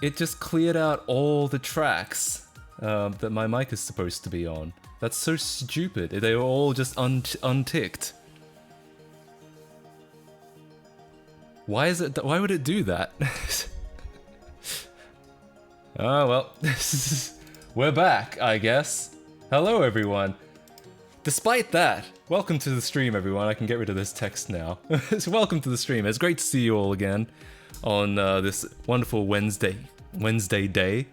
it just cleared out all the tracks that my mic is supposed to be on. That's so stupid. They were all just unticked. Why would it do that? Oh well, we're back, I guess. Hello everyone. Despite that, welcome to the stream everyone. I can get rid of this text now. So welcome to the stream. It's great to see you all again on this wonderful Wednesday day.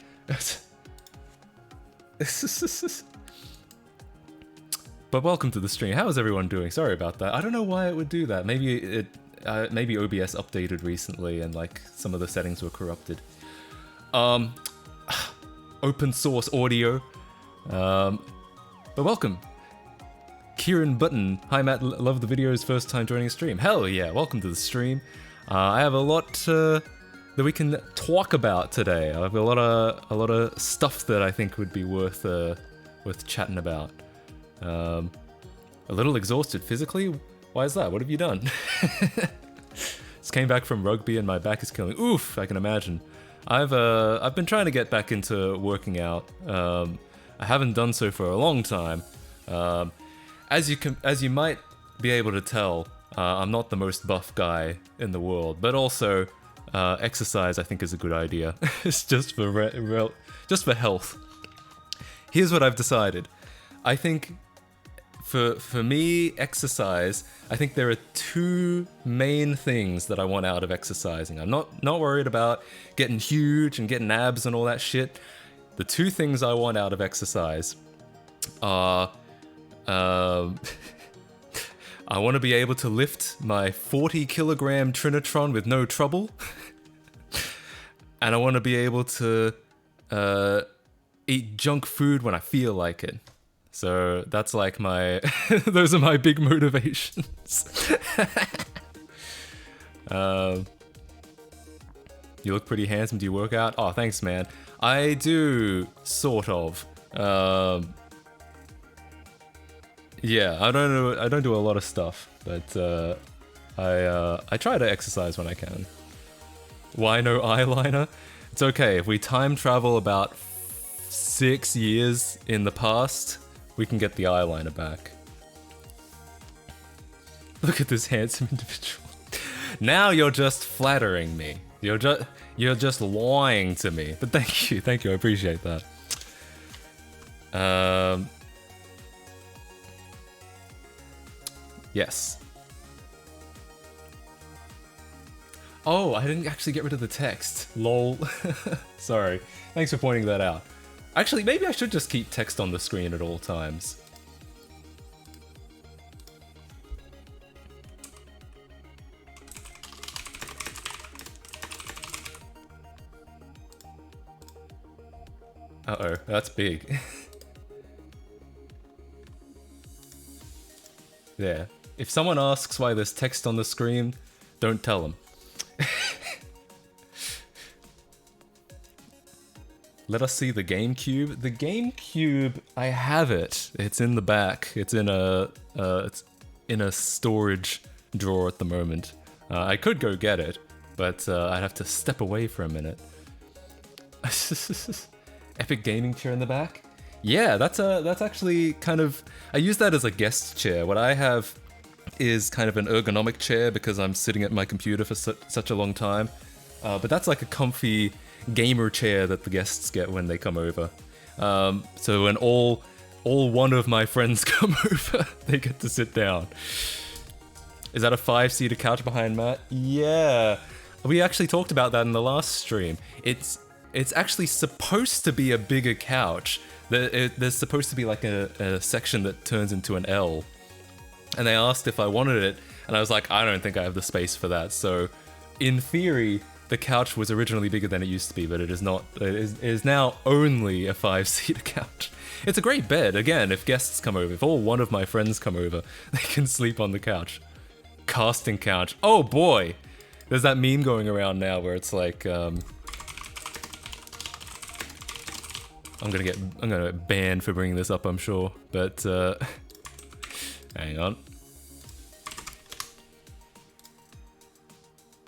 But welcome to the stream. How is everyone doing? Sorry about that. I don't know why it would do that. Maybe maybe OBS updated recently and like some of the settings were corrupted. Open source audio. But welcome. Kieran Button. Hi Matt, love the videos, first time joining the stream. Hell yeah, welcome to the stream. I have a lot that we can talk about today. I have a lot of stuff that I think would be worth chatting about. A little exhausted physically. Why is that? What have you done? Just came back from rugby and my back is killing. Oof, I can imagine. I've been trying to get back into working out. I haven't done so for a long time. As you might be able to tell, I'm not the most buff guy in the world, but also exercise I think is a good idea. It's just for health. Here's what I've decided. I think for me, exercise, I think there are two main things that I want out of exercising. I'm not worried about getting huge and getting abs and all that shit. The two things I want out of exercise are I want to be able to lift my 40 kilogram Trinitron with no trouble. And I want to be able to eat junk food when I feel like it. So that's like those are my big motivations. You look pretty handsome. Do you work out? Oh, thanks, man. I do, sort of. Yeah, I don't do a lot of stuff, but I try to exercise when I can. Why no eyeliner? It's okay, if we time travel about 6 years in the past, we can get the eyeliner back. Look at this handsome individual. Now you're just flattering me. You're just lying to me. But thank you, I appreciate that. Yes. Oh, I didn't actually get rid of the text. Lol. Sorry. Thanks for pointing that out. Actually, maybe I should just keep text on the screen at all times. Uh-oh, that's big. There. If someone asks why there's text on the screen, don't tell them. Let us see the GameCube. The GameCube, I have it. It's in the back. It's in a storage drawer at the moment. I could go get it, but I'd have to step away for a minute. Epic gaming chair in the back. Yeah, that's actually kind of. I use that as a guest chair. What I have is kind of an ergonomic chair because I'm sitting at my computer for such a long time. But that's like a comfy gamer chair that the guests get when they come over. So when all one of my friends come over, they get to sit down. Is that a 5-seater couch behind Matt? Yeah, we actually talked about that in the last stream. It's actually supposed to be a bigger couch. There's supposed to be like a section that turns into an L. And they asked if I wanted it, and I was like, I don't think I have the space for that. So, in theory, the couch was originally bigger than it used to be, but it is not. It is now only a 5-seater couch. It's a great bed. Again, if guests come over, if all one of my friends come over, they can sleep on the couch. Casting couch. Oh boy! There's that meme going around now where it's like, I'm gonna get banned for bringing this up, I'm sure. But hang on.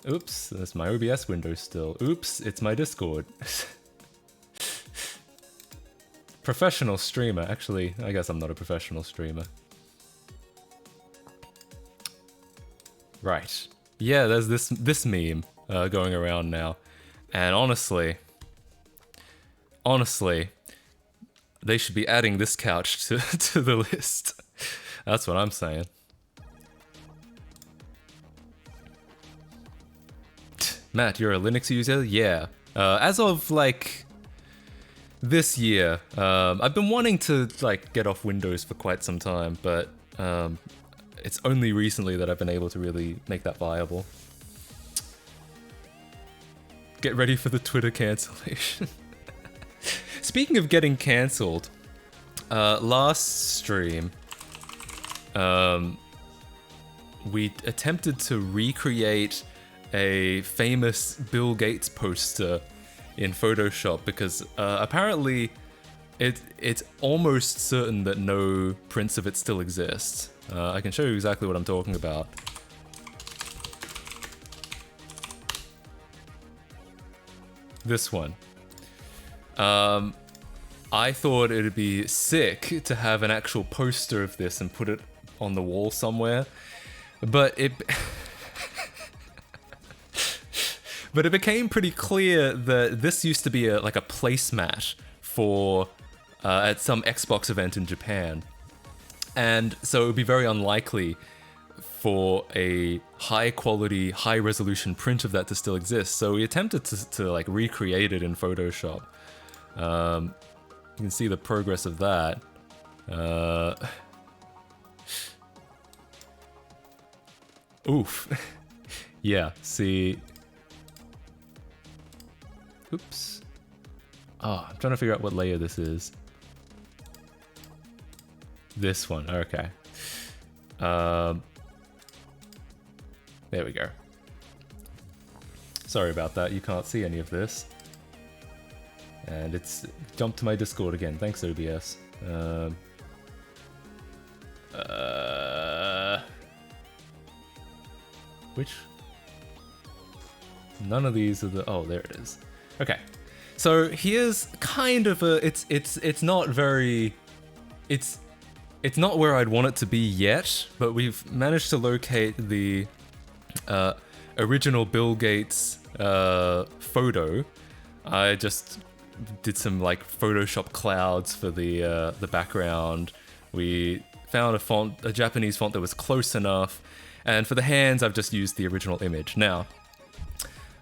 Oops, that's my OBS window still. Oops, it's my Discord. Professional streamer. Actually, I guess I'm not a professional streamer. Right. Yeah, there's this meme going around now. And honestly, they should be adding this couch to the list. That's what I'm saying. Matt, you're a Linux user? Yeah. As of like this year, I've been wanting to like get off Windows for quite some time, but it's only recently that I've been able to really make that viable. Get ready for the Twitter cancellation. Speaking of getting cancelled, last stream, we attempted to recreate a famous Bill Gates poster in Photoshop because apparently it's almost certain that no prints of it still exist. I can show you exactly what I'm talking about. This one. I thought it'd be sick to have an actual poster of this and put it on the wall somewhere, but it became pretty clear that this used to be like a placemat for at some Xbox event in Japan, and so it would be very unlikely for a high quality, high resolution print of that to still exist. So we attempted to like recreate it in Photoshop. You can see the progress of that. Oof. Yeah, see. Oops. Oh, I'm trying to figure out what layer this is. This one, okay. There we go. Sorry about that, you can't see any of this. And it's jumped to my Discord again, thanks OBS. Which? None of these are the, oh, there it is. Okay, so here's kind of a, it's not very, it's not where I'd want it to be yet, but we've managed to locate the original Bill Gates photo. I just did some like Photoshop clouds for the background. We found a Japanese font that was close enough, and for the hands I've just used the original image. Now,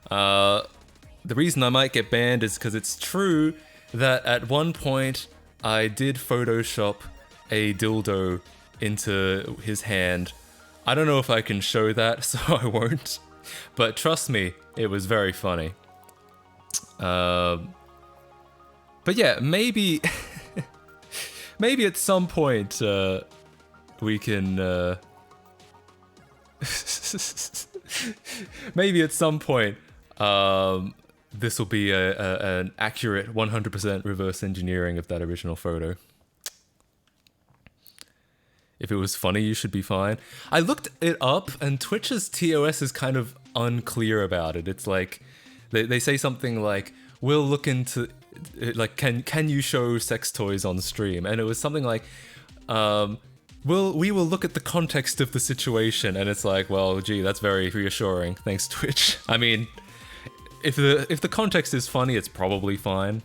the reason I might get banned is because it's true that at one point I did Photoshop a dildo into his hand. I don't know if I can show that, so I won't. But trust me, it was very funny. But yeah, maybe maybe at some point we can maybe at some point this will be an accurate 100% reverse engineering of that original photo. If it was funny, you should be fine. I looked it up, and Twitch's TOS is kind of unclear about it. It's like, they say something like, we'll look into, like, can you show sex toys on stream? And it was something like, we will look at the context of the situation. And it's like, well, gee, that's very reassuring. Thanks, Twitch. I mean, if the context is funny, it's probably fine.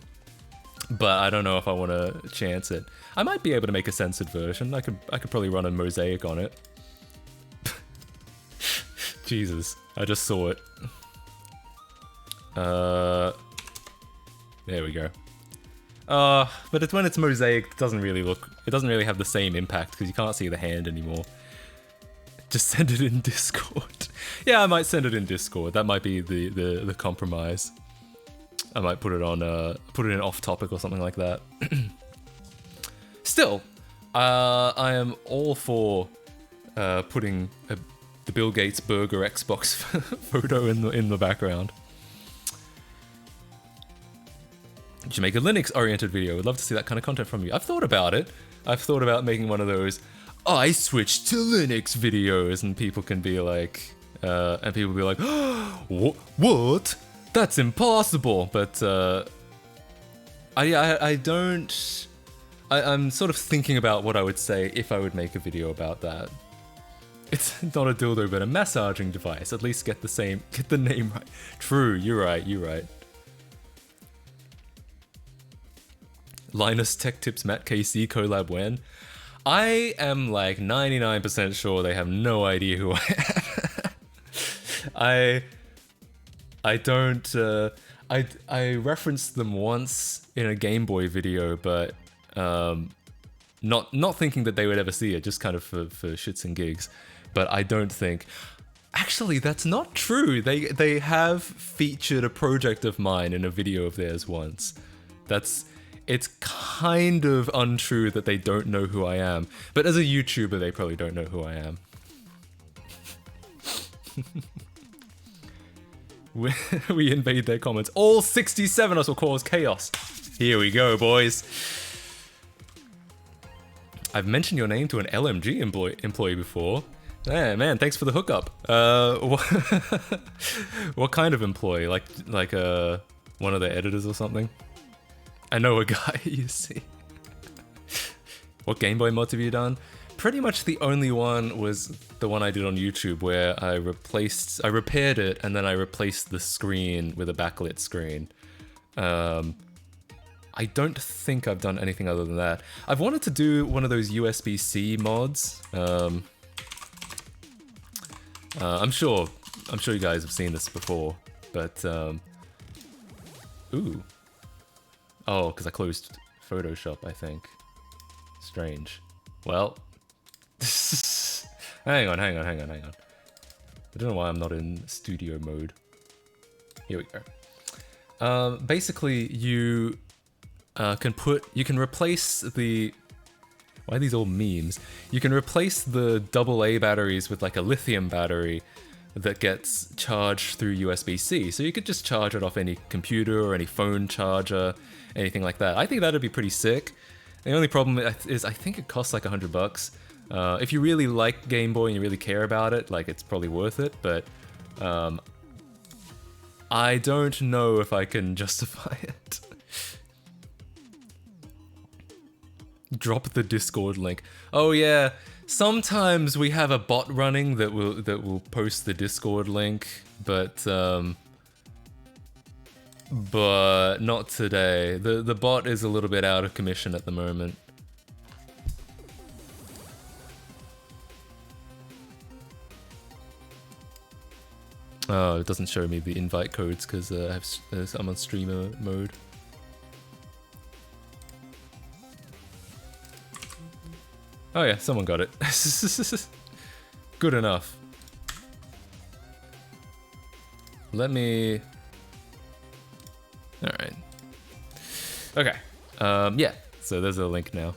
But I don't know if I want to chance it. I might be able to make a censored version. I could probably run a mosaic on it. Jesus, I just saw it. There we go. But when it's mosaic, it doesn't really have the same impact because you can't see the hand anymore. Just send it in Discord. Yeah, I might send it in Discord. That might be the compromise. I might put it in off topic or something like that. Still, I am all for putting the Bill Gates burger Xbox photo in the background. You should make a Linux-oriented video. Would love to see that kind of content from you. I've thought about it. I've thought about making one of those I switched to Linux videos, and people can be like, and people will be like, what? That's impossible. But I don't. I'm sort of thinking about what I would say if I would make a video about that. It's not a dildo, but a massaging device. At least get the name right. True, you're right. Linus Tech Tips Matt KC collab when? I am like 99% sure they have no idea who I am. I don't. I referenced them once in a Game Boy video, but not thinking that they would ever see it, just kind of for shits and gigs. But I don't think. Actually, that's not true. They have featured a project of mine in a video of theirs once. It's kind of untrue that they don't know who I am. But as a YouTuber, they probably don't know who I am. We invade their comments. All 67 of us will cause chaos. Here we go, boys. I've mentioned your name to an LMG employee before. Yeah, man, thanks for the hookup. What kind of employee? Like one of the editors or something? I know a guy, you see. What Game Boy mods have you done? Pretty much the only one was the one I did on YouTube where I repaired it and then I replaced the screen with a backlit screen. I don't think I've done anything other than that. I've wanted to do one of those USB-C mods. I'm sure you guys have seen this before, but ooh. Oh, because I closed Photoshop, I think. Strange. Well, hang on. I don't know why I'm not in studio mode. Here we go. Basically, you can replace the. Why are these all memes? You can replace the AA batteries with like a lithium battery that gets charged through USB-C. So you could just charge it off any computer or any phone charger, anything like that. I think that'd be pretty sick. The only problem is I think it costs like $100. If you really like Game Boy and you really care about it, like it's probably worth it, but I don't know if I can justify it. Drop the Discord link. Oh yeah, sometimes we have a bot running that will post the Discord link, but not today. The bot is a little bit out of commission at the moment. Oh, it doesn't show me the invite codes because I'm on streamer mode. Oh yeah, someone got it. Good enough. Let me... Alright. Okay. Yeah, so there's a link now.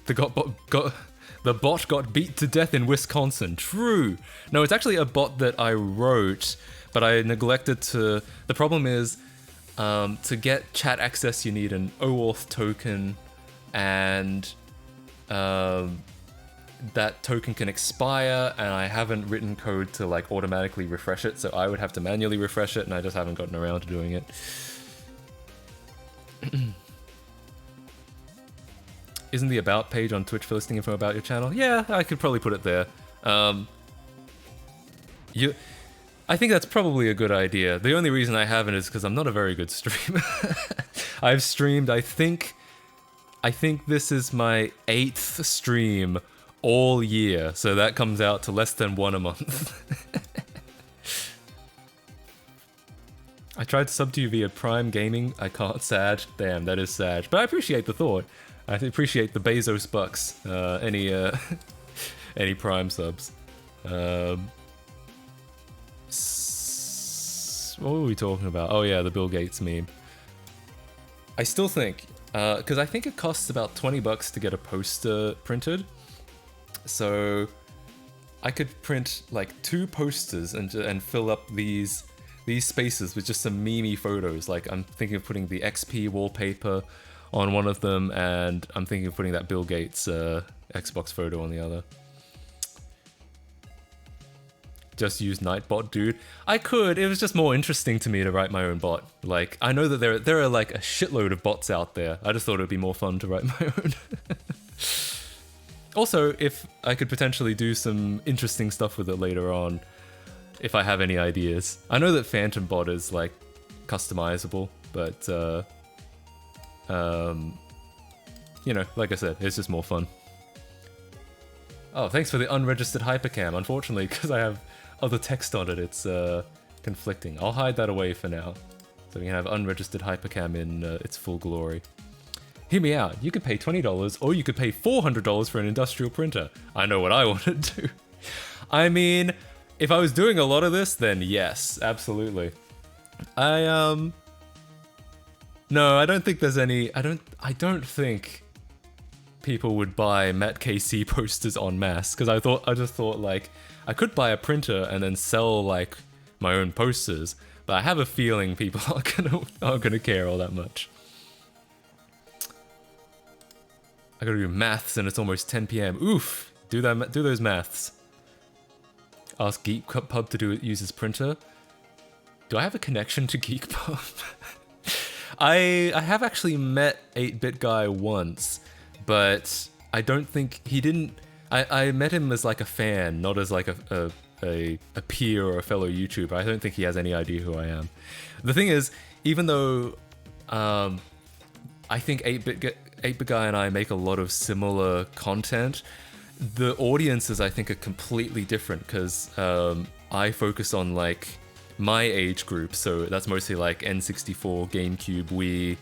The bot got beat to death in Wisconsin. True! No, it's actually a bot that I wrote, but I neglected to... The problem is, to get chat access you need an OAuth token, and that token can expire, and I haven't written code to like automatically refresh it, so I would have to manually refresh it, and I just haven't gotten around to doing it. Isn't the about page on Twitch for listing info about your channel? Yeah, I could probably put it there. I think that's probably a good idea. The only reason I haven't is because I'm not a very good streamer. I've streamed, I think this is my 8th stream all year, so that comes out to less than one a month. I tried to sub to you via Prime Gaming. I can't. Sad. Damn, that is sad. But I appreciate the thought. I appreciate the Bezos bucks. Any Prime subs. What were we talking about? Oh yeah, the Bill Gates meme. I still think, because I think it costs about $20 to get a poster printed. So I could print like 2 posters and fill up these spaces with just some memey photos. Like I'm thinking of putting the XP wallpaper on one of them, and I'm thinking of putting that Bill Gates Xbox photo on the other. just use Nightbot, dude. I could. It was just more interesting to me to write my own bot. Like, I know that there are like a shitload of bots out there. I just thought it'd be more fun to write my own. Also, if I could potentially do some interesting stuff with it later on, if I have any ideas. I know that Phantom Bot is like customizable, but you know, like I said, it's just more fun. Oh, thanks for the unregistered hypercam. Unfortunately, because I have other text on it, it's conflicting. I'll hide that away for now, so we can have unregistered hypercam in its full glory. Hear me out. You could pay $20, or you could pay $400 for an industrial printer. I know what I want to do. I mean, if I was doing a lot of this, then yes, absolutely. No, I don't think there's any. I don't think people would buy Matt KC posters en masse, because I just thought like I could buy a printer and then sell like my own posters, but I have a feeling people aren't gonna care all that much. I gotta do maths and it's almost 10 p.m. Oof! Do those maths. Ask GeekPub to use his printer. Do I have a connection to GeekPub? I have actually met 8-Bit Guy once, but I don't think he didn't. I met him as like a fan, not as like a peer or a fellow YouTuber. I don't think he has any idea who I am. The thing is, even though I think 8-Bit Guy and I make a lot of similar content, the audiences I think are completely different, because I focus on like my age group, so that's mostly like N64, GameCube, Wii,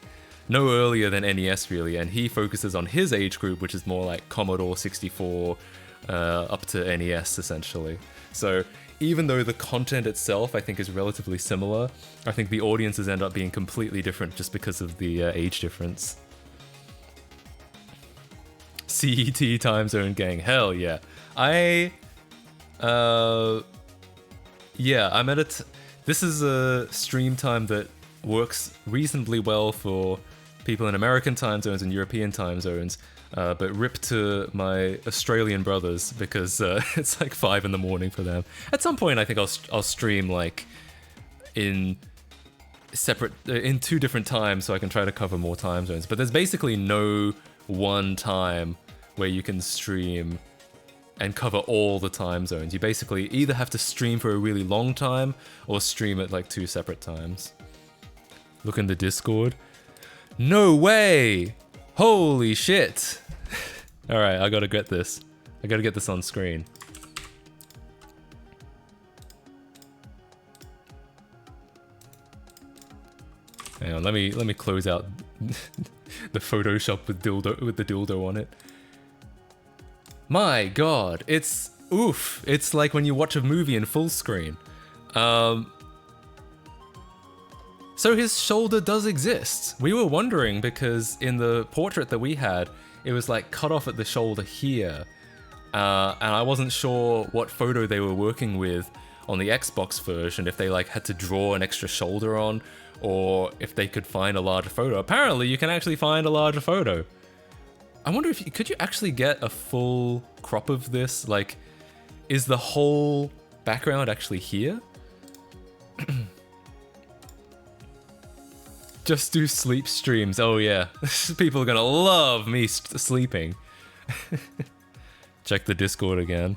no earlier than NES really, and he focuses on his age group, which is more like Commodore 64 up to NES essentially. So even though the content itself I think is relatively similar, I think the audiences end up being completely different just because of the age difference. CET time zone gang, hell yeah. Yeah, I'm at it. This is a stream time that works reasonably well for people in American time zones and European time zones, but rip to my Australian brothers, because it's like 5 in the morning for them. At some point I think I'll stream like in two different times so I can try to cover more time zones, but there's basically no one time where you can stream and cover all the time zones. You basically either have to stream for a really long time or stream at like 2 separate times. Look in the Discord. No way! Holy shit! Alright, I gotta get this. I gotta get this on screen. Hang on, let me close out the Photoshop with the dildo on it. My god, it's oof. It's like when you watch a movie in full screen. So his shoulder does exist. We were wondering because in the portrait that we had, it was like cut off at the shoulder here. And I wasn't sure what photo they were working with on the Xbox version, if they like had to draw an extra shoulder on, or if they could find a larger photo. Apparently you can actually find a larger photo. I wonder if could you actually get a full crop of this? Like, is the whole background actually here? Just do sleep streams. Oh yeah, people are gonna love me sleeping. Check the Discord again.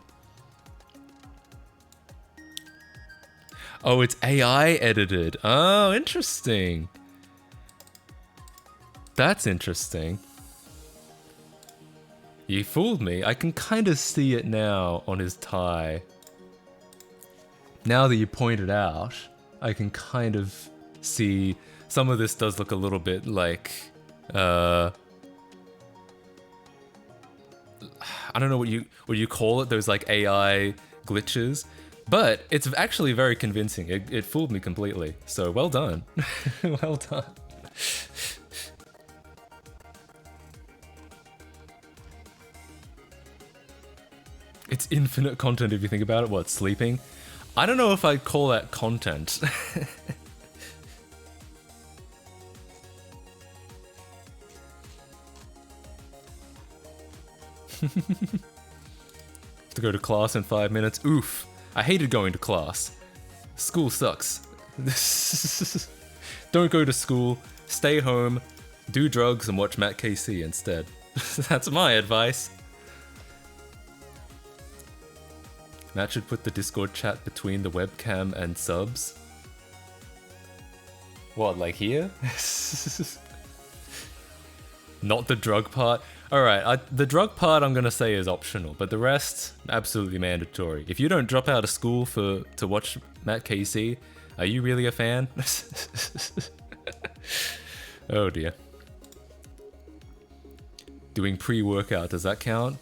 Oh, it's AI edited. Oh, interesting. That's interesting. You fooled me. I can kind of see it now on his tie. Now that you point it out, I can kind of see some of this does look a little bit like, I don't know what you call it, those like AI glitches, but it's actually very convincing. It fooled me completely. So well done. Well done. It's infinite content if you think about it. What, sleeping? I don't know if I'd call that content. To go to class in 5 minutes. Oof. I hated going to class. School sucks. Don't go to school, stay home, do drugs, and watch Matt KC instead. That's my advice. Matt should put the Discord chat between the webcam and subs. What, like here? Not the drug part? Alright, the drug part I'm gonna say is optional, but the rest, absolutely mandatory. If you don't drop out of school to watch Matt KC, are you really a fan? Oh dear. Doing pre-workout, does that count?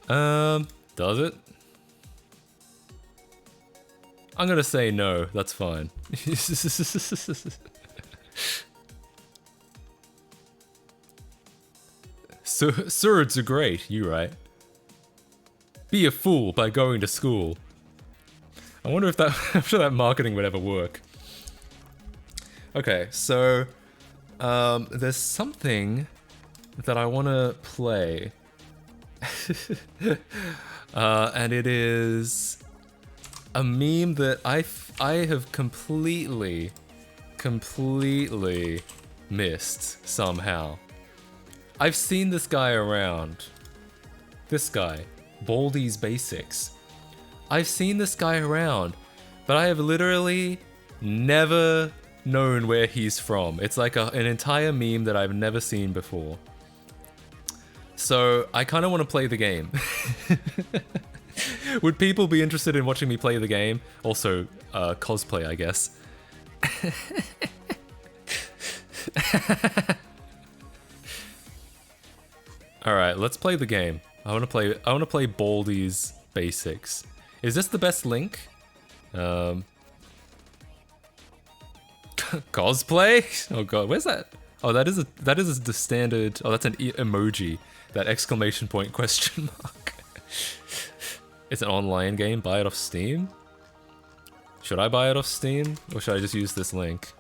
Does it? I'm gonna say no, that's fine. Swords are great, you right. Be a fool by going to school. I wonder if I'm sure that marketing would ever work. Okay, so there's something that I want to play. And it is a meme that I have completely missed somehow. I've seen this guy around. This guy, Baldi's Basics. I've seen this guy around, but I have literally never known where he's from. It's like an entire meme that I've never seen before. So I kind of want to play the game. Would people be interested in watching me play the game? Also, cosplay, I guess. All right, let's play the game. I want to play Baldi's Basics. Is this the best link? Cosplay? Oh god, where's that? Oh, that is the standard. Oh, that's an emoji. That exclamation point question mark. It's an online game. Buy it off Steam? Should I buy it off Steam? Or should I just use this link?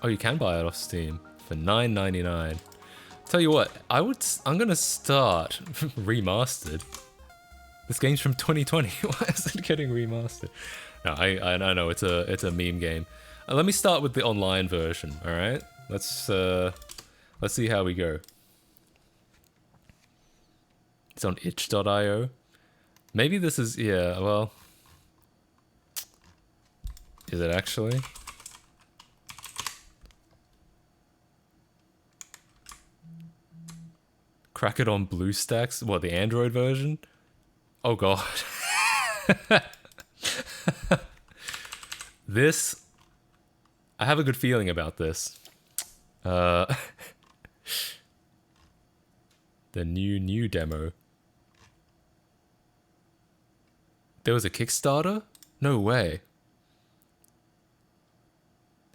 Oh, you can buy it off Steam for $9.99. Tell you what, I'm gonna start remastered. This game's from 2020. Why is it getting remastered? No, I know it's a meme game. Let me start with the online version. All right, let's see how we go. It's on itch.io. Maybe this is, yeah, well, is it actually? Crack it on BlueStacks? What, the Android version? Oh god. This, I have a good feeling about this. The new demo. There was a Kickstarter? No way.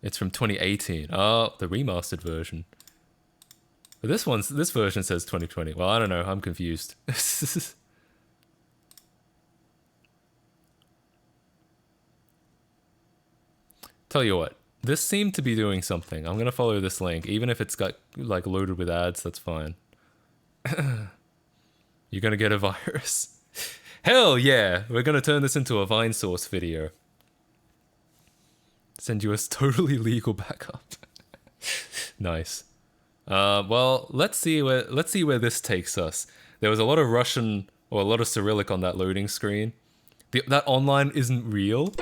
It's from 2018. Oh, the remastered version. But this version says 2020. Well, I don't know. I'm confused. Tell you what, this seemed to be doing something. I'm gonna follow this link, even if it's got like loaded with ads. That's fine. You're gonna get a virus. Hell yeah! We're gonna turn this into a Vine source video. Send you a totally legal backup. Nice. Well, let's see where this takes us. There was a lot of Russian or a lot of Cyrillic on that loading screen. That online isn't real.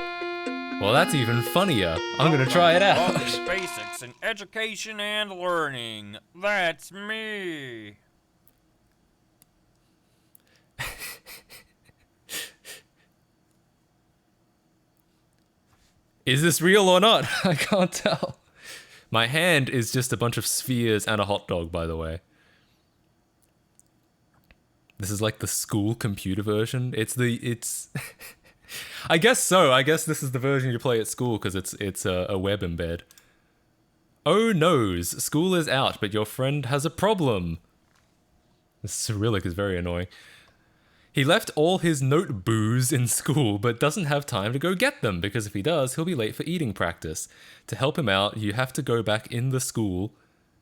Well, that's even funnier. I'm gonna try it out. Baldi's Basics in education and learning. That's me. Is this real or not? I can't tell. My hand is just a bunch of spheres and a hot dog, by the way. This is like the school computer version. It's I guess so. I guess this is the version you play at school because it's a web embed. Oh noes, school is out, but your friend has a problem. This Cyrillic is very annoying. He left all his note booze in school, but doesn't have time to go get them, because if he does, he'll be late for eating practice. To help him out, you have to go back in the school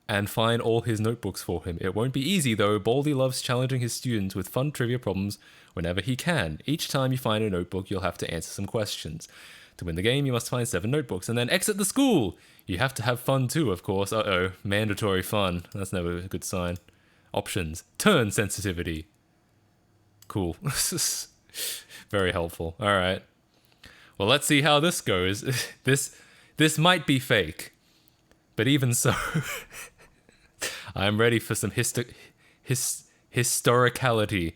and find all his notebooks for him. It won't be easy though. Baldy loves challenging his students with fun trivia problems whenever he can. Each time you find a notebook, you'll have to answer some questions. To win the game, you must find 7 notebooks and then exit the school. You have to have fun too, of course. Uh-oh, mandatory fun. That's never a good sign. Options. Turn sensitivity. Cool. Very helpful. All right. Well, let's see how this goes. This might be fake, but even so, I'm ready for some historicality.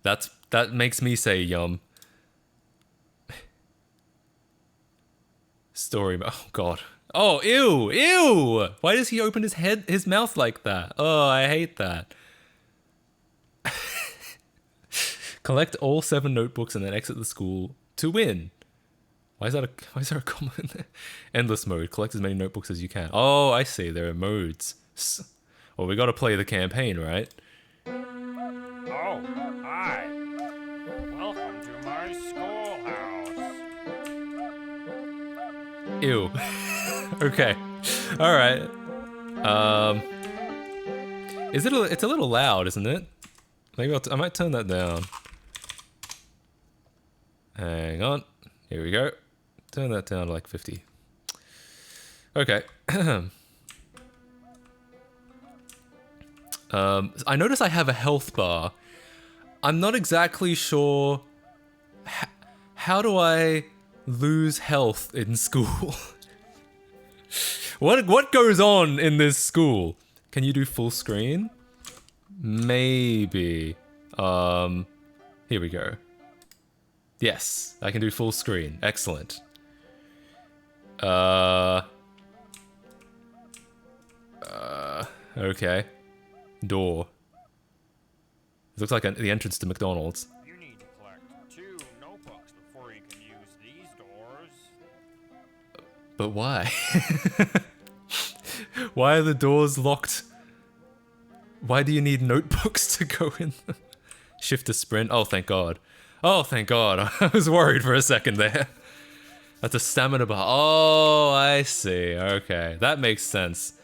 That makes me say yum. Story. Oh God. Oh ew. Why does he open his mouth like that? Oh, I hate that. Collect all 7 notebooks and then exit the school to win. Why is there a comma in there? Endless mode. Collect as many notebooks as you can. Oh, I see. There are modes. Well, we got to play the campaign, right? Oh, hi. Welcome to my schoolhouse. Ew. Okay. All right. It's a little loud, isn't it? Maybe I might turn that down. Hang on. Here we go. Turn that down to like 50. Okay. I notice I have a health bar. I'm not exactly sure. How do I lose health in school? What goes on in this school? Can you do full screen? Maybe. Here we go. Yes, I can do full screen. Excellent. Okay. Door. It looks like the entrance to McDonald's. You need to collect 2 notebooks before you can use these doors. But why? Why are the doors locked? Why do you need notebooks to go in them? Shift to sprint. Oh, thank God. Oh, thank God. I was worried for a second there. That's a stamina bar. Oh, I see. Okay, that makes sense.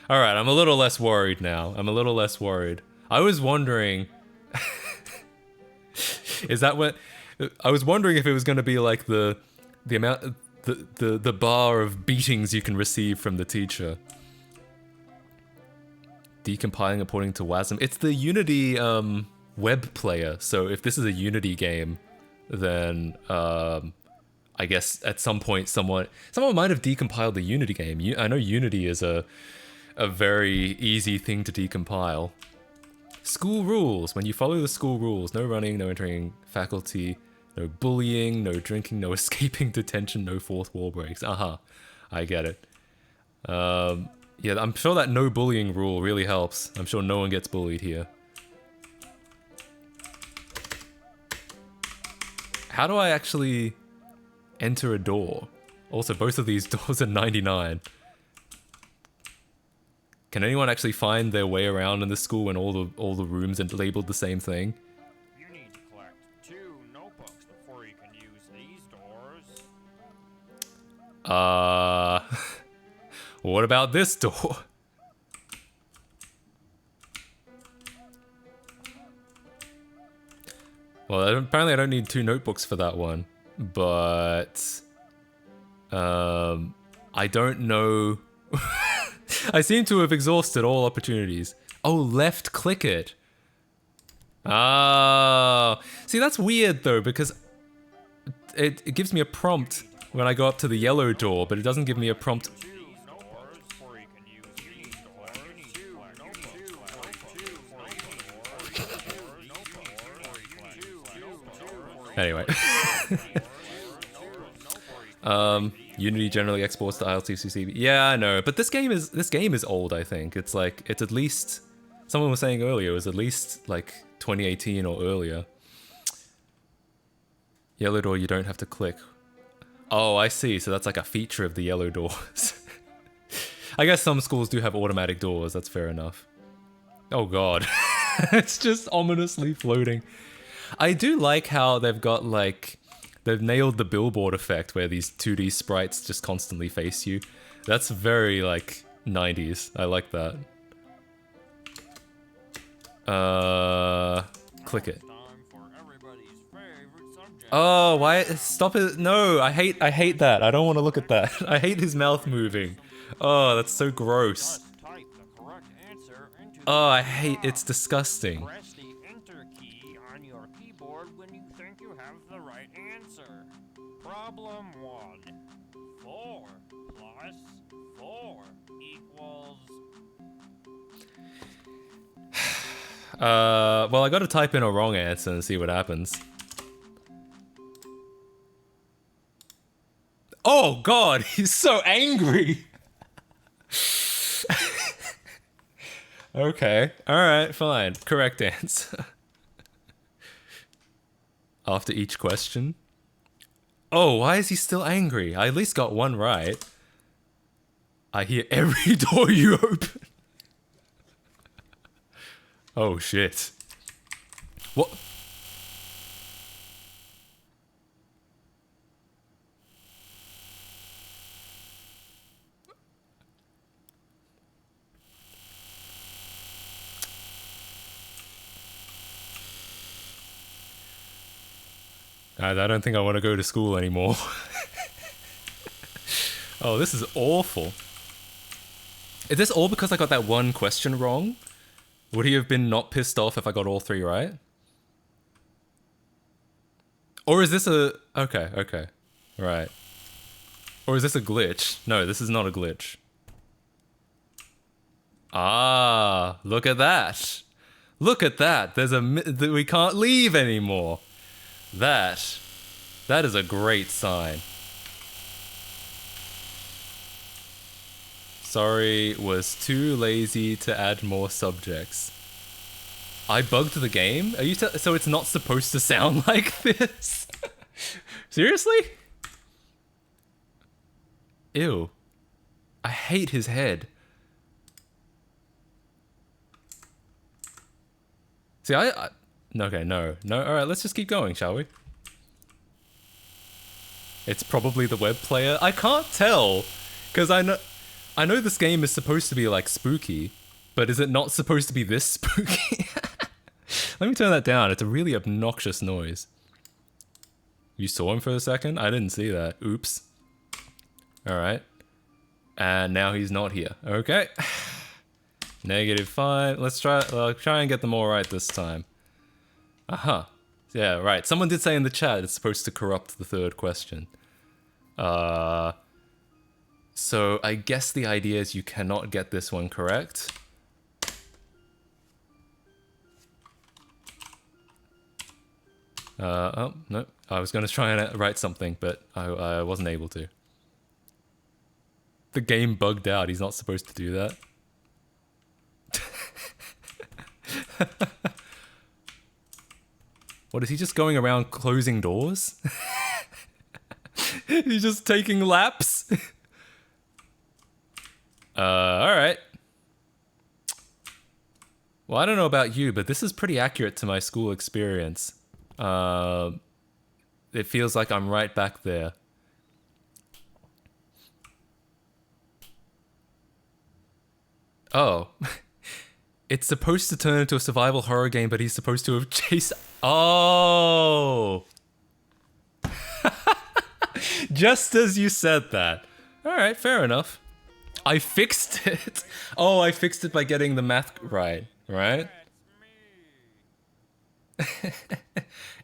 All right, I'm a little less worried now. I'm a little less worried. I was wondering... Is that what... I was wondering if it was going to be like the amount... The bar of beatings you can receive from the teacher. Decompiling according to WASM. It's the Unity web player, so if this is a Unity game, then I guess at some point someone might have decompiled the Unity game. I know Unity is a very easy thing to decompile. School rules. When you follow the school rules, no running, no entering faculty, no bullying, no drinking, no escaping detention, no fourth wall breaks. I get it. Yeah, I'm sure that no bullying rule really helps. I'm sure no one gets bullied here. How do I actually enter a door? Also, both of these doors are 99. Can anyone actually find their way around in this school when all the rooms are labeled the same thing? You need to collect 2 notebooks before you can use these doors. What about this door? Well, apparently I don't need 2 notebooks for that one, but I don't know. I seem to have exhausted all opportunities. Oh, left click it. Ah, see, that's weird though, because it gives me a prompt when I go up to the yellow door, but it doesn't give me a prompt. Anyway. Unity generally exports to ILTCC. Yeah, I know, but this game is old, I think. It's at least, someone was saying earlier, it was at least like 2018 or earlier. Yellow door you don't have to click. Oh, I see. So that's like a feature of the yellow doors. I guess some schools do have automatic doors, that's fair enough. Oh god. It's just ominously floating. I do like how they've got they've nailed the billboard effect where these 2D sprites just constantly face you. That's very 90s. I like that. Click it. Oh, why? Stop it! No, I hate that. I don't want to look at that. I hate his mouth moving. Oh, that's so gross. Oh, I hate. It's disgusting. Press the enter key on your keyboard when you think you have the right answer. Problem 1. 4 plus 4 equals... Well, I gotta type in a wrong answer and see what happens. Oh god, he's so angry! Okay, alright, fine. Correct answer. After each question. Oh, why is he still angry? I at least got one right. I hear every door you open. Oh shit. What? I don't think I want to go to school anymore. Oh, this is awful. Is this all because I got that one question wrong? Would he have been not pissed off if I got all 3 right? Or is this a... Okay. Right. Or is this a glitch? No, this is not a glitch. Ah, look at that. Look at that. There's we can't leave anymore. That is a great sign. Sorry, was too lazy to add more subjects. I bugged the game? Are you so it's not supposed to sound like this? Seriously? Ew. I hate his head. See, okay, no. Alright, let's just keep going, shall we? It's probably the web player. I can't tell, because I know this game is supposed to be, like, spooky, but is it not supposed to be this spooky? Let me turn that down. It's a really obnoxious noise. You saw him for a second? I didn't see that. Oops. Alright. And now he's not here. Okay. -5. Let's try and get them all right this time. Uh-huh. Yeah, right. Someone did say in the chat it's supposed to corrupt the 3rd question. So I guess the idea is you cannot get this one correct. Oh, no. I was going to try and write something, but I wasn't able to. The game bugged out. He's not supposed to do that. What, is he just going around closing doors? He's just taking laps? Alright. Well, I don't know about you, but this is pretty accurate to my school experience. It feels like I'm right back there. Oh. It's supposed to turn into a survival horror game, but he's supposed to have chased... Oh! Just as you said that. Alright, fair enough. I fixed it. Oh, I fixed it by getting the math right, right?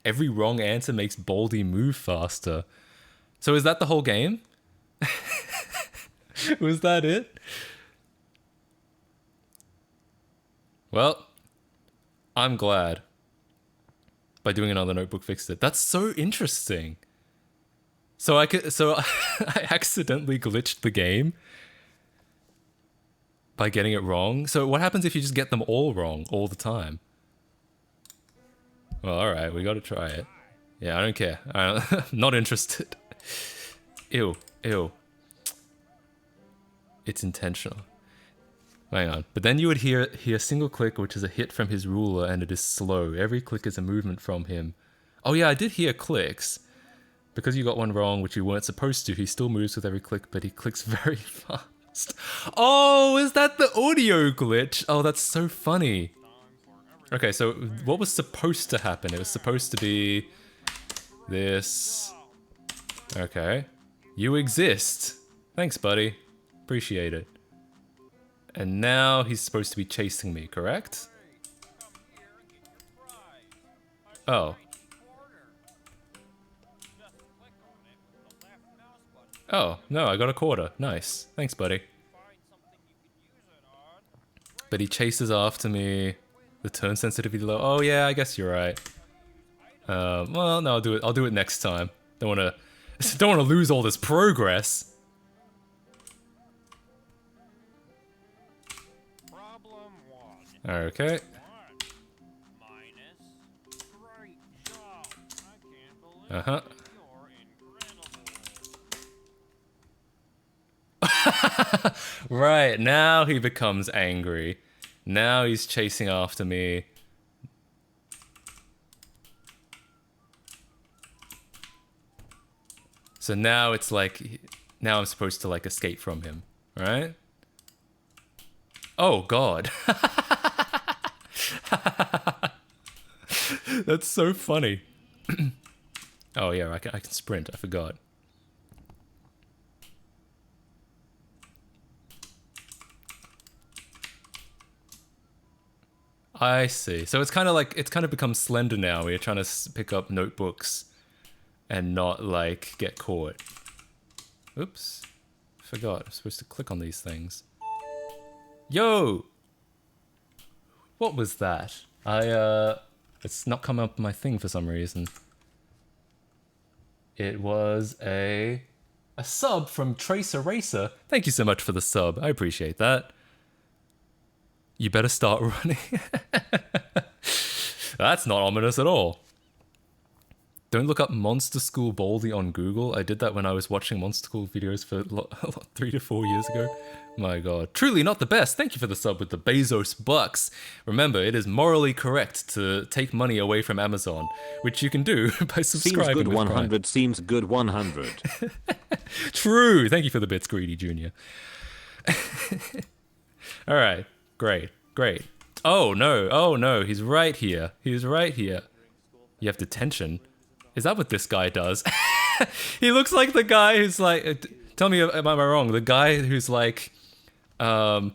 Every wrong answer makes Baldy move faster. So is that the whole game? Was that it? Well, I'm glad. By doing another notebook fixed it. That's so interesting. So I accidentally glitched the game by getting it wrong. So what happens if you just get them all wrong all the time? Well, alright, we gotta try it. Yeah, I don't care. I'm not interested. Ew. It's intentional. Hang on. But then you would hear a single click, which is a hit from his ruler, and it is slow. Every click is a movement from him. Oh yeah, I did hear clicks. Because you got one wrong, which you weren't supposed to, he still moves with every click, but he clicks very fast. fast. Oh, is that the audio glitch? Oh, that's so funny. Okay, so what was supposed to happen? It was supposed to be this. Okay. You exist. Thanks, buddy. Appreciate it. And now he's supposed to be chasing me, correct? Oh. Oh, no, I got a quarter. Nice. Thanks, buddy. But he chases after me. The turn sensitivity low. Oh, yeah, I guess you're right. Well, no, I'll do it next time. Don't wanna lose all this progress. Problem 1. Okay. Minus. Great job. I can't believe Uh-huh. you're incredible. Right, now he becomes angry. Now he's chasing after me. So now it's like, now I'm supposed to like escape from him, right? Oh God. That's so funny. Oh yeah, I can sprint, I forgot. I see. So it's kind of become Slender now, where you're trying to pick up notebooks and not like get caught. Oops. Forgot. I'm supposed to click on these things. Yo! What was that? It's not coming up my thing for some reason. It was a sub from Tracer Racer. Thank you so much for the sub. I appreciate that. You better start running. That's not ominous at all. Don't look up Monster School Baldy on Google. I did that when I was watching Monster School videos for 3 to 4 years ago. My god. Truly not the best. Thank you for the sub with the Bezos bucks. Remember, it is morally correct to take money away from Amazon, which you can do by subscribing. Seems good with 100, Prime. seems good 100. True. Thank you for the bits, Greedy Jr. All right. Great. Great. Oh no, he's right here. He's right here. You have detention. Is that what this guy does? He looks like the guy who's like, tell me, am I wrong? The guy who's like, but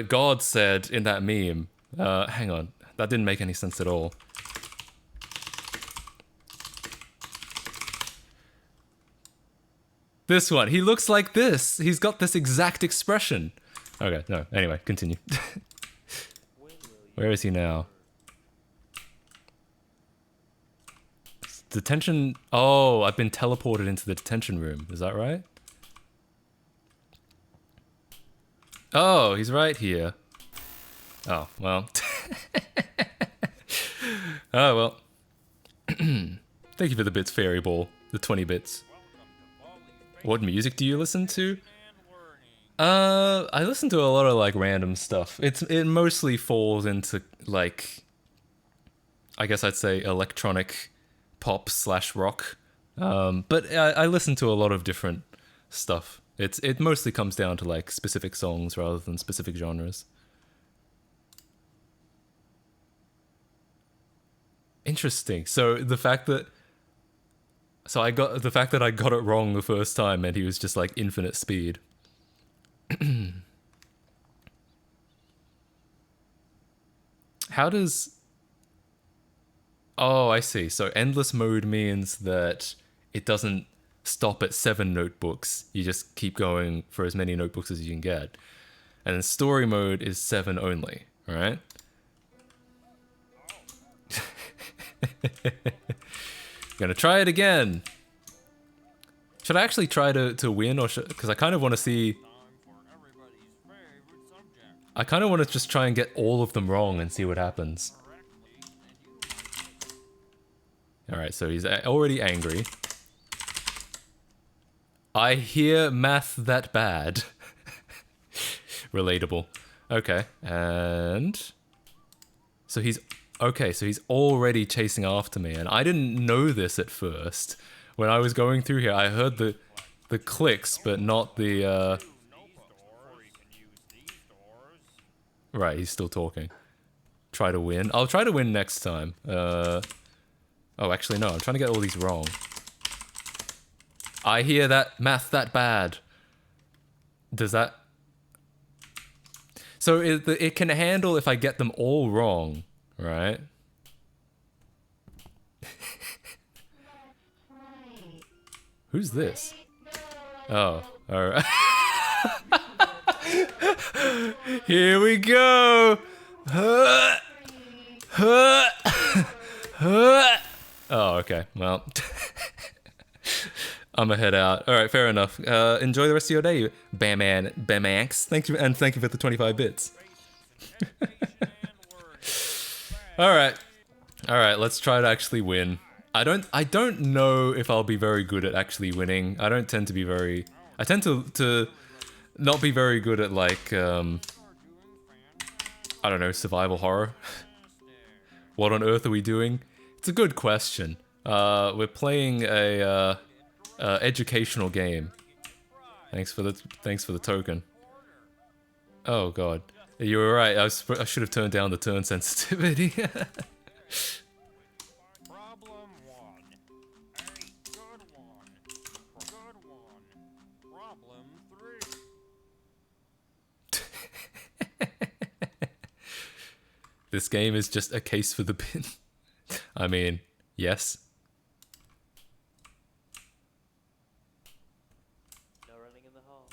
God said in that meme, hang on, that didn't make any sense at all. This one, he looks like this. He's got this exact expression. Okay, no, anyway, continue. Where is he now? Detention. Oh, I've been teleported into the detention room. Is that right? Oh, he's right here. Oh, well. Oh, well. Thank you for the bits, Fairy Ball. The 20 bits. What music do you listen to? I listen to a lot of like random stuff. It mostly falls into like, I guess I'd say electronic pop / rock. But I listen to a lot of different stuff. It mostly comes down to like specific songs rather than specific genres. Interesting. So the fact that I got it wrong the first time and he was just like infinite speed. How does... Oh, I see. So endless mode means that it doesn't stop at 7 notebooks. You just keep going for as many notebooks as you can get. And then story mode is 7 only, alright? Gonna try it again. Should I actually try to win, or because I kind of want to see... I kind of want to just try and get all of them wrong and see what happens. Alright, so he's already angry. I hear math that bad. Relatable. Okay, and... So he's... Okay, so he's already chasing after me, and I didn't know this at first. When I was going through here, I heard the the clicks, but not the, Right, he's still talking. Try to win. I'll try to win next time. Oh, actually, no, I'm trying to get all these wrong. I hear that math that bad. Does that... So it can handle if I get them all wrong, right? Who's this? Oh, alright. Here we go! Oh, okay, well. I'm gonna head out. Alright, fair enough. Enjoy the rest of your day, Bamanx. Thank you, and thank you for the 25 bits. Alright. Alright, let's try to actually win. I don't know if I'll be very good at actually winning. I don't tend to be very... I tend to not be very good at, like, I don't know, survival horror. What on earth are we doing? It's a good question. We're playing a educational game. Thanks for the token. Oh god, you were right. I should have turned down the turn sensitivity. Problem 1. Hey, good one. Good one. Problem 3. This game is just a case for the bin. I mean, yes. No running in the hall.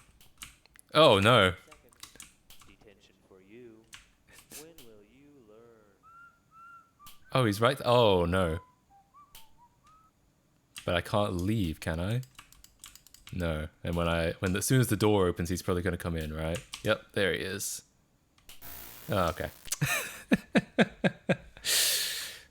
Oh no. Detention for you. When will you learn? Oh, he's right. Oh no. But I can't leave, can I? No. And as soon as the door opens, he's probably gonna come in, right? Yep, there he is. Oh, okay.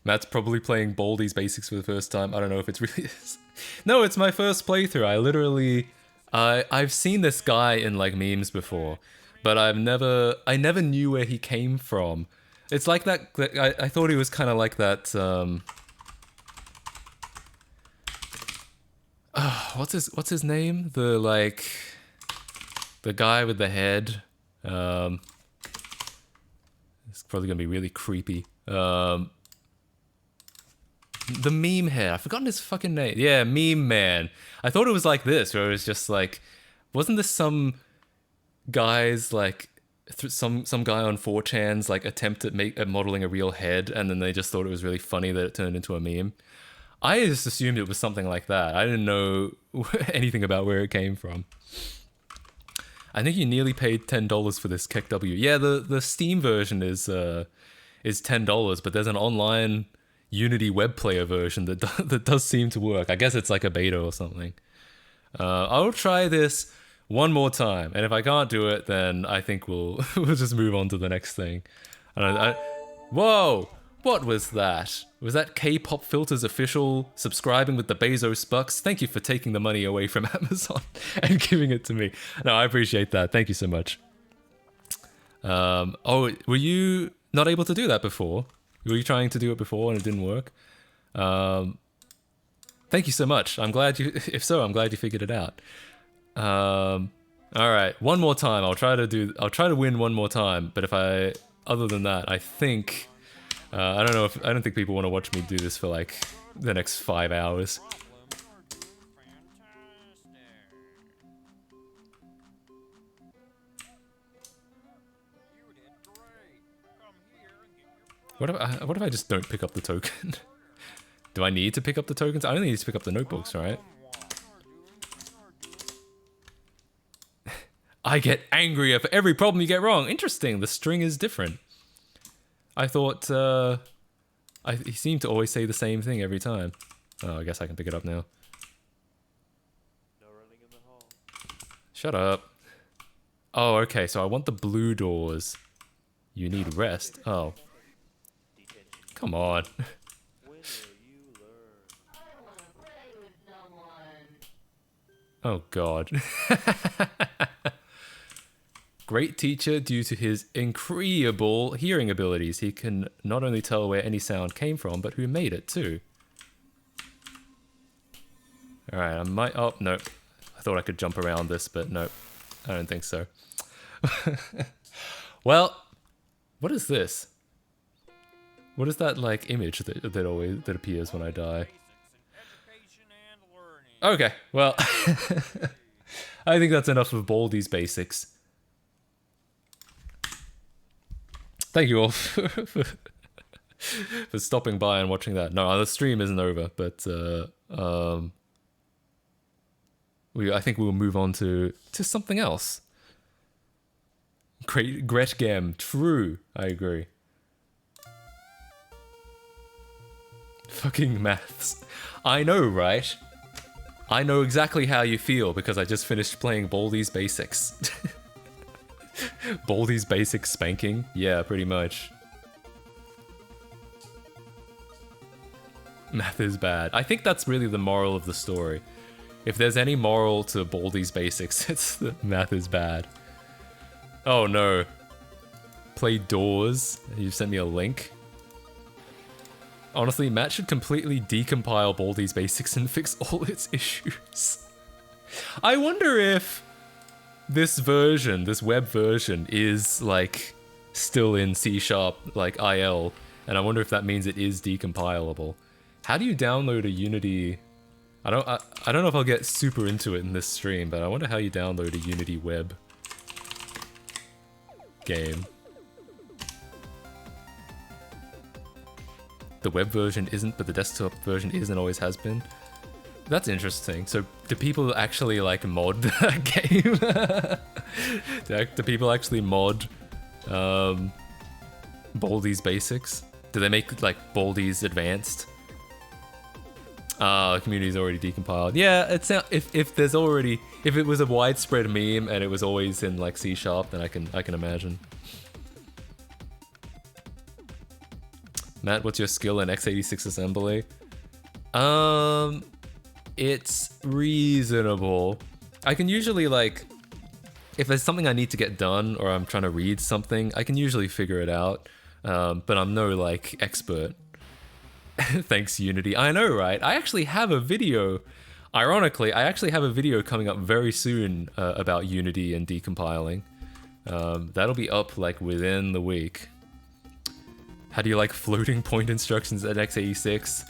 Matt's probably playing Baldi's Basics for the first time. I don't know if it's really is. No, it's my first playthrough. I literally... I've seen this guy in, like, memes before. But I never knew where he came from. It's like that... I thought he was kind of like that, what's his name? The, like... The guy with the head. It's probably gonna be really creepy. The meme head. I've forgotten his fucking name. Yeah, Meme Man. I thought it was like this, where it was just like... Wasn't this some guy's, like... Some guy on 4chan's, like, attempt at modeling a real head, and then they just thought it was really funny that it turned into a meme? I just assumed it was something like that. I didn't know anything about where it came from. I think you nearly paid $10 for this Keck W. Yeah, the Steam version is $10, but there's an online Unity web player version that does seem to work. I guess it's like a beta or something. I'll try this one more time, and if I can't do it, then I think we'll just move on to the next thing. Whoa! What was that? Was that K-Pop Filters official subscribing with the Bezos bucks? Thank you for taking the money away from Amazon and giving it to me. No, I appreciate that. Thank you so much. Oh, were you not able to do that before? Were you trying to do it before and it didn't work? Thank you so much. I'm glad you... If so, I'm glad you figured it out. All right, one more time. I'll try to win one more time. But other than that, I think... I don't think people want to watch me do this for like the next 5 hours. What if I just don't pick up the token? Do I need to pick up the tokens? I only need to pick up the notebooks, right? I get angrier for every problem you get wrong. Interesting, the string is different. I thought, he seemed to always say the same thing every time. Oh, I guess I can pick it up now. No running in the hall. Shut up. Oh, okay, so I want the blue doors. You need rest. Oh. Come on. When will you learn? I want to play with someone. Oh, God. Great teacher due to his incredible hearing abilities. He can not only tell where any sound came from, but who made it too. Alright, I might... Oh, no. I thought I could jump around this, but nope. I don't think so. Well, what is this? What is that, like, image that appears when I die? Basics in education and learning. Okay, well, I think that's enough of Baldi's Basics. Thank you all for stopping by and watching that. No, the stream isn't over, but I think we'll move on to something else. Gretgam, true, I agree. Fucking maths. I know, right? I know exactly how you feel because I just finished playing Baldi's Basics. Baldi's Basics spanking? Yeah, pretty much. Math is bad. I think that's really the moral of the story. If there's any moral to Baldi's Basics, it's that math is bad. Oh no. Play Doors. You've sent me a link. Honestly, Matt should completely decompile Baldi's Basics and fix all its issues. I wonder if this version, this web version, is like still in C#, like IL, and I wonder if that means it is decompilable. How do you download a Unity? I don't know if I'll get super into it in this stream, but I wonder how you download a Unity web game. The web version isn't, but the desktop version is and always has been. That's interesting. So do people actually like mod that game? Do people actually mod Baldi's Basics? Do they make like Baldi's Advanced? The community's already decompiled. Yeah, it's not, if there's already, if it was a widespread meme and it was always in like C#, then I can imagine. Matt, what's your skill in x86 assembly? It's reasonable. I can usually like, if there's something I need to get done or I'm trying to read something, I can usually figure it out. But I'm no like expert. Thanks, Unity. I know, right? I actually have a video. Ironically, I actually have a video coming up very soon about Unity and decompiling. That'll be up like within the week. How do you like floating point instructions at x86?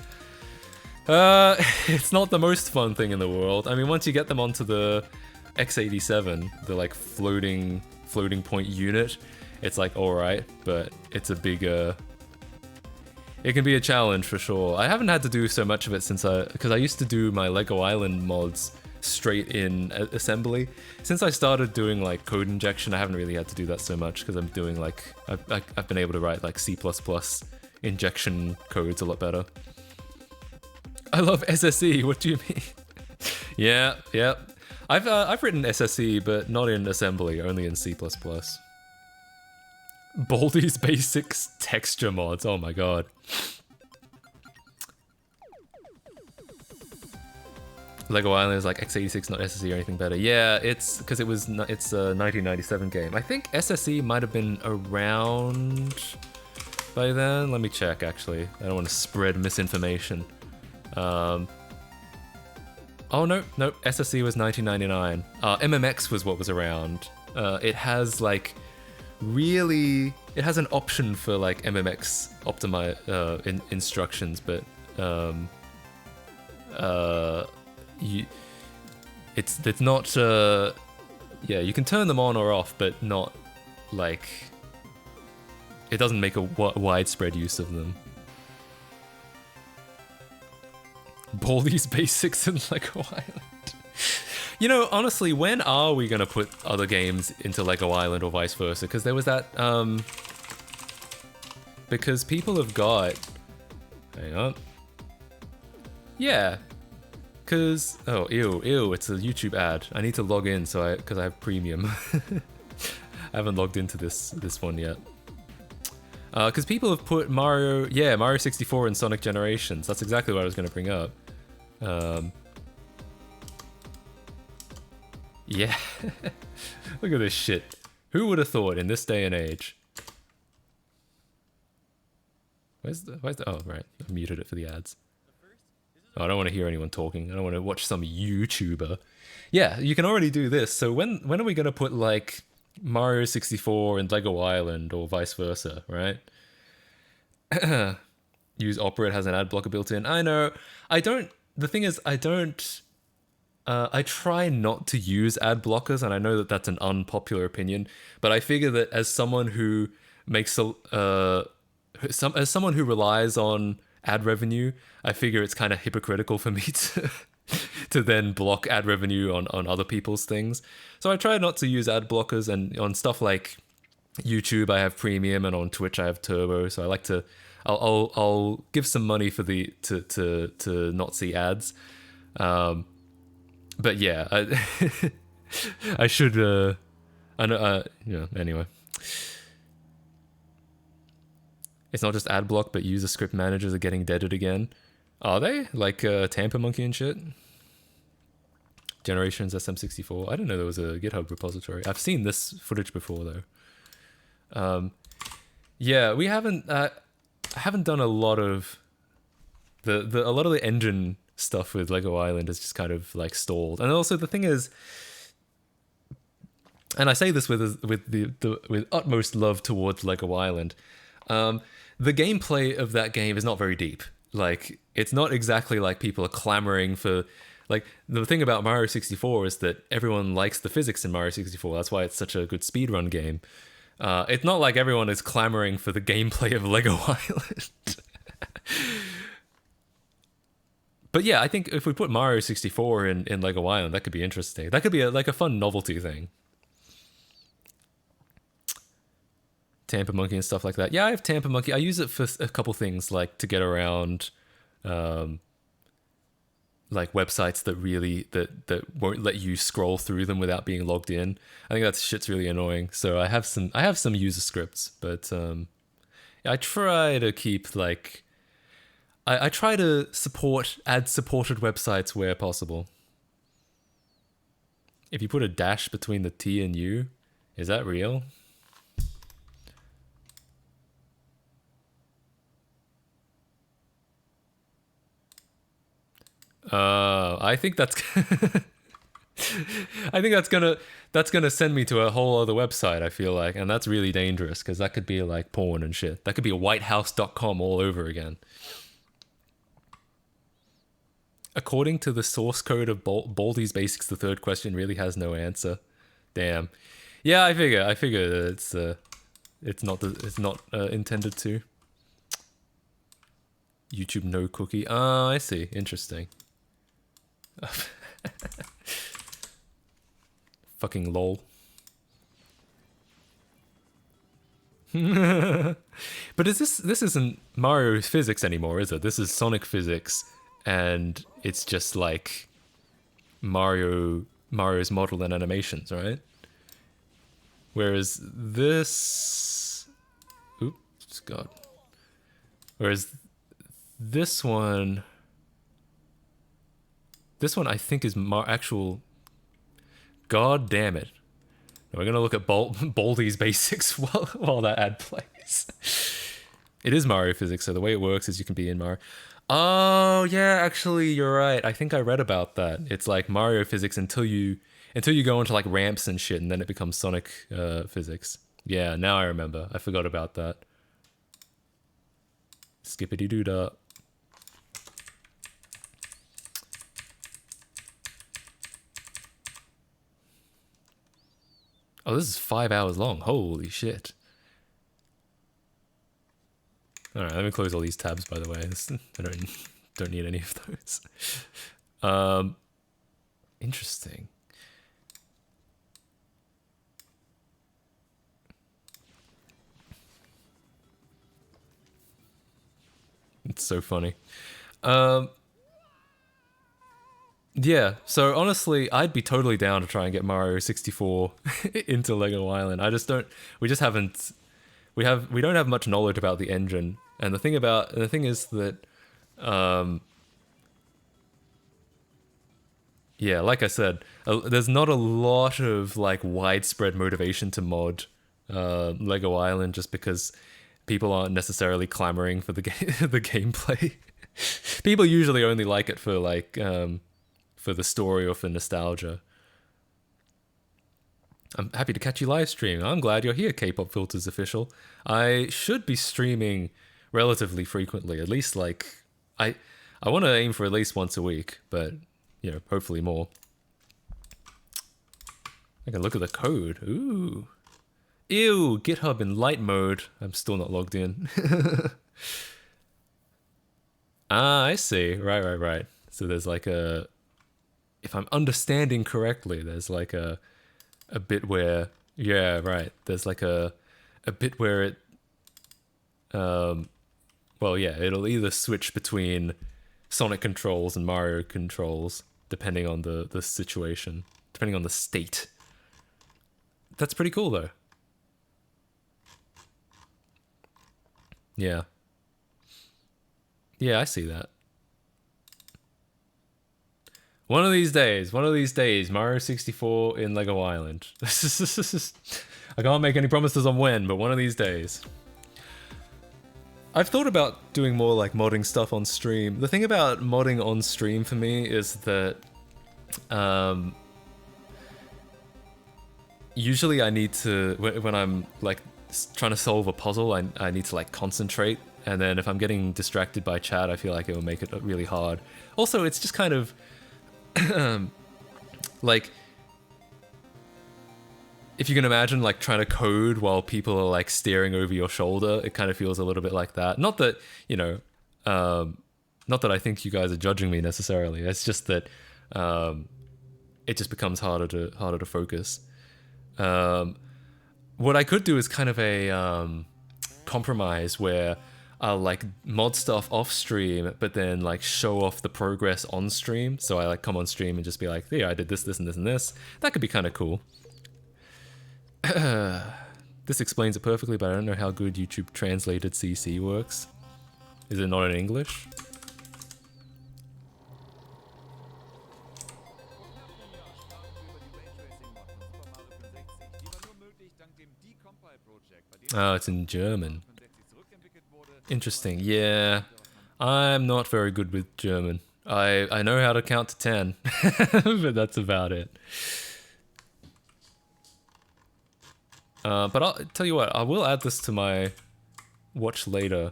It's not the most fun thing in the world. I mean, once you get them onto the x87, the like floating point unit, it's like alright, but it's a bigger. It can be a challenge for sure. I haven't had to do so much of it because I used to do my Lego Island mods straight in assembly. Since I started doing like code injection, I haven't really had to do that so much because I'm doing like I've been able to write like C++ injection codes a lot better. I love SSE. What do you mean? Yeah. I've written SSE, but not in assembly, only in C++. Baldi's Basics texture mods. Oh my god. Lego Island is like x86, not SSE or anything better. Yeah, it's because it's a 1997 game. I think SSE might have been around by then. Let me check. Actually, I don't want to spread misinformation. Oh no, SSE was 1999. MMX was what was around. It has like. Really, it has an option for like MMX instructions, but it's not. Yeah, you can turn them on or off, but not like it doesn't make a widespread use of them. Baldi's Basics in Lego Island. You know, honestly, when are we gonna put other games into Lego Island or vice versa? Because there was that, because people have got... Hang on. Yeah. Because... Oh, ew, it's a YouTube ad. I need to log in because I have premium. I haven't logged into this one yet. Because people have put Mario 64 and Sonic Generations. That's exactly what I was gonna bring up. Yeah. Look at this shit. Who would have thought in this day and age? Where's the oh right, I muted it for the ads. Oh, I don't want to hear anyone talking. I don't want to watch some YouTuber. Yeah, you can already do this. So when are we gonna put like Mario 64 and Lego Island or vice versa, right? Use Opera, it has an ad blocker built in. I know. I don't. The thing is, I don't. I try not to use ad blockers, and I know that that's an unpopular opinion. But I figure that as someone who makes as someone who relies on ad revenue, I figure it's kind of hypocritical for me to then block ad revenue on other people's things. So I try not to use ad blockers, and on stuff like YouTube I have premium, and on Twitch I have turbo. So I like to. I'll give some money for the to not see ads, but yeah, I should. I know. Anyway, it's not just ad block, but user script managers are getting deaded again. Are they like Tamper Monkey and shit? Generations SM64. I didn't know there was a GitHub repository. I've seen this footage before though. Yeah, we haven't. I haven't done a lot of a lot of the engine stuff with Lego Island is just kind of like stalled. And also the thing is, and I say this with utmost love towards Lego Island, the gameplay of that game is not very deep. Like, it's not exactly like people are clamoring for. Like, the thing about Mario 64 is that everyone likes the physics in Mario 64. That's why it's such a good speedrun game. It's not like everyone is clamoring for the gameplay of Lego Island. But yeah, I think if we put Mario 64 in Lego Island, that could be interesting. That could be like a fun novelty thing. Tamper Monkey and stuff like that. Yeah, I have Tamper Monkey. I use it for a couple things, like to get around like websites that won't let you scroll through them without being logged in. I think that shit's really annoying. So I have some user scripts, but I try to keep like I try to support ad supported websites where possible. If you put a dash between the T and U, is that real? I think that's I think that's gonna send me to a whole other website, I feel like, and that's really dangerous because that could be like porn and shit. That could be whitehouse.com all over again. According to the source code of Baldi's Basics, the third question really has no answer. Damn. Yeah, I figure it's not intended to. YouTube no cookie. Ah, I see. Interesting. Fucking lol. But this isn't Mario physics anymore, is it? This is Sonic physics, and it's just like Mario's model and animations, right? Whereas this, oops, God. Whereas this one I think is actual. God damn it! We're gonna look at Baldi's Basics while that ad plays. It is Mario physics, so the way it works is you can be in Mario. Oh yeah, actually you're right. I think I read about that. It's like Mario physics until you go into like ramps and shit, and then it becomes Sonic physics. Yeah, now I remember. I forgot about that. Skippity doo dah. Oh, this is 5 hours long. Holy shit. Alright, let me close all these tabs, by the way. I don't need any of those. Interesting. It's so funny. Yeah, so honestly, I'd be totally down to try and get Mario 64 into Lego Island. We don't have much knowledge about the engine. And the thing is that yeah, like I said, there's not a lot of like widespread motivation to mod Lego Island just because people aren't necessarily clamoring for the gameplay. People usually only like it for like for the story or for nostalgia. I'm happy to catch you live stream. I'm glad you're here, K-pop Filters official. I should be streaming relatively frequently, at least like I want to aim for at least once a week, but you know, hopefully more. I can look at the code. Ooh. Ew, GitHub in light mode. I'm still not logged in. Ah, I see. Right. So there's like a, if I'm understanding correctly, there's like a bit where, yeah, right. There's like a bit where it, well, yeah, it'll either switch between Sonic controls and Mario controls, depending on the situation, depending on the state. That's pretty cool, though. Yeah. Yeah, I see that. One of these days, Mario 64 in Lego Island. I can't make any promises on when, but one of these days. I've thought about doing more like modding stuff on stream. The thing about modding on stream for me is that usually I need to, when I'm like trying to solve a puzzle, I need to like concentrate, and then if I'm getting distracted by chat, I feel like it will make it really hard. Also, it's just kind of like, if you can imagine like trying to code while people are like staring over your shoulder, it kind of feels a little bit like that. Not that, you know, not that I think you guys are judging me necessarily. It's just that it just becomes harder to focus. What I could do is kind of a compromise where I'll like mod stuff off stream, but then like show off the progress on stream. So I like come on stream and just be like, yeah, I did this, this, and this, and this. That could be kind of cool. This explains it perfectly, but I don't know how good YouTube translated CC works. Is it not in English? Oh, it's in German. Interesting. Yeah, I'm not very good with German. I know how to count to 10, but that's about it. But I'll tell you what, I will add this to my watch later.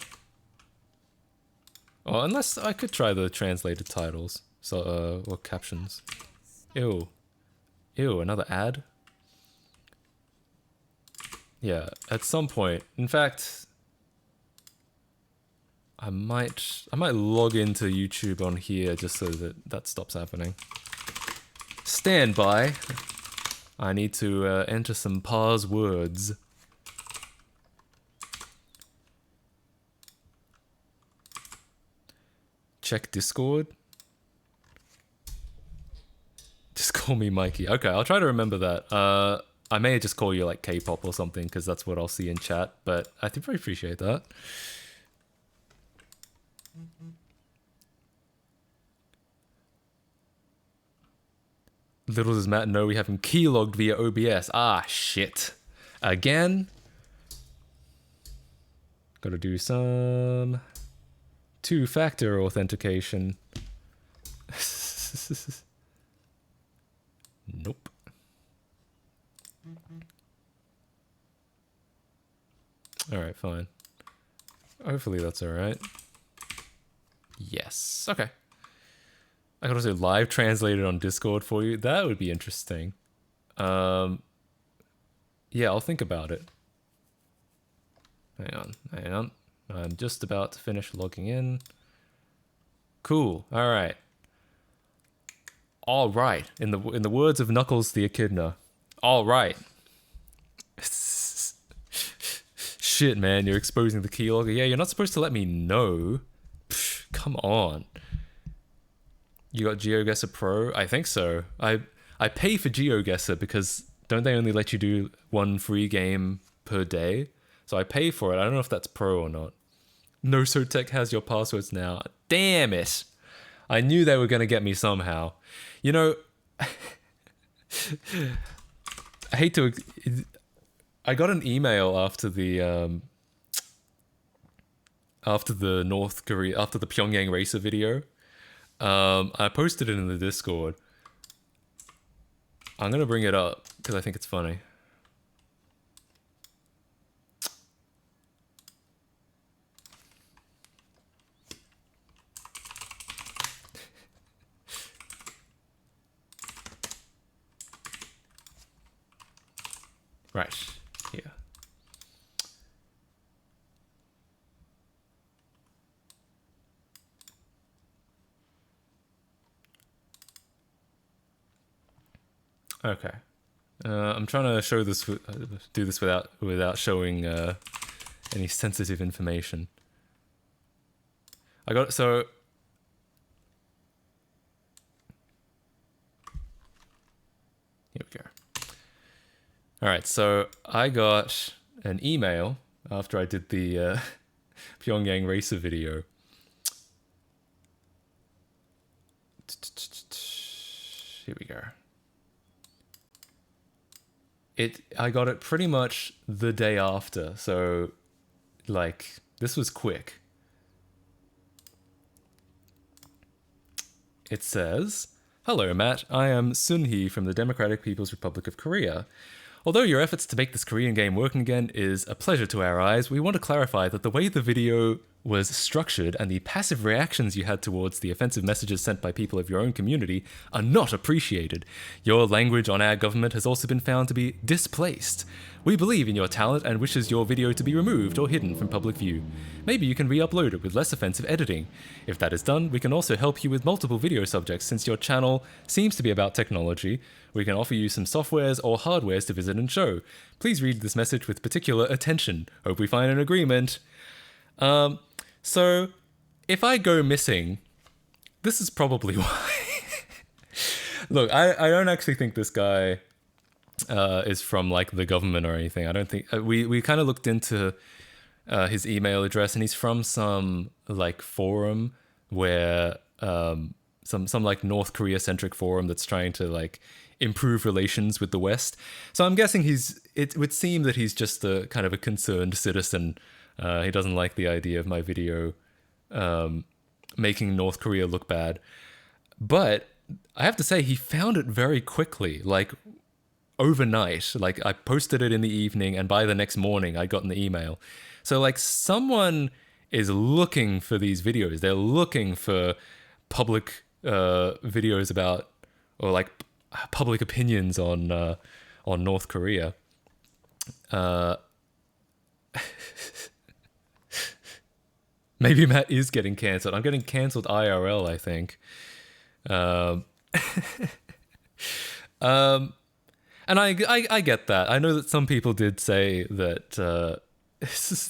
Oh, unless I could try the translated titles, so or captions. Ew, another ad. Yeah, at some point. In fact, I might log into YouTube on here just so that stops happening. Stand by. I need to enter some pause words. Check Discord. Just call me Mikey. Okay, I'll try to remember that. I may just call you like K-pop or something because that's what I'll see in chat, but I think I appreciate that. Little does Matt know we have him keylogged via OBS. Ah, shit. Again? Gotta do some two-factor authentication. Nope. Alright, fine. Hopefully that's alright. Yes. Okay. I could also live translate it on Discord for you. That would be interesting. Yeah, I'll think about it. Hang on. I'm just about to finish logging in. Cool. Alright. Alright. In the words of Knuckles the Echidna. Alright. Shit, man, you're exposing the keylogger. Yeah, you're not supposed to let me know. Psh, come on. You got GeoGuessr Pro? I think so. I pay for GeoGuessr because don't they only let you do one free game per day? So I pay for it. I don't know if that's Pro or not. NoSoTech has your passwords now. Damn it. I knew they were going to get me somehow. You know, I hate to... I got an email after the after the Pyongyang racer video. I posted it in the Discord. I'm gonna bring it up because I think it's funny. Right, here. Okay. I'm trying to show this, do this without showing any sensitive information. I got so. Here we go. All right, so I got an email after I did the Pyongyang racer video. Here we go. I got it pretty much the day after, so like this was quick. It says, "Hello, Matt. I am Sun-hee from the Democratic People's Republic of Korea. Although your efforts to make this Korean game working again is a pleasure to our eyes, we want to clarify that the way the video was structured and the passive reactions you had towards the offensive messages sent by people of your own community are not appreciated. Your language on our government has also been found to be displaced. We believe in your talent and wishes your video to be removed or hidden from public view. Maybe you can re-upload it with less offensive editing. If that is done, we can also help you with multiple video subjects since your channel seems to be about technology. We can offer you some softwares or hardwares to visit and show. Please read this message with particular attention. Hope we find an agreement." So if I go missing, this is probably why. Look, I don't actually think this guy is from like the government or anything. I don't think we kind of looked into his email address, and he's from some like forum where some like North Korea centric forum that's trying to like improve relations with the West. So I'm guessing it would seem that he's just a kind of a concerned citizen. He doesn't like the idea of my video making North Korea look bad. But I have to say, he found it very quickly, like overnight. Like I posted it in the evening, and by the next morning I'd gotten the email. So like someone is looking for these videos. They're looking for public videos about, or like public opinions on North Korea. Maybe Matt is getting cancelled. I'm getting cancelled IRL, I think. And I get that. I know that some people did say that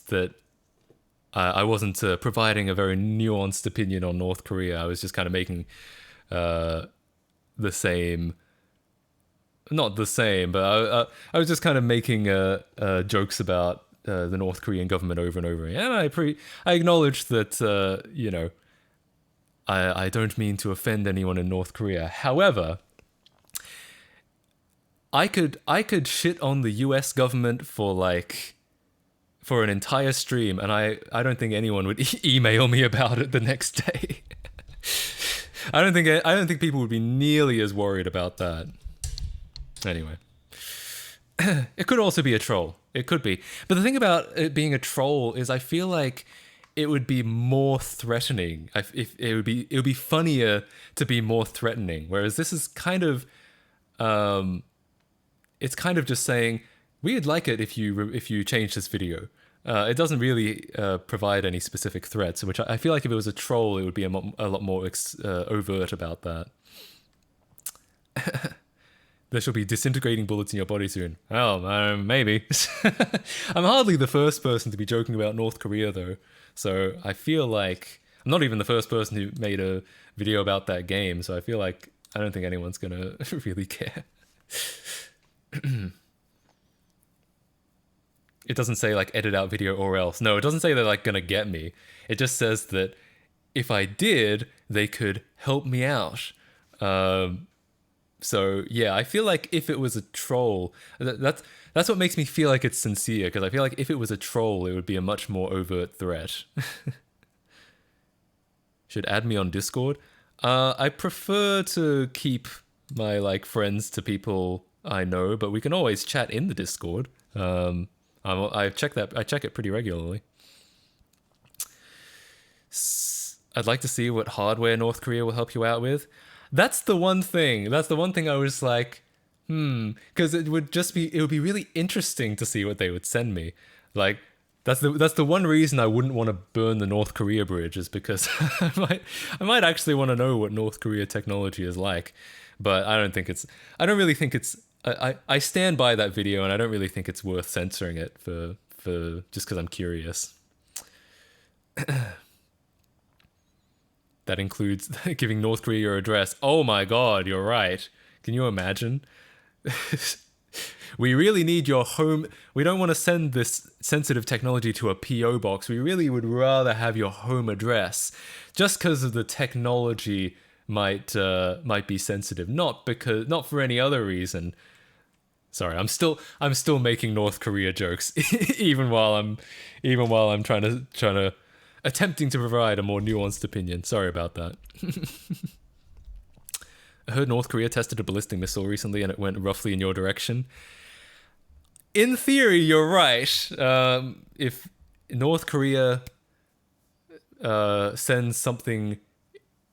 that I wasn't providing a very nuanced opinion on North Korea. I was just kind of making the same, not the same, but I was just kind of making jokes about the North Korean government over and over again. And I acknowledge that you know, I don't mean to offend anyone in North Korea. However, I could shit on the US government for an entire stream, and I don't think anyone would email me about it the next day. I don't think people would be nearly as worried about that. Anyway, it could also be a troll. It could be. But the thing about it being a troll is I feel like it would be more threatening. If it would be funnier to be more threatening. Whereas this is kind of, it's kind of just saying, we'd like it if you change this video. It doesn't really provide any specific threats, which I feel like if it was a troll, it would be a lot more overt about that. There shall be disintegrating bullets in your body soon. Well, maybe. I'm hardly the first person to be joking about North Korea, though. So I feel like I'm not even the first person who made a video about that game. So I feel like I don't think anyone's gonna really care. It doesn't say like edit out video or else. No, it doesn't say they're like gonna get me. It just says that if I did, they could help me out. So yeah, I feel like if it was a troll, that's what makes me feel like it's sincere, because I feel like if it was a troll, it would be a much more overt threat. should add me on Discord. I prefer to keep my like friends to people I know, but we can always chat in the Discord. I check it pretty regularly. I'd like to see what hardware North Korea will help you out with. That's the one thing. I was like, because it would be really interesting to see what they would send me. Like, that's the one reason I wouldn't want to burn the North Korea bridge, is because I might actually want to know what North Korea technology is like. But I don't really think it's. I stand by that video, and I don't really think it's worth censoring it for just because I'm curious. That includes giving North Korea your address. Oh my god, you're right. Can you imagine? We really need your home. We don't want to send this sensitive technology to a PO box. We really would rather have your home address, just because of the technology might be sensitive, not for any other reason. Sorry, I'm still making North Korea jokes, even while I'm trying to attempting to provide a more nuanced opinion. Sorry about that. I heard North Korea tested a ballistic missile recently and it went roughly in your direction. In theory, you're right. If North Korea sends something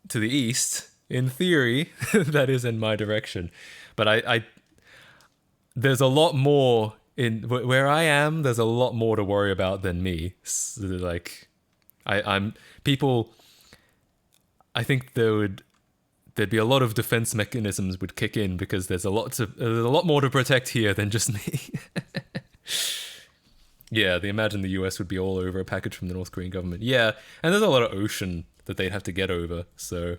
to the east, in theory, that is in my direction. But I there's a lot more in where I am. There's a lot more to worry about than me. Like, I'm people. I think there'd be a lot of defense mechanisms would kick in, because there's a lot more to protect here than just me. Yeah, they imagine the US would be all over a package from the North Korean government. Yeah, and there's a lot of ocean that they'd have to get over. So,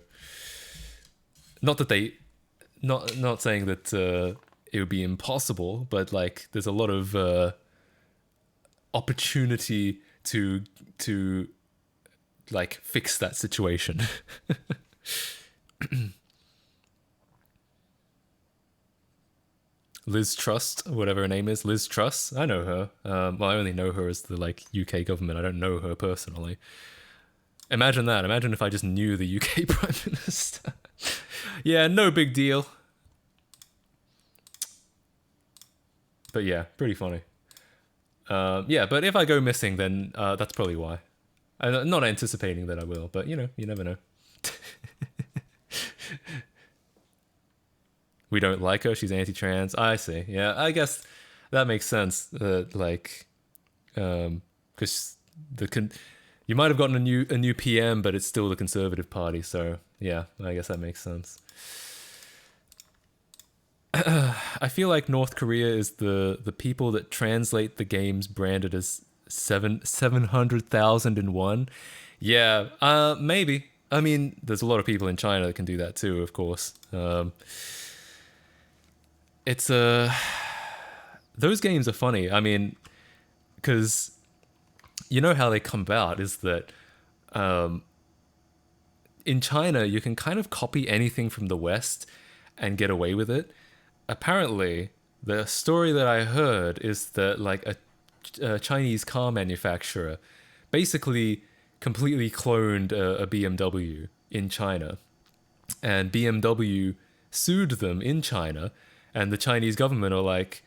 not saying that it would be impossible, but like there's a lot of opportunity to like fix that situation. Liz Truss, whatever her name is, Liz Truss. I know her. Well, I only know her as the like UK government. I don't know her personally. Imagine that. Imagine if I just knew the UK Prime Minister. Yeah, no big deal. But yeah, pretty funny. Yeah, but if I go missing, then that's probably why. I'm not anticipating that I will, but you know, you never know. We don't like her. She's anti-trans. I see. Yeah, I guess that makes sense. Like, because you might have gotten a new PM, but it's still the Conservative Party. So yeah, I guess that makes sense. I feel like North Korea is the people that translate the games branded as 700,001. Yeah, maybe. I mean, there's a lot of people in China that can do that too, of course. It's those games are funny. I mean, because you know how they come about is that in China you can kind of copy anything from the West and get away with it. Apparently, the story that I heard is that like a Chinese car manufacturer basically completely cloned a BMW in China, and BMW sued them in China, and the Chinese government are like,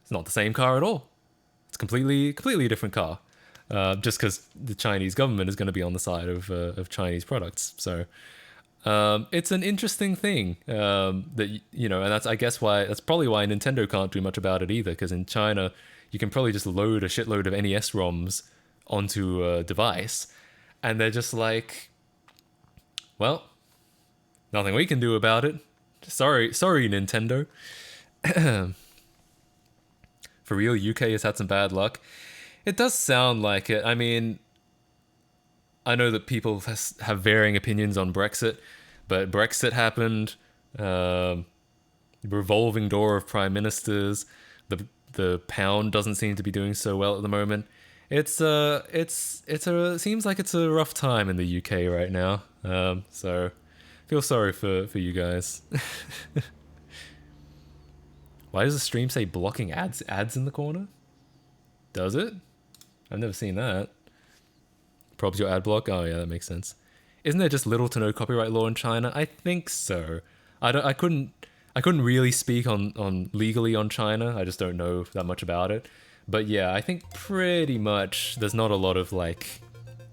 it's not the same car at all. It's completely different car, just because the Chinese government is going to be on the side of Chinese products. So it's an interesting thing that, you know, and that's probably why Nintendo can't do much about it either, because in China you can probably just load a shitload of NES ROMs onto a device, and they're just like, well, nothing we can do about it. Sorry, Nintendo. For real, UK has had some bad luck. It does sound like it. I mean, I know that people have varying opinions on Brexit, but Brexit happened. Revolving door of prime ministers. The pound doesn't seem to be doing so well at the moment. It seems like it's a rough time in the UK right now. So feel sorry for you guys. Why does the stream say blocking ads in the corner? Does it? I've never seen that. Probs your ad block? Oh yeah, that makes sense. Isn't there just little to no copyright law in China? I think so. I couldn't really speak on legally on China. I just don't know that much about it. But yeah, I think pretty much there's not a lot of like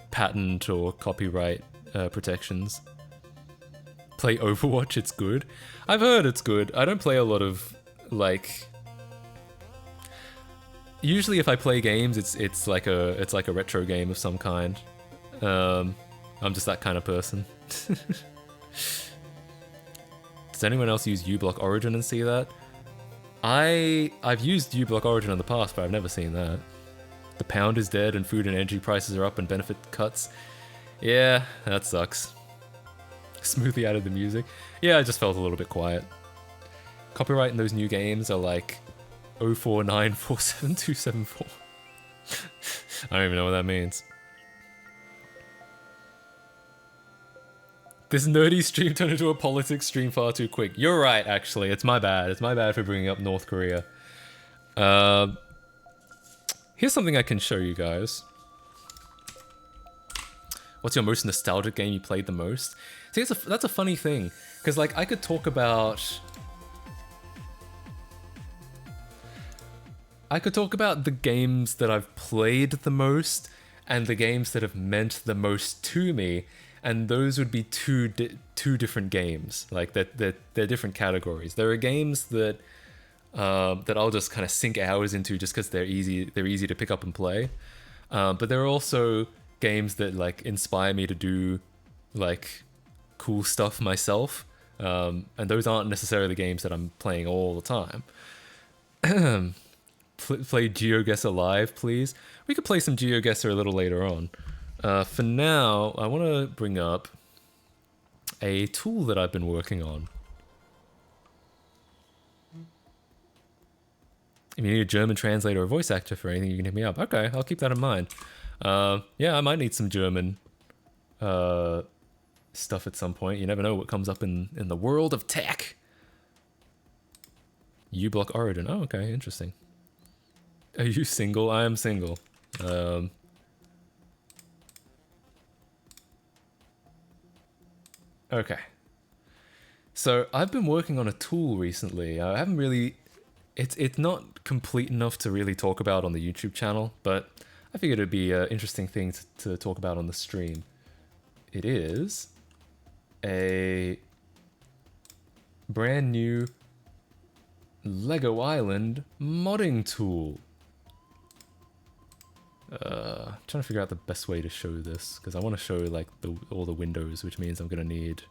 patent or copyright protections. Play Overwatch, it's good. I've heard it's good. I don't play a lot of like. Usually, if I play games, it's like a retro game of some kind. I'm just that kind of person. Does anyone else use uBlock Origin and see that? I've used uBlock Origin in the past, but I've never seen that. The pound is dead and food and energy prices are up and benefit cuts. Yeah, that sucks. Smoothly added the music. Yeah, I just felt a little bit quiet. Copyright in those new games are like 049472274. I don't even know what that means. This nerdy stream turned into a politics stream far too quick. You're right, actually. It's my bad. It's my bad for bringing up North Korea. Here's something I can show you guys. What's your most nostalgic game you played the most? See, that's a funny thing. Because, like, I could talk about... the games that I've played the most and the games that have meant the most to me, and those would be two different games. Like they're different categories. There are games that that I'll just kind of sink hours into just because they're easy to pick up and play. But there are also games that like inspire me to do like cool stuff myself, and those aren't necessarily games that I'm playing all the time. Play GeoGuessr live, please. We could play some GeoGuessr a little later on. For now, I want to bring up a tool that I've been working on. If you need a German translator or voice actor for anything, you can hit me up. Okay, I'll keep that in mind. Yeah, I might need some German stuff at some point. You never know what comes up in the world of tech. uBlock Origin. Oh, okay, interesting. Are you single? I am single. Okay. So I've been working on a tool recently. I haven't really... It's not complete enough to really talk about on the YouTube channel, but I figured it'd be an interesting thing to talk about on the stream. It is a brand new Lego Island modding tool. Trying to figure out the best way to show this, because I want to show like all the windows, which means I'm gonna need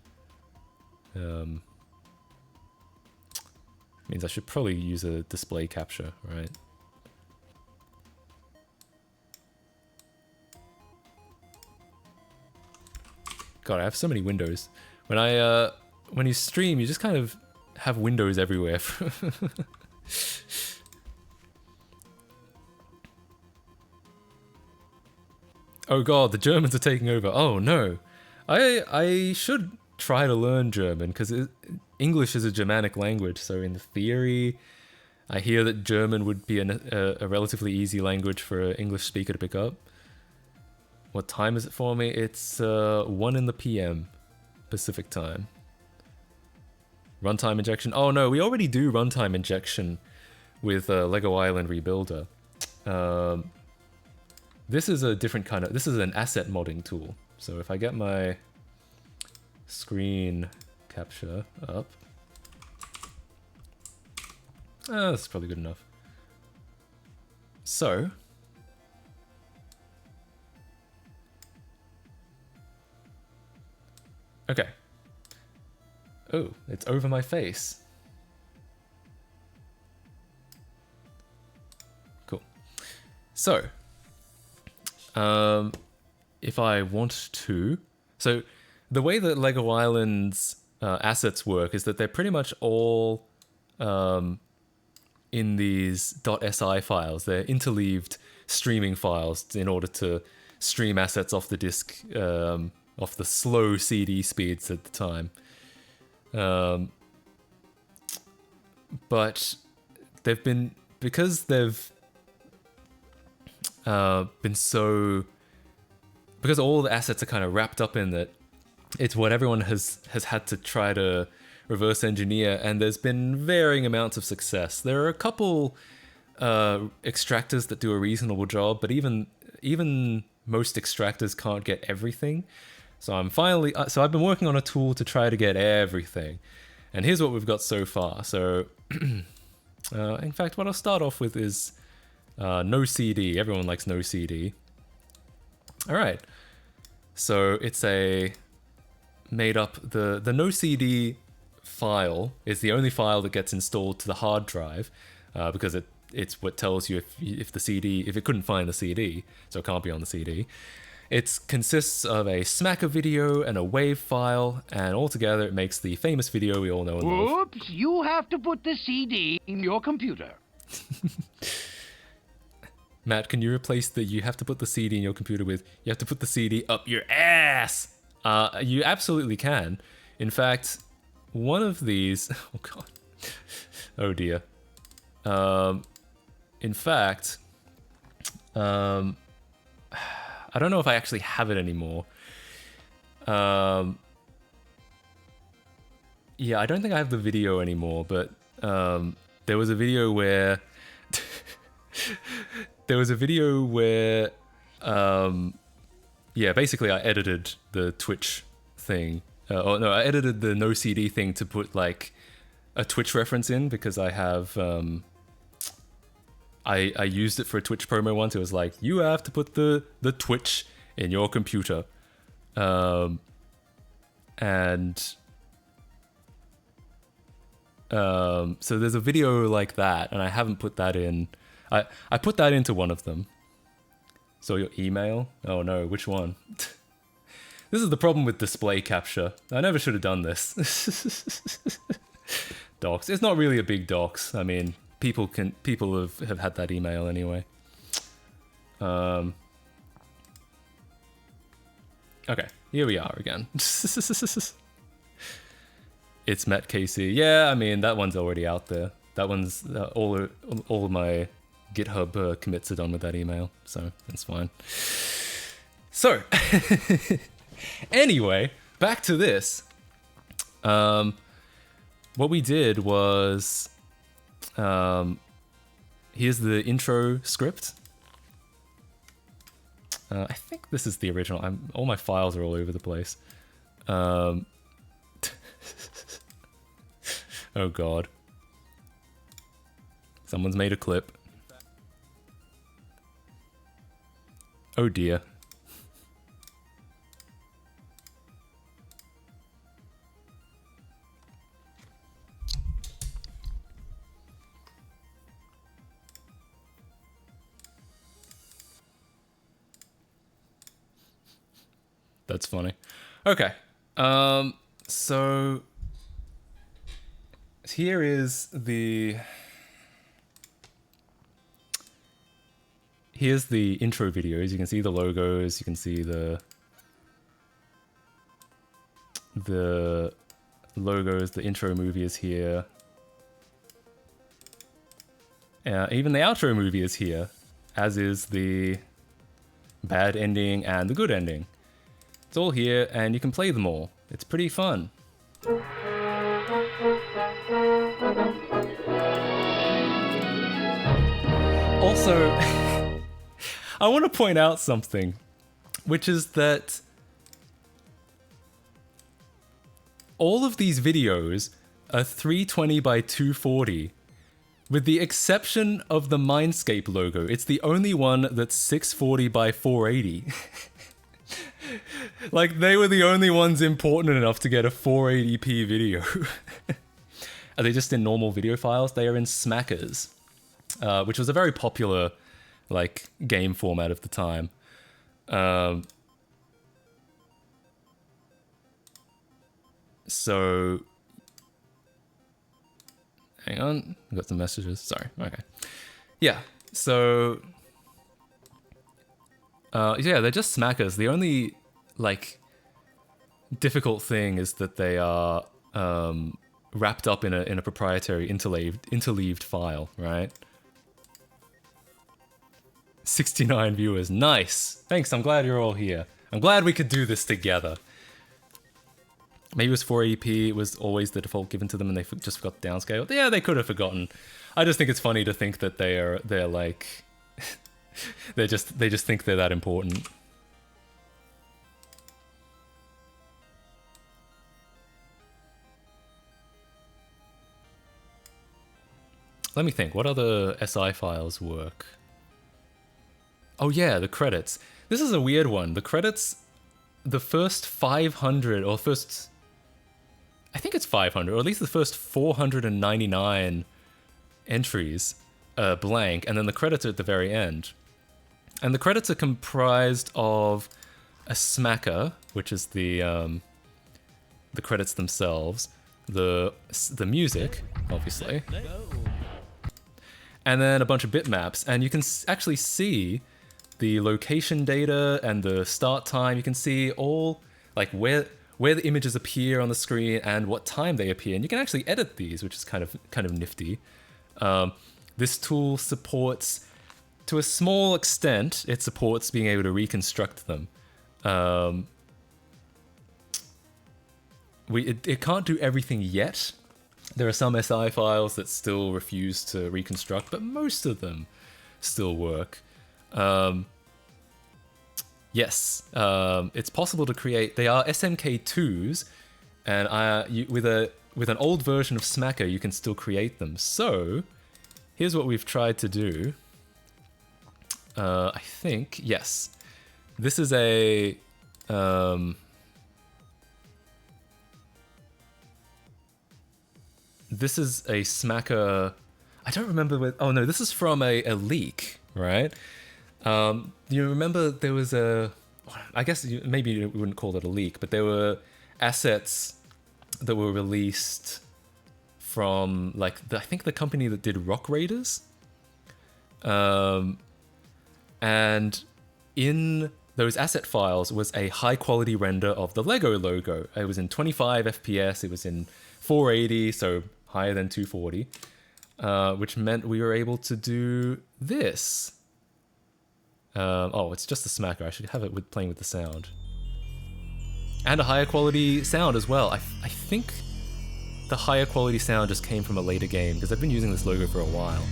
means I should probably use a display capture, right? God, I have so many windows. When you stream, you just kind of have windows everywhere. Oh god, the Germans are taking over. Oh no. I should try to learn German, because English is a Germanic language, so in theory, I hear that German would be a relatively easy language for an English speaker to pick up. What time is it for me? It's 1 in the PM, Pacific time. Runtime injection. Oh no, we already do runtime injection with Lego Island Rebuilder. This is a different kind of... This is an asset modding tool. So if I get my screen capture up... that's probably good enough. So... Okay. Oh, it's over my face. Cool. So... if I want to... So, the way that Lego Island's assets work is that they're pretty much all in these .si files. They're interleaved streaming files in order to stream assets off the disk, off the slow CD speeds at the time. But they've been... Because they've been so... Because all the assets are kind of wrapped up in it, it's what everyone has had to try to reverse engineer, and there's been varying amounts of success. There are a couple extractors that do a reasonable job, but even most extractors can't get everything. So I've been working on a tool to try to get everything, and here's what we've got so far. So in fact, what I'll start off with is no CD. Everyone likes no CD. All right, so it's a made up the no CD file is the only file that gets installed to the hard drive because it's what tells you if it couldn't find the CD, so it can't be on the CD. It consists of a smacker video and a WAV file, and altogether it makes the famous video we all know and love. Oops, you have to put the CD in your computer. Matt, can you replace the you have to put the CD in your computer with you have to put the CD up your ass? You absolutely can. In fact, one of these... Oh, God. Oh, dear. In fact... I don't know if I actually have it anymore. Yeah, I don't think I have the video anymore, but there was a video where... yeah, basically I edited the Twitch thing. I edited the no CD thing to put like a Twitch reference in because I have... I used it for a Twitch promo once. It was like, you have to put the Twitch in your computer. So there's a video like that, and I haven't put that in. I put that into one of them. So your email? Oh no, which one? This is the problem with display capture. I never should have done this. Docs. It's not really a big docs. I mean... People have had that email anyway. Okay, here we are again. It's Matt Casey. Yeah, I mean that one's already out there. That one's all of my GitHub commits are done with that email, so it's fine. So, anyway, back to this. What we did was. Here's the intro script. I think this is the original. All my files are all over the place. Oh God. Someone's made a clip. Oh dear. That's funny. Okay. So here is here's the intro videos. You can see the logos, you can see the logos, the intro movie is here. Even the outro movie is here, as is the bad ending and the good ending. It's all here, and you can play them all. It's pretty fun. Also, I want to point out something, which is that all of these videos are 320 by 240, with the exception of the Mindscape logo. It's the only one that's 640 by 480. Like, they were the only ones important enough to get a 480p video. Are they just in normal video files? They are in smackers, which was a very popular, like, game format of the time. So, hang on, I've got some messages. Sorry. Okay. Yeah. So, yeah, they're just smackers. The only, like, difficult thing is that they are wrapped up in a proprietary interleaved file, right? 69 viewers, nice. Thanks, I'm glad you're all here. I'm glad we could do this together. Maybe it was 480p. It was always the default given to them, and they just forgot to downscale. Yeah, they could have forgotten. I just think it's funny to think that they're like they just think they're that important. Let me think. What other SI files work? Oh yeah, the credits. This is a weird one. The credits, the first 500 or first, I think it's 500, or at least the first 499 entries are blank, and then the credits are at the very end. And the credits are comprised of a smacker, which is the credits themselves, the music, obviously, and then a bunch of bitmaps, and you can actually see the location data and the start time. You can see all like where the images appear on the screen and what time they appear, and you can actually edit these, which is kind of nifty. This tool supports, to a small extent, it supports being able to reconstruct them. It can't do everything yet. There are some SI files that still refuse to reconstruct, but most of them still work. Yes, it's possible to create. They are SMK2s, and with an old version of Smacker, you can still create them. So here's what we've tried to do. I think, yes, this is a Smacker. I don't remember. Oh no, this is from a leak, right? You remember there was I guess maybe you wouldn't call it a leak, but there were assets that were released from like I think the company that did Rock Raiders. And in those asset files was a high quality render of the Lego logo. It was in 25 FPS, it was in 480, so higher than 240, which meant we were able to do this. Oh, it's just a smacker. I should have it playing with the sound. And a higher quality sound as well. I think the higher quality sound just came from a later game, because I've been using this logo for a while.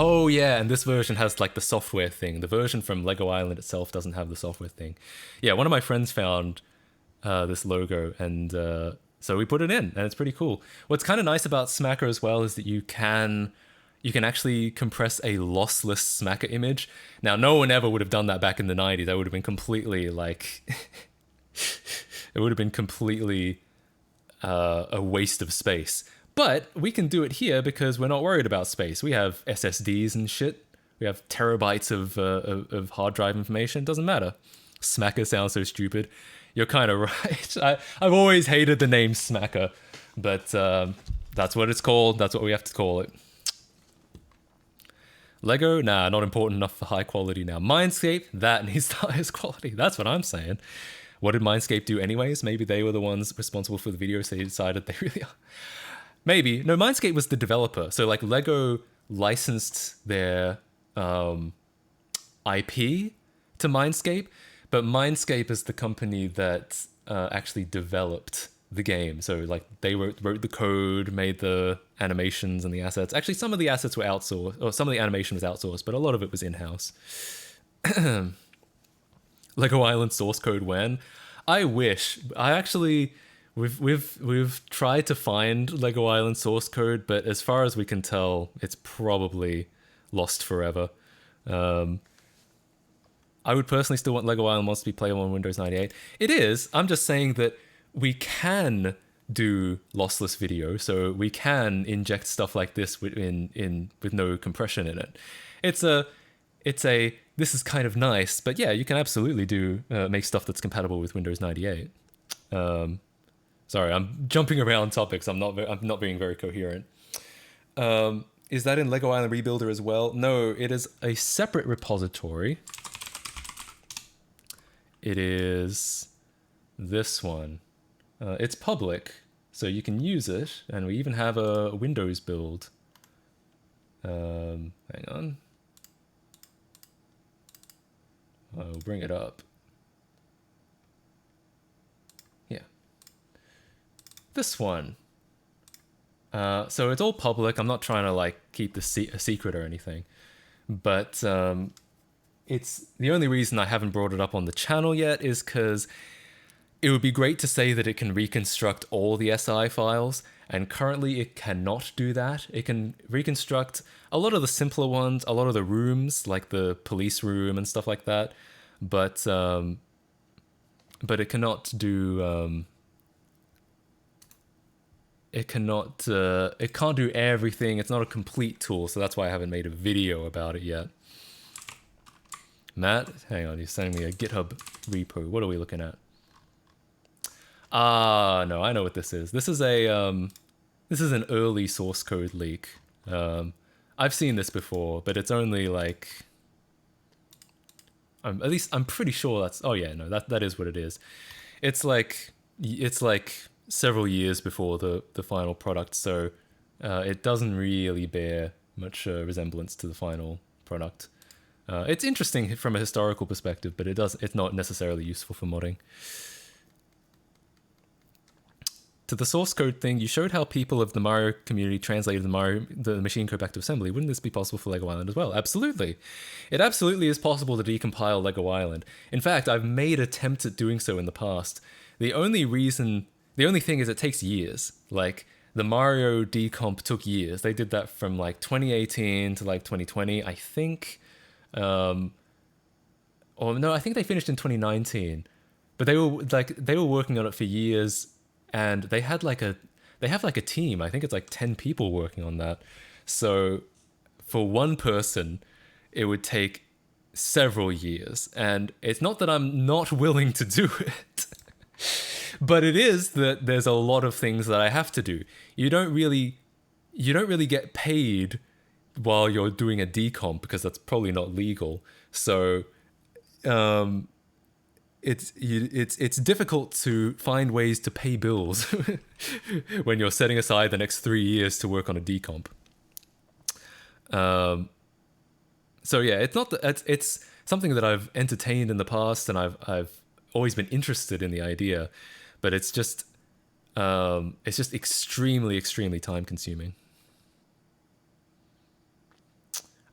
Oh yeah, and this version has like the software thing. The version from Lego Island itself doesn't have the software thing. Yeah, one of my friends found this logo, and so we put it in, and it's pretty cool. What's kind of nice about Smacker as well is that you can actually compress a lossless Smacker image. Now, no one ever would have done that back in the 90s. That would have been completely like it would have been completely a waste of space. But we can do it here because we're not worried about space. We have SSDs and shit. We have terabytes of hard drive information. Doesn't matter. Smacker sounds so stupid. You're kind of right. I've always hated the name Smacker, but that's what it's called. That's what we have to call it. Lego? Nah, not important enough for high quality now. Mindscape? That needs the highest quality. That's what I'm saying. What did Mindscape do anyways? Maybe they were the ones responsible for the video, so they decided they really are. Maybe. No, Mindscape was the developer. So like Lego licensed their IP to Mindscape, but Mindscape is the company that actually developed the game. So like they wrote the code, made the animations and the assets. Actually, some of the assets were outsourced, or some of the animation was outsourced, but a lot of it was in-house. Lego Island source code when? I wish. I actually... We've tried to find Lego Island source code, but as far as we can tell, it's probably lost forever. I would personally still want Lego Island Monster to be playable on Windows 98. It is. I'm just saying that we can do lossless video, so we can inject stuff like this with no compression in it. It's a this is kind of nice, but yeah, you can absolutely do make stuff that's compatible with Windows 98. Sorry, I'm jumping around topics. I'm not being very coherent. Is that in Lego Island Rebuilder as well? No, it is a separate repository. It is this one. It's public, so you can use it, and we even have a Windows build. Hang on. I'll bring it up. Yeah. This one. So it's all public. I'm not trying to like keep a secret or anything, but it's the only reason I haven't brought it up on the channel yet is because it would be great to say that it can reconstruct all the SI files, and currently it cannot do that. It can reconstruct a lot of the simpler ones, a lot of the rooms, like the police room and stuff like that, but it cannot do. It can't do everything. It's not a complete tool, so that's why I haven't made a video about it yet. Matt, hang on, he's sending me a GitHub repo. What are we looking at? Ah, no, I know what this is. This is an early source code leak. I've seen this before, but it's only like, at least I'm pretty sure that's. Oh yeah, no, that is what it is. It's like several years before the final product, so it doesn't really bear much resemblance to the final product. It's interesting from a historical perspective, but it's not necessarily useful for modding. To the source code thing, you showed how people of the Mario community translated the machine code back to assembly. Wouldn't this be possible for LEGO Island as well? Absolutely. It absolutely is possible to decompile LEGO Island. In fact, I've made attempts at doing so in the past. The only thing is it takes years. Like, the Mario decomp took years. They did that from like 2018 to like 2020, I think. Or no, I think they finished in 2019. But they were working on it for years, and they have like a team. I think it's like 10 people working on that. So for one person, it would take several years. And it's not that I'm not willing to do it. But it is that there's a lot of things that I have to do. You don't really get paid while you're doing a decomp, because that's probably not legal. So it's difficult to find ways to pay bills when you're setting aside the next 3 years to work on a decomp. So yeah, it's something that I've entertained in the past, and I've always been interested in the idea, but it's just extremely time consuming.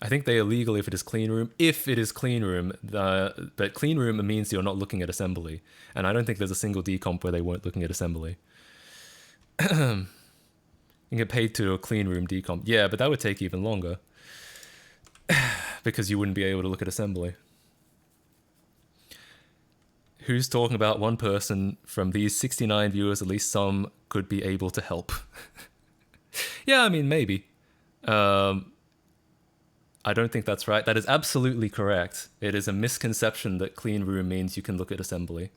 I think they are legal if it is clean room. If it is clean room, but clean room means you're not looking at assembly, and I don't think there's a single decomp where they weren't looking at assembly. You get paid to do a clean room decomp, yeah, but that would take even longer because you wouldn't be able to look at assembly. Who's talking about one person? From these 69 viewers, at least some could be able to help. Yeah, I mean, maybe. I don't think that's right. That is absolutely correct. It is a misconception that clean room means you can look at assembly.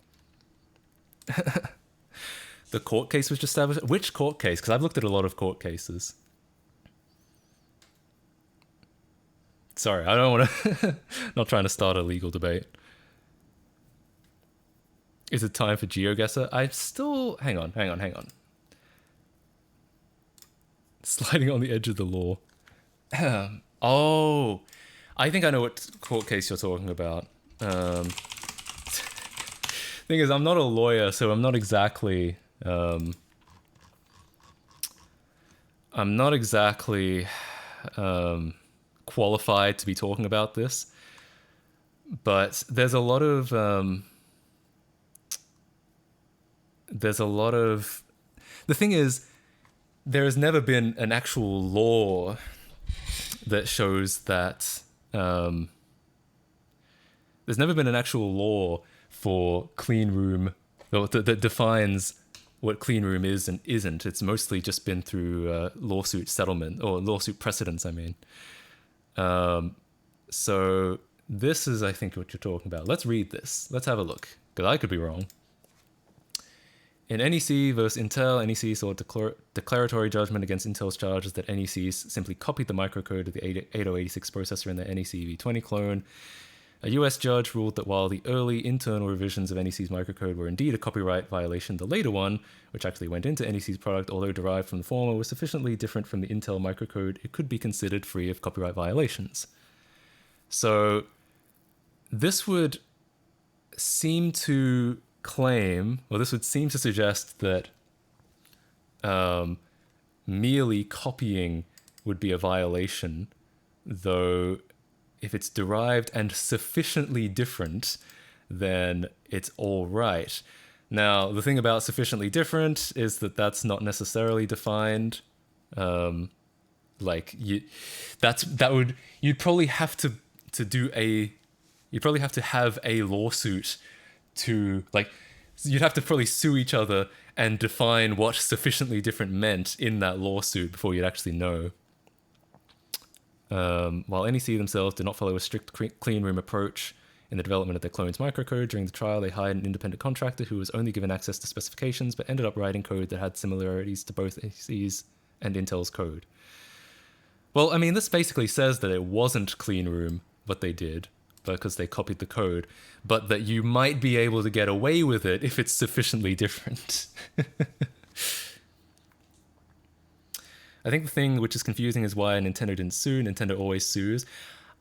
The court case was just established. Which court case? Because I've looked at a lot of court cases. Sorry, I don't want to... Not trying to start a legal debate. Is it time for GeoGuessr? I still... Hang on. Sliding on the edge of the law. Oh, I think I know what court case you're talking about. Thing is, I'm not a lawyer, so I'm not exactly... qualified to be talking about this. But there's a lot of... The thing is, there has never been an actual law that shows that... there's never been an actual law for clean room that defines what clean room is and isn't. It's mostly just been through lawsuit settlement, or lawsuit precedents, I mean. So this is, I think, what you're talking about. Let's read this. Let's have a look, because I could be wrong. In NEC versus Intel, NEC sought declaratory judgment against Intel's charges that NEC simply copied the microcode of the 8086 processor in the NEC V20 clone. A US judge ruled that while the early internal revisions of NEC's microcode were indeed a copyright violation, the later one, which actually went into NEC's product, although derived from the former, was sufficiently different from the Intel microcode, it could be considered free of copyright violations. So this would seem to claim, or this would seem to suggest that merely copying would be a violation, though if it's derived and sufficiently different, then it's all right. Now, the thing about sufficiently different is that that's not necessarily defined. You'd probably have to have a lawsuit to, like, you'd have to probably sue each other and define what sufficiently different meant in that lawsuit before you'd actually know. While NEC themselves did not follow a strict clean room approach in the development of their clone's microcode, during the trial they hired an independent contractor who was only given access to specifications but ended up writing code that had similarities to both NEC's and Intel's code. Well, I mean, this basically says that it wasn't clean room what they did, because they copied the code, but that you might be able to get away with it if it's sufficiently different. I think the thing which is confusing is why Nintendo didn't sue. Nintendo always sues.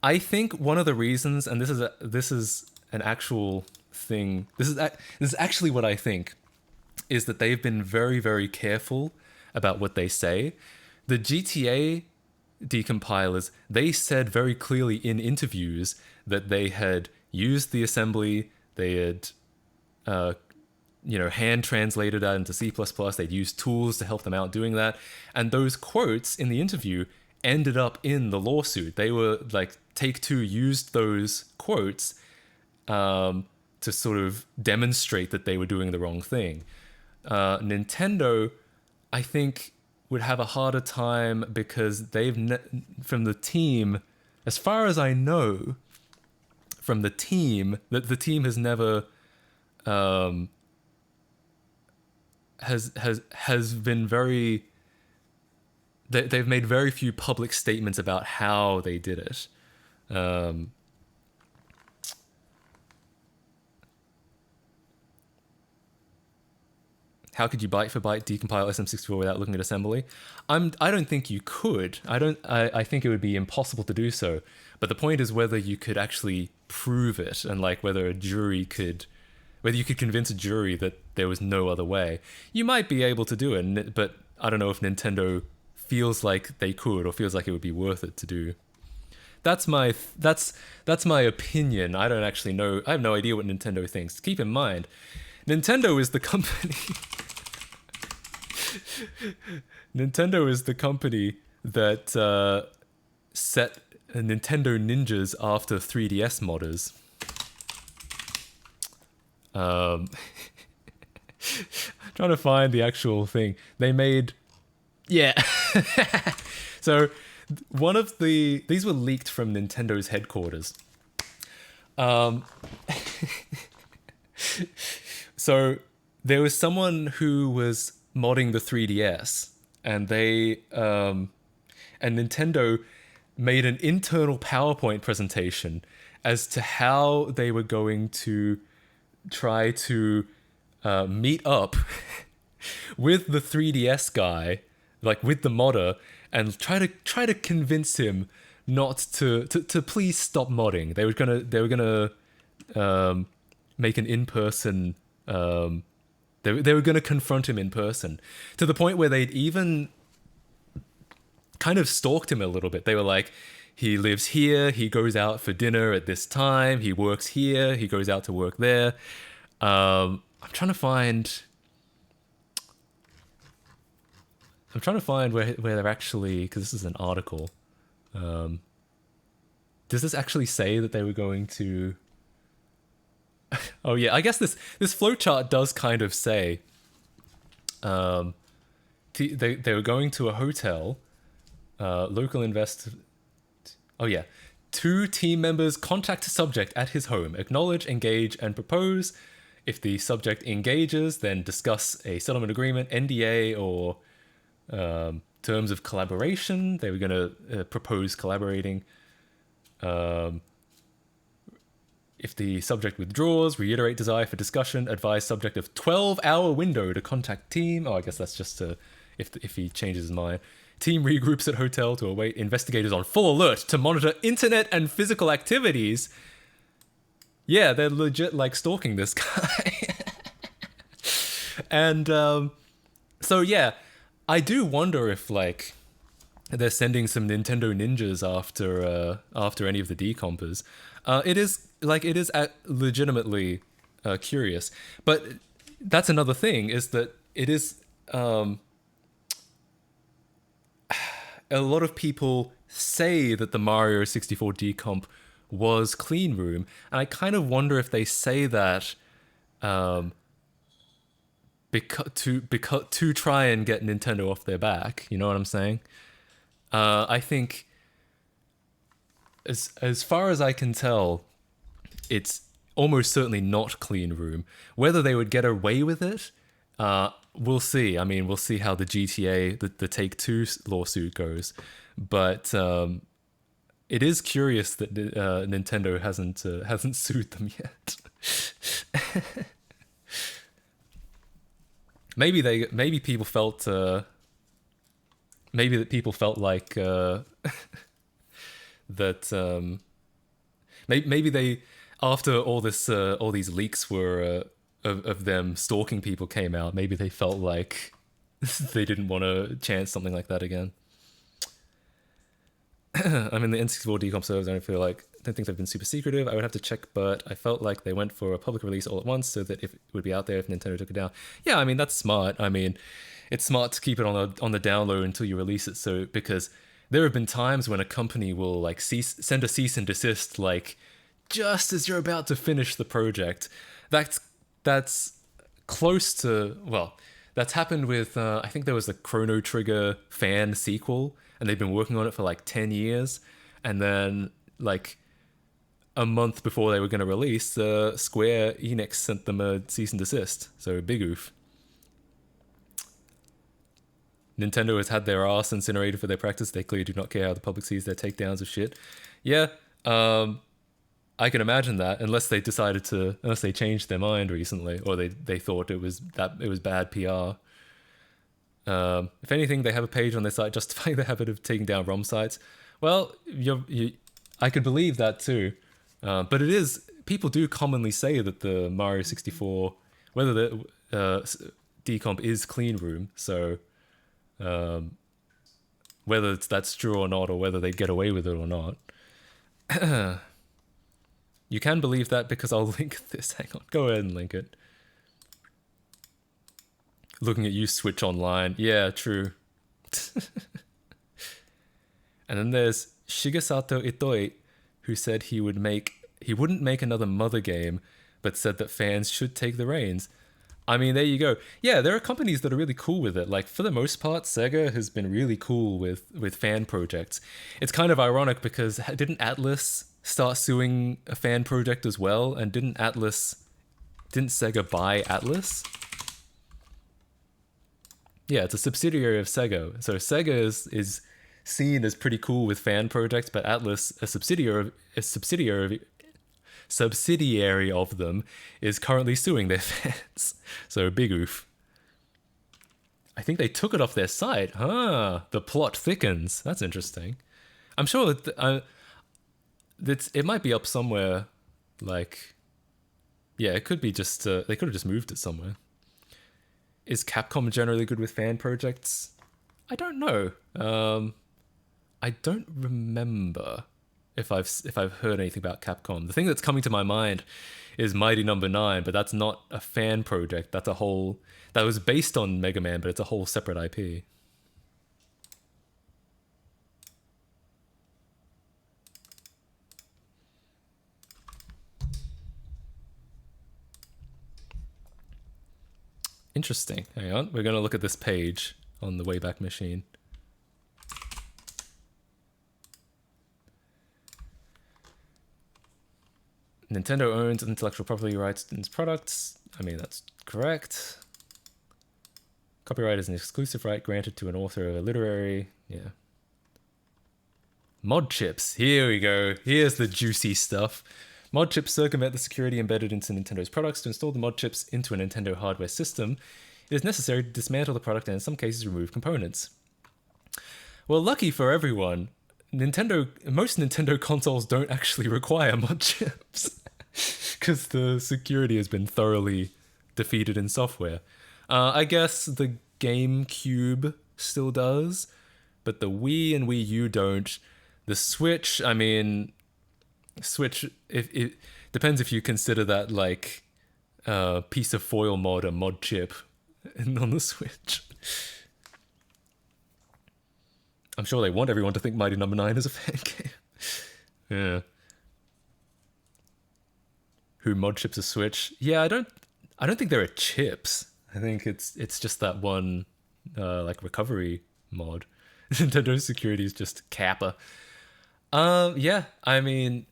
I think one of the reasons, and this is an actual thing, this is actually what I think, is that they've been very, very careful about what they say. The GTA decompilers, they said very clearly in interviews that they had used the assembly, they had hand translated that into C++, they'd used tools to help them out doing that, and those quotes in the interview ended up in the lawsuit. They were like, Take-Two used those quotes to sort of demonstrate that they were doing the wrong thing. Nintendo, I think, would have a harder time because from the team, as far as I know, from the team, that the team has never has been very. They've made very few public statements about how they did it. How could you byte for byte decompile SM64 without looking at assembly? I don't think you could. I think it would be impossible to do so. But the point is whether you could actually prove it, and like whether you could convince a jury that there was no other way. You might be able to do it, but I don't know if Nintendo feels like they could, or feels like it would be worth it to do. That's my opinion. I don't actually know. I have no idea what Nintendo thinks. Keep in mind, Nintendo is the company. Nintendo is the company that set Nintendo Ninjas after 3DS modders. Trying to find the actual thing. They made... Yeah. So, these were leaked from Nintendo's headquarters. So, there was someone who was modding the 3DS, and and Nintendo made an internal PowerPoint presentation as to how they were going to try to meet up with the 3DS guy, like with the modder, and try to convince him not to please stop modding. They were gonna make an in-person. They were gonna confront him in person, to the point where they'd even kind of stalked him a little bit. They were like, he lives here, he goes out for dinner at this time, he works here, he goes out to work there. I'm trying to find where they're actually, because this is an article. Does this actually say that they were going to... Oh yeah, I guess this flowchart does kind of say they were going to a hotel, local investor... Oh yeah. 2 team members contact a subject at his home, acknowledge, engage, and propose. If the subject engages, then discuss a settlement agreement, NDA, or terms of collaboration. They were going to propose collaborating. If the subject withdraws, reiterate desire for discussion, advise subject of 12-hour window to contact team. Oh, I guess that's just if he changes his mind. Team regroups at hotel to await investigators on full alert to monitor internet and physical activities. Yeah, they're legit like stalking this guy. And so yeah, I do wonder if like they're sending some Nintendo ninjas after any of the decompers. It is legitimately curious, but that's another thing is that it is a lot of people say that the Mario 64 decomp was clean room, and I kind of wonder if they say that because to try and get Nintendo off their back. You know what I'm saying? I think as far as I can tell, it's almost certainly not clean room. Whether they would get away with it, we'll see. I mean, we'll see how the GTA, the Take-Two lawsuit goes. But it is curious that Nintendo hasn't sued them yet. Maybe people felt like that maybe they, after all these leaks were of them stalking people came out, maybe they felt like they didn't want to chance something like that again. I mean, the N64 decomp servers, I don't think they've been super secretive. I would have to check, but I felt like they went for a public release all at once so that if it would be out there if Nintendo took it down. Yeah, I mean, that's smart. I mean, it's smart to keep it on the down low until you release it, so because there have been times when a company will like send a cease and desist like just as you're about to finish the project. That's close to, well, that's happened with I think there was a Chrono Trigger fan sequel, and they've been working on it for like 10 years, and then like a month before they were going to release, Square Enix sent them a cease and desist. So big oof. Nintendo has had their ass incinerated for their practice. They clearly do not care how the public sees their takedowns of shit. Yeah, I can imagine that, unless they changed their mind recently, or they thought it was bad PR. If anything, they have a page on their site justifying the habit of taking down ROM sites. Well, I could believe that too. But it is, people do commonly say that the Mario 64, whether the decomp is clean room, so whether that's true or not, or whether they'd get away with it or not. You can believe that because I'll link this. Hang on, go ahead and link it. Looking at you, Switch Online. Yeah, true. And then there's Shigesato Itoi, who said he wouldn't make another Mother game, but said that fans should take the reins. I mean, there you go. Yeah, there are companies that are really cool with it. Like, for the most part, Sega has been really cool with fan projects. It's kind of ironic because didn't Atlus start suing a fan project as well? And didn't Sega buy Atlus? Yeah, it's a subsidiary of Sega. So Sega is seen as pretty cool with fan projects, but Atlus, a subsidiary of them, is currently suing their fans. So big oof. I think they took it off their site. The plot thickens. That's interesting. I'm sure that it might be up somewhere. Like, yeah, it could be just they could have just moved it somewhere. Is Capcom generally good with fan projects? I don't know. I don't remember if I've heard anything about Capcom. The thing that's coming to my mind is Mighty Number 9, but that's not a fan project. That was based on Mega Man, but it's a whole separate IP. Interesting. Hang on. We're going to look at this page on the Wayback Machine. Nintendo owns intellectual property rights in its products. I mean, that's correct. Copyright is an exclusive right granted to an author of a literary... Yeah. Mod chips. Here we go. Here's the juicy stuff. Mod chips circumvent the security embedded into Nintendo's products. To install the mod chips into a Nintendo hardware system, it is necessary to dismantle the product and in some cases remove components. Well, lucky for everyone, most Nintendo consoles don't actually require mod chips. because the security has been thoroughly defeated in software. I guess the GameCube still does, but the Wii and Wii U don't. The Switch, I mean, Switch, if it depends if you consider that like piece of foil mod a mod chip on the Switch. I'm sure they want everyone to think Mighty Number 9 is a fan game. Yeah. Who mod chips a Switch? Yeah, I don't think there are chips. I think it's just that one like recovery mod. Nintendo security is just Kappa. Yeah, I mean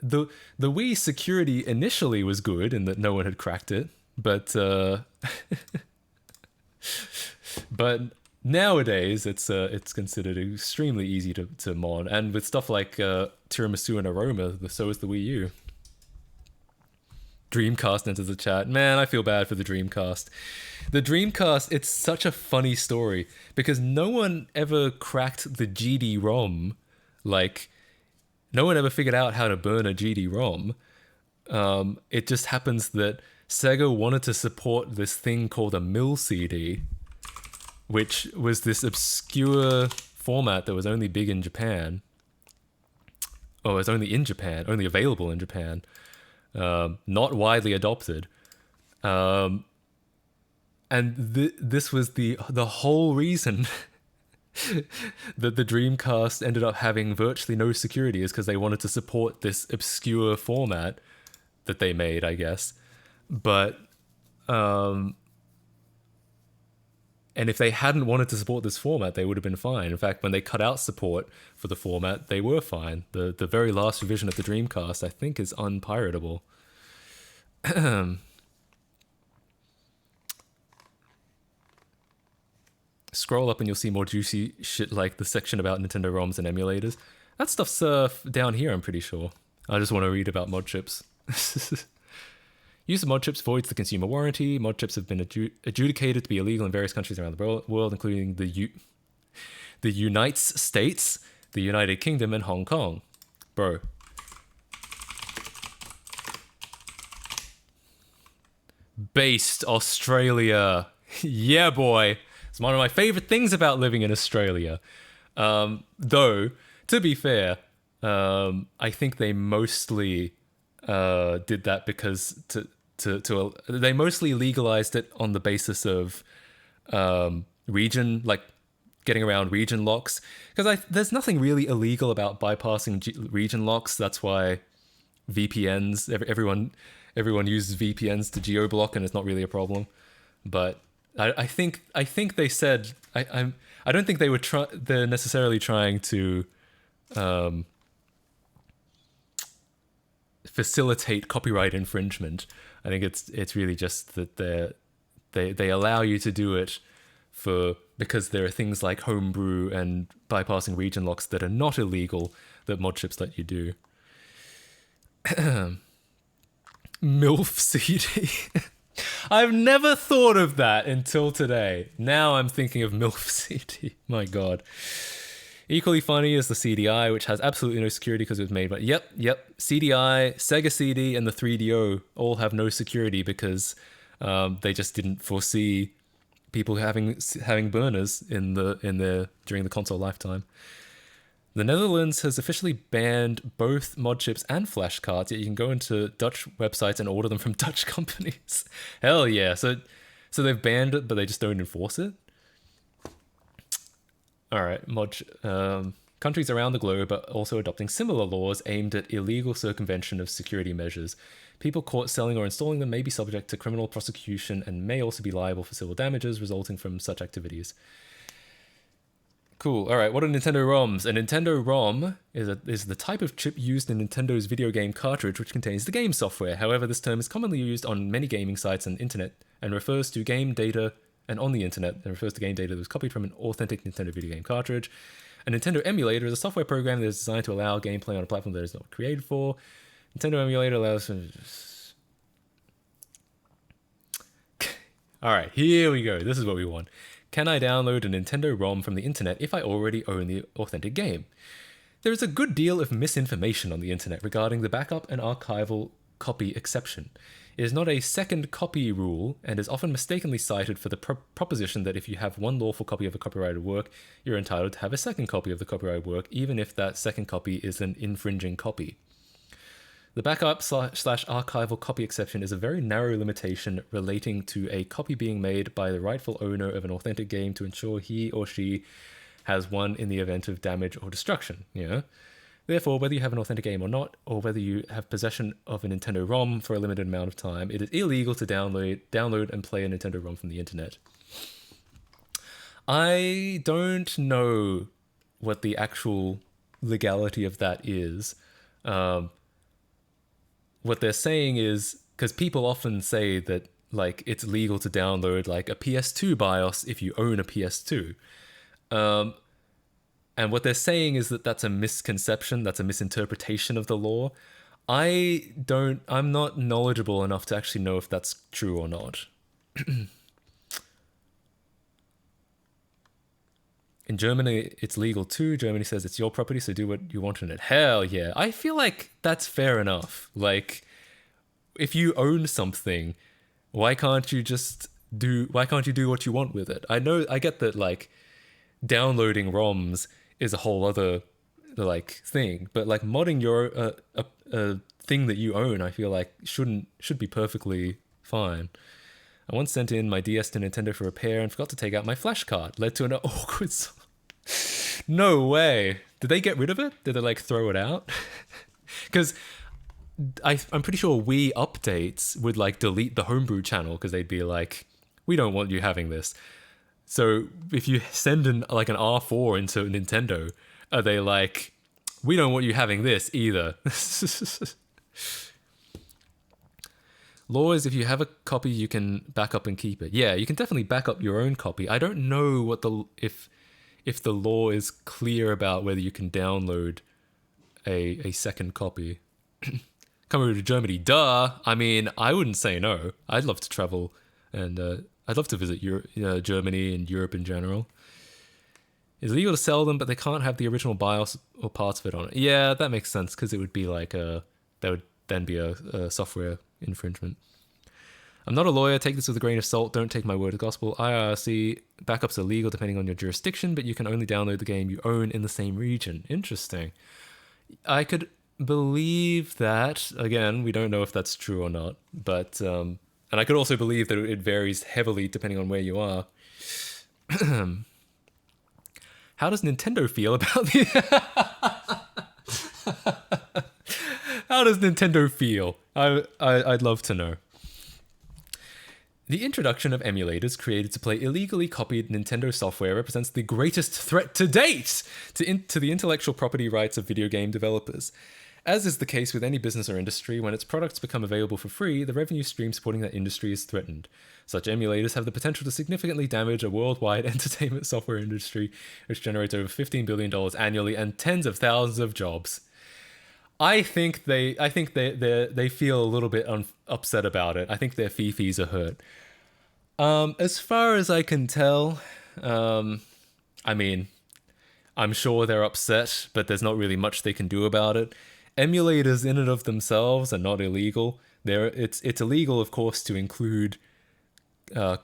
the Wii security initially was good in that no one had cracked it, but but nowadays it's considered extremely easy to mod, and with stuff like Tiramisu and Aroma, so is the Wii U. Dreamcast enters the chat. Man, I feel bad for the Dreamcast. The Dreamcast, it's such a funny story because no one ever cracked the GD-ROM. Like, no one ever figured out how to burn a GD-ROM. It just happens that Sega wanted to support this thing called a MIL CD, which was this obscure format that was only big in Japan. Oh, it was only in Japan, only available in Japan. Not widely adopted. And this was the whole reason that the Dreamcast ended up having virtually no security, is because they wanted to support this obscure format that they made, I guess. But and if they hadn't wanted to support this format, they would have been fine. In fact, when they cut out support for the format, they were fine. The very last revision of the Dreamcast, I think, is unpiratable. Scroll up and you'll see more juicy shit like the section about Nintendo ROMs and emulators. That stuff's down here, I'm pretty sure. I just want to read about mod chips. Use of mod chips voids the consumer warranty. Mod chips have been adjudicated to be illegal in various countries around the world, including the United States, the United Kingdom, and Hong Kong. Bro. Based Australia. Yeah, boy. It's one of my favorite things about living in Australia. Though, to be fair, I think they mostly did that because they mostly legalized it on the basis of region, like getting around region locks. Because there's nothing really illegal about bypassing region locks. That's why VPNs, everyone uses VPNs to geo-block, and it's not really a problem. But I think they said I don't think they're necessarily trying to facilitate copyright infringement. I think it's really just that they allow you to do it because there are things like homebrew and bypassing region locks that are not illegal that mod chips let you do. MILF CD. I've never thought of that until today. Now I'm thinking of MILF CD. My God. Equally funny is the CDI, which has absolutely no security because it was made by... Yep. CDI, Sega CD, and the 3DO all have no security because they just didn't foresee people having burners during the console lifetime. The Netherlands has officially banned both mod chips and flash cards, yet you can go into Dutch websites and order them from Dutch companies. Hell yeah. So they've banned it, but they just don't enforce it? Alright, countries around the globe are also adopting similar laws aimed at illegal circumvention of security measures. People caught selling or installing them may be subject to criminal prosecution and may also be liable for civil damages resulting from such activities. Cool. All right. What are Nintendo ROMs? A Nintendo ROM is the type of chip used in Nintendo's video game cartridge, which contains the game software. However, this term is commonly used on many gaming sites and internet and refers to game data, and on the internet, and refers to game data that was copied from an authentic Nintendo video game cartridge. A Nintendo emulator is a software program that is designed to allow gameplay on a platform that is not created for. Nintendo emulator allows... All right. Here we go. This is what we want. Can I download a Nintendo ROM from the internet if I already own the authentic game? There is a good deal of misinformation on the internet regarding the backup and archival copy exception. It is not a second copy rule and is often mistakenly cited for the proposition that if you have one lawful copy of a copyrighted work, you're entitled to have a second copy of the copyrighted work, even if that second copy is an infringing copy. The backup / archival copy exception is a very narrow limitation relating to a copy being made by the rightful owner of an authentic game to ensure he or she has one in the event of damage or destruction. Therefore, whether you have an authentic game or not, or whether you have possession of a Nintendo ROM for a limited amount of time, it is illegal to download and play a Nintendo ROM from the internet. I don't know what the actual legality of that is. What they're saying is, because people often say that like it's legal to download like a PS2 BIOS if you own a PS2. And what they're saying is that that's a misconception, that's a misinterpretation of the law. I'm not knowledgeable enough to actually know if that's true or not. In Germany, it's legal too. Germany says it's your property, so do what you want in it. Hell yeah. I feel like that's fair enough. Like, if you own something, why can't you do what you want with it? I get that, like, downloading ROMs is a whole other like thing, but like modding your a thing that you own, I feel like should be perfectly fine. I once sent in my DS to Nintendo for repair and forgot to take out my flash card. Led to an awkward No way. Did they get rid of it? Did they like throw it out? Because I'm pretty sure Wii updates would like delete the homebrew channel because they'd be like, we don't want you having this. So if you send an R4 into Nintendo, are they like, we don't want you having this either? Law is if you have a copy, you can back up and keep it. Yeah, you can definitely back up your own copy. I don't know what if the law is clear about whether you can download a second copy. Come over to Germany, duh. I mean, I wouldn't say no. I'd love to travel and I'd love to visit Germany and Europe in general. It's legal to sell them, but they can't have the original BIOS or parts of it on it. Yeah, that makes sense, because it would be like that would then be a software infringement. I'm not a lawyer. Take this with a grain of salt. Don't take my word as gospel. IRC backups are legal depending on your jurisdiction, but you can only download the game you own in the same region. Interesting. I could believe that. Again, we don't know if that's true or not, but and I could also believe that it varies heavily depending on where you are. How does Nintendo feel about the... How does Nintendo feel? I'd love to know. The introduction of emulators created to play illegally copied Nintendo software represents the greatest threat to date to the intellectual property rights of video game developers. As is the case with any business or industry, when its products become available for free, the revenue stream supporting that industry is threatened. Such emulators have the potential to significantly damage a worldwide entertainment software industry, which generates over $15 billion annually and tens of thousands of jobs. I think they feel a little bit upset about it. I think their fifis are hurt. As far as I can tell, I mean, I'm sure they're upset, but there's not really much they can do about it. Emulators in and of themselves are not illegal. It's illegal, of course, to include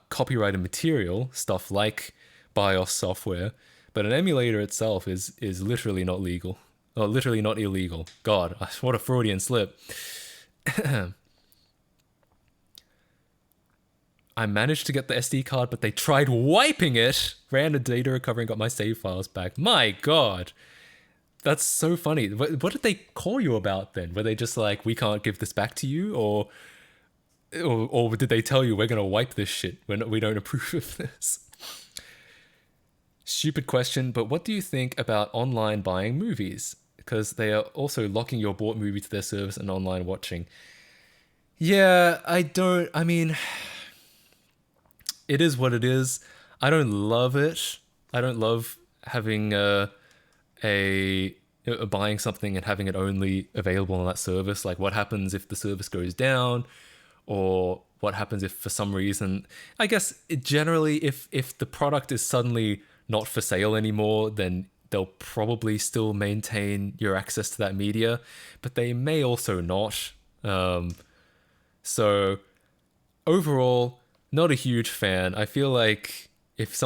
copyrighted material, stuff like BIOS software, but an emulator itself is literally not legal. Oh, literally not illegal. God, what a Freudian slip. I managed to get the SD card, but they tried wiping it. Ran a data recovery and got my save files back. My God. That's so funny. What did they call you about then? Were they just like, we can't give this back to you? Or did they tell you, we're going to wipe this shit? We don't approve of this. Stupid question, but what do you think about online buying movies? Because they are also locking your bought movie to their service and online watching. Yeah, I mean, it is what it is. I don't love it. I don't love having buying something and having it only available on that service. Like, what happens if the service goes down, or what happens if for some reason, I guess generally if the product is suddenly not for sale anymore, then they'll probably still maintain your access to that media, but they may also not. So overall, not a huge fan. I feel like if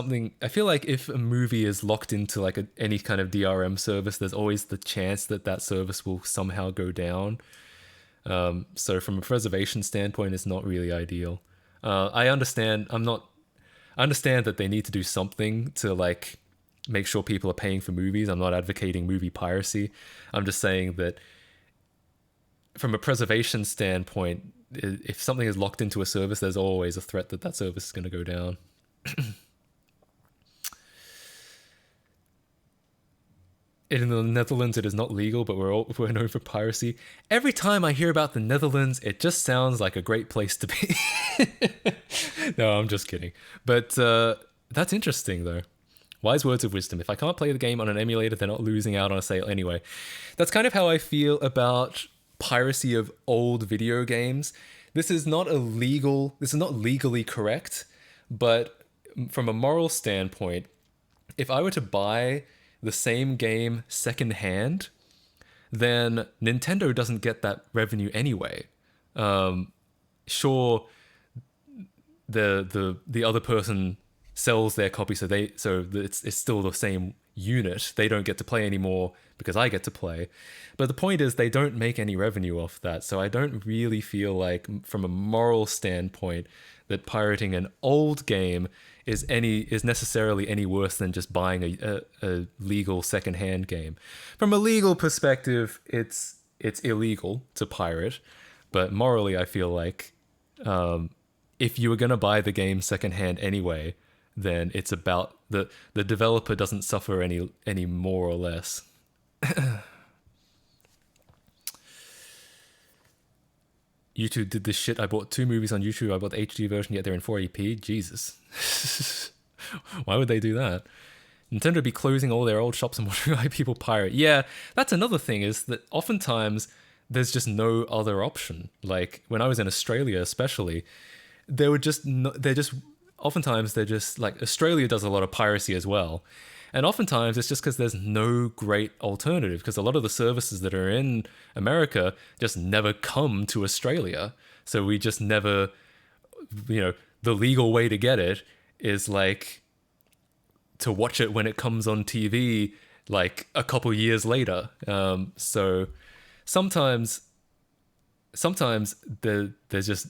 a movie is locked into like any kind of DRM service, there's always the chance that that service will somehow go down. So from a preservation standpoint, it's not really ideal. I understand. I understand that they need to do something to like make sure people are paying for movies. I'm not advocating movie piracy. I'm just saying that from a preservation standpoint, if something is locked into a service, there's always a threat that that service is going to go down. In the Netherlands, it is not legal, but we're known for piracy. Every time I hear about the Netherlands, it just sounds like a great place to be. No, I'm just kidding. But that's interesting, though. Wise words of wisdom. If I can't play the game on an emulator, they're not losing out on a sale anyway. That's kind of how I feel about piracy of old video games. This is not legally correct, but from a moral standpoint, if I were to buy the same game secondhand, then Nintendo doesn't get that revenue anyway. Sure, the other person sells their copy, so it's still the same unit. They don't get to play anymore because I get to play. But the point is, they don't make any revenue off that. So I don't really feel like, from a moral standpoint, that pirating an old game is necessarily any worse than just buying a legal secondhand game. From a legal perspective, it's illegal to pirate, but morally, I feel like if you were gonna buy the game secondhand anyway, then it's about the developer doesn't suffer any more or less. YouTube did this shit. I bought 2 movies on YouTube. I bought the HD version, yet they're in 480p. Jesus. Why would they do that? Nintendo would be closing all their old shops and wondering why people pirate. Yeah, that's another thing, is that oftentimes there's just no other option. Like, when I was in Australia especially, oftentimes they're just like, Australia does a lot of piracy as well. And oftentimes it's just because there's no great alternative, because a lot of the services that are in America just never come to Australia. So we just never, the legal way to get it is like to watch it when it comes on TV, like a couple years later. So sometimes there's just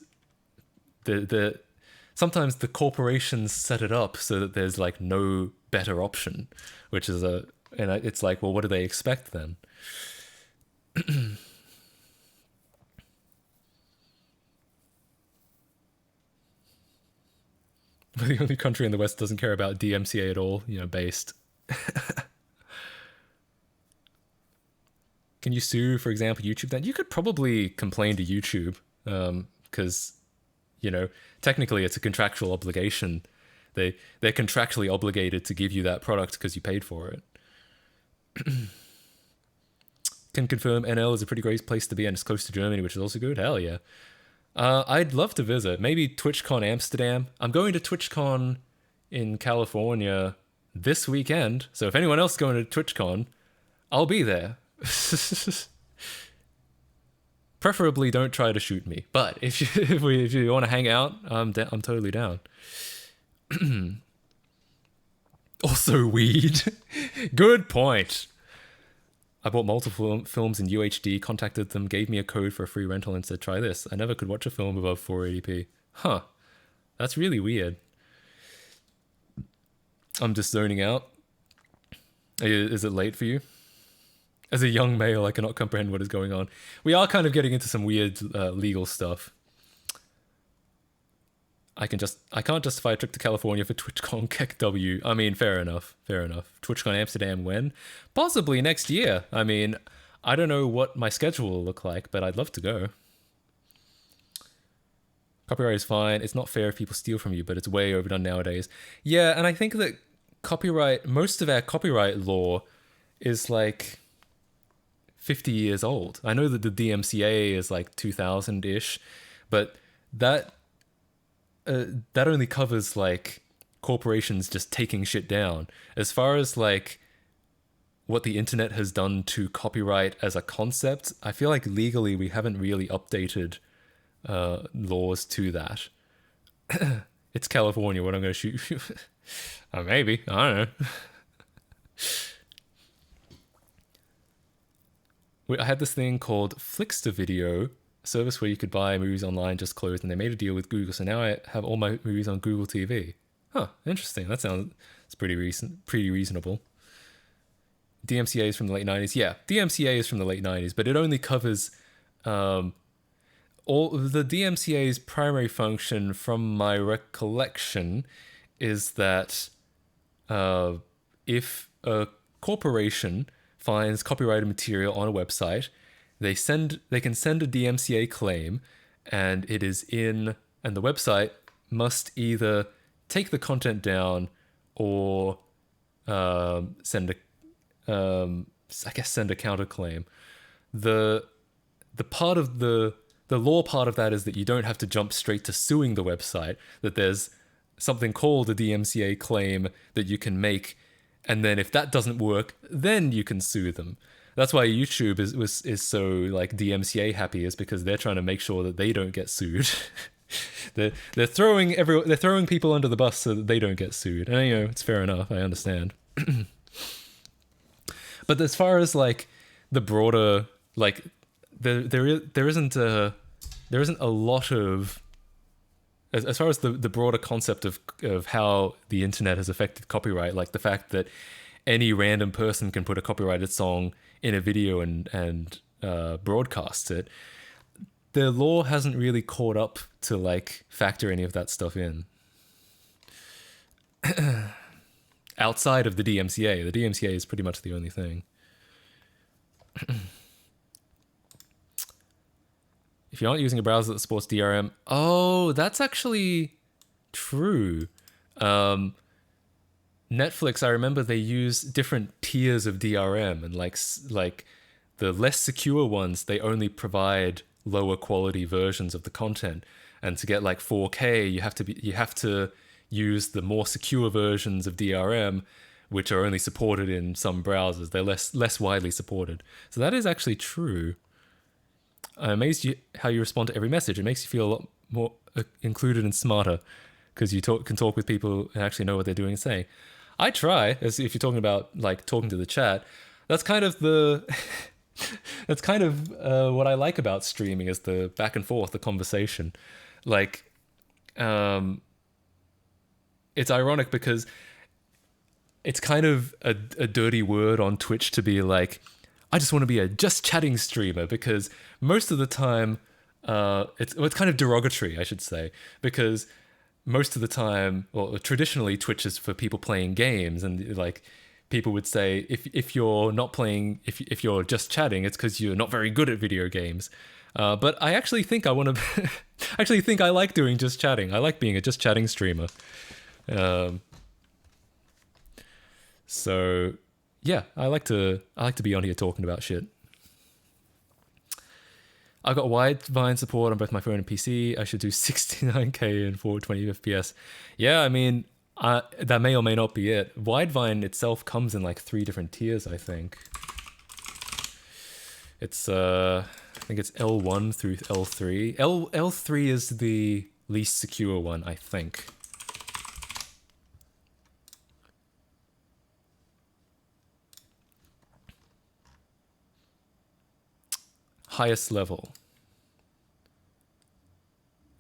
sometimes the corporations set it up so that there's like no better option, which is it's like, well, what do they expect then? We're the only country in the West doesn't care about DMCA at all, based. Can you sue, for example, YouTube then? You could probably complain to YouTube, because technically it's a contractual obligation. They're contractually obligated to give you that product because you paid for it. Can confirm NL is a pretty great place to be, and it's close to Germany, which is also good. Hell yeah. I'd love to visit. Maybe TwitchCon Amsterdam. I'm going to TwitchCon in California this weekend, so if anyone else is going to TwitchCon, I'll be there. Preferably don't try to shoot me, but if you want to hang out, I'm totally down. Also weed. Good point. I bought multiple films in UHD, contacted them, gave me a code for a free rental, and said, try this. I never could watch a film above 480p. Huh. That's really weird. I'm just zoning out. Is it late for you? As a young male, I cannot comprehend what is going on. We are kind of getting into some weird legal stuff. I can't justify a trip to California for TwitchCon KEKW. I mean, fair enough. TwitchCon Amsterdam when? Possibly next year. I mean, I don't know what my schedule will look like, but I'd love to go. Copyright is fine. It's not fair if people steal from you, but it's way overdone nowadays. Yeah, and I think that most of our copyright law is like 50 years old. I know that the DMCA is like 2000-ish, but that only covers like corporations just taking shit down. As far as like what the internet has done to copyright as a concept, I feel like legally we haven't really updated laws to that. It's California. What I'm going to shoot? Maybe. I don't know. I had this thing called Flixster Video, a service where you could buy movies online just closed, and they made a deal with Google, so now I have all my movies on Google TV. Huh, interesting. It's pretty reasonable. DMCA is from the late 90s. Yeah, DMCA is from the late 90s, but it only covers all the DMCA's primary function, from my recollection, is that if a corporation finds copyrighted material on a website, they can send a DMCA claim, and the website must either take the content down or send a counterclaim. The law part of that is that you don't have to jump straight to suing the website, that there's something called a DMCA claim that you can make, and then if that doesn't work, then you can sue them. That's why YouTube is so like DMCA happy, is because they're trying to make sure that they don't get sued. they're throwing people under the bus so that they don't get sued. And it's fair enough. I understand. But as far as like the broader, like there isn't a lot of, as far as the broader concept of how the internet has affected copyright, like the fact that any random person can put a copyrighted song in a video and broadcast it, the law hasn't really caught up to like factor any of that stuff in. Outside of the DMCA. The DMCA is pretty much the only thing. If you aren't using a browser that supports DRM, that's actually true. Netflix, I remember they use different tiers of DRM, and like the less secure ones, they only provide lower quality versions of the content. And to get like 4K, you have to use the more secure versions of DRM, which are only supported in some browsers. They're less widely supported. So that is actually true. I'm amazed how you respond to every message. It makes you feel a lot more included and smarter, because you can talk with people and actually know what they're doing and saying. I try, as if you're talking about like talking to the chat. That's kind of what I like about streaming, is the back and forth, the conversation. Like, it's ironic because it's kind of a dirty word on Twitch to be like, I just want to be a just chatting streamer, because most of the time, it's kind of derogatory, I should say, because most of the time, well, traditionally Twitch is for people playing games, and like people would say if you're not playing, if you're just chatting, it's because you're not very good at video games. But I actually think I want to, actually think I like doing just chatting. I like being a just chatting streamer. So yeah, I like to be on here talking about shit. I've got Widevine support on both my phone and PC. I should do 69K and 420 FPS. Yeah, I mean, that may or may not be it. Widevine itself comes in like 3 different tiers, I think. It's I think it's L1 through L3. L3 is the least secure one, I think. Highest level.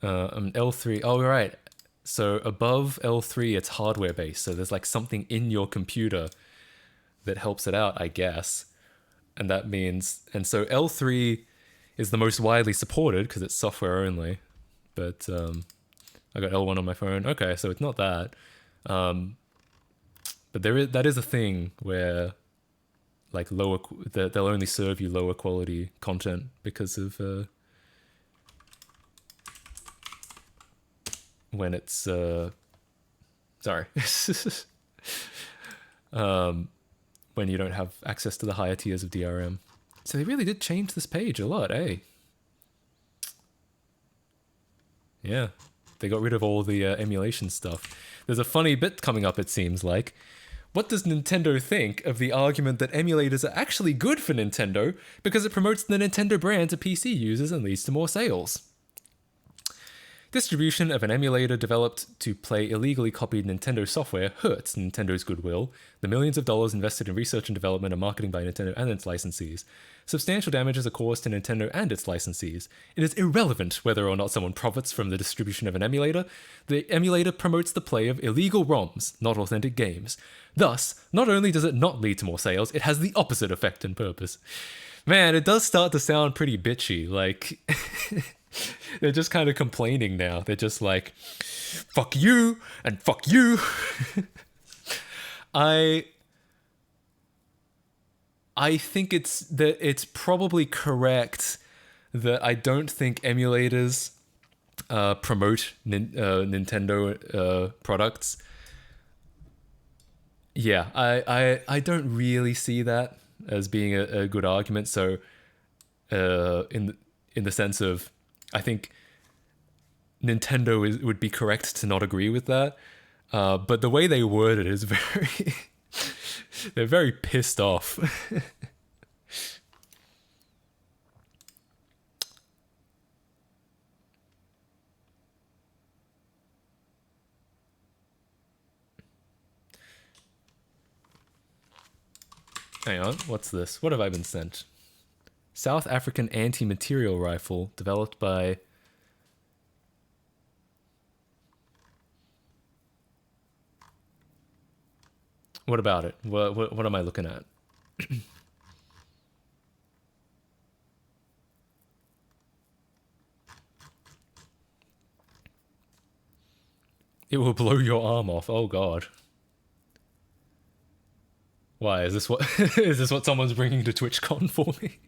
L3. Oh, right. So above L3, it's hardware based. So there's like something in your computer that helps it out, I guess. And that means, and so L3 is the most widely supported because it's software only. But I got L1 on my phone. Okay, so it's not that. But that is a thing where like they'll only serve you lower quality content because of when it's sorry when you don't have access to the higher tiers of DRM. So they really did change this page a lot, eh? Yeah, they got rid of all the emulation stuff. There's a funny bit coming up, it seems like, What does Nintendo think of the argument that emulators are actually good for Nintendo because it promotes the Nintendo brand to PC users and leads to more sales? Distribution of an emulator developed to play illegally copied Nintendo software hurts Nintendo's goodwill, the millions of dollars invested in research and development and marketing by Nintendo and its licensees. Substantial damages are caused to Nintendo and its licensees. It is irrelevant whether or not someone profits from the distribution of an emulator. The emulator promotes the play of illegal ROMs, not authentic games. Thus, not only does it not lead to more sales, it has the opposite effect and purpose. Man, it does start to sound pretty bitchy, like... They're just kind of complaining now. They're just like, fuck you and fuck you. I think it's probably correct that I don't think emulators promote Nintendo products. Yeah, I don't really see that as being a good argument. So in the sense of, I think Nintendo would be correct to not agree with that. But the way they word it is very... they're very pissed off. Hang on, what's this? What have I been sent? South African anti-material rifle developed by... What about it? What am I looking at? It will blow your arm off. Oh god. Why is this what is this what someone's bringing to TwitchCon for me?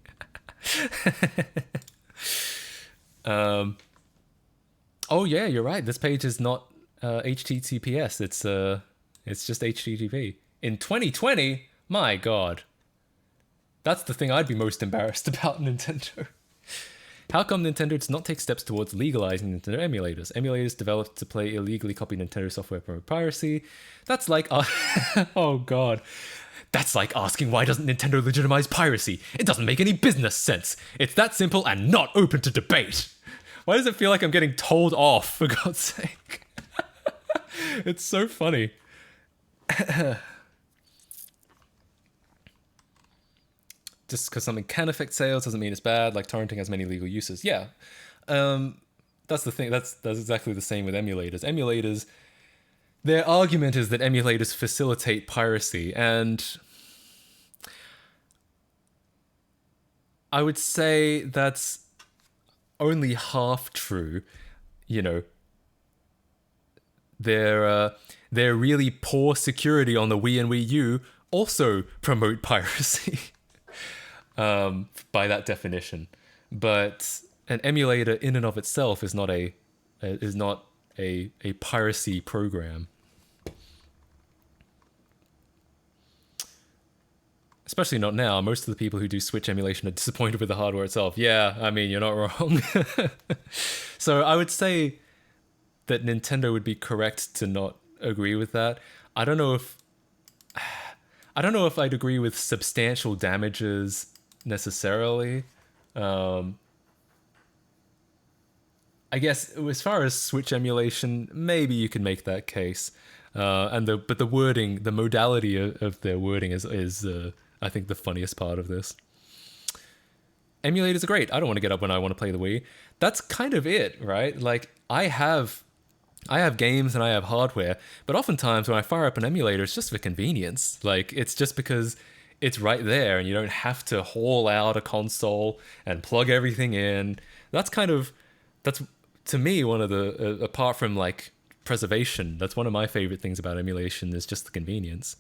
Oh yeah, you're right. This page is not HTTPS. It's just HTTP. In 2020, my god. That's the thing I'd be most embarrassed about Nintendo. How come Nintendo does not take steps towards legalizing Nintendo emulators? Emulators developed to play illegally copied Nintendo software from piracy. That's like... oh god. That's like asking why doesn't Nintendo legitimize piracy? It doesn't make any business sense. It's that simple and not open to debate. Why does it feel like I'm getting told off, for God's sake? It's so funny. Just because something can affect sales doesn't mean it's bad, like torrenting has many legal uses. Yeah. That's the thing. That's exactly the same with emulators. Emulators, their argument is that emulators facilitate piracy, and I would say that's only half true. You know, their really poor security on the Wii and Wii U also promote piracy by that definition. But an emulator in and of itself is not a piracy program. Especially not now. Most of the people who do Switch emulation are disappointed with the hardware itself. Yeah, I mean, you're not wrong. So I would say that Nintendo would be correct to not agree with that. I don't know if I'd agree with substantial damages necessarily. I guess as far as Switch emulation, maybe you can make that case. But the wording, the modality of their wording is I think the funniest part of this. Emulators are great. I don't want to get up when I want to play the Wii. That's kind of it, right? Like I have games and I have hardware, but oftentimes when I fire up an emulator, it's just for convenience. Like it's just because it's right there and you don't have to haul out a console and plug everything in. That's to me one of the apart from like preservation, that's one of my favorite things about emulation is just the convenience.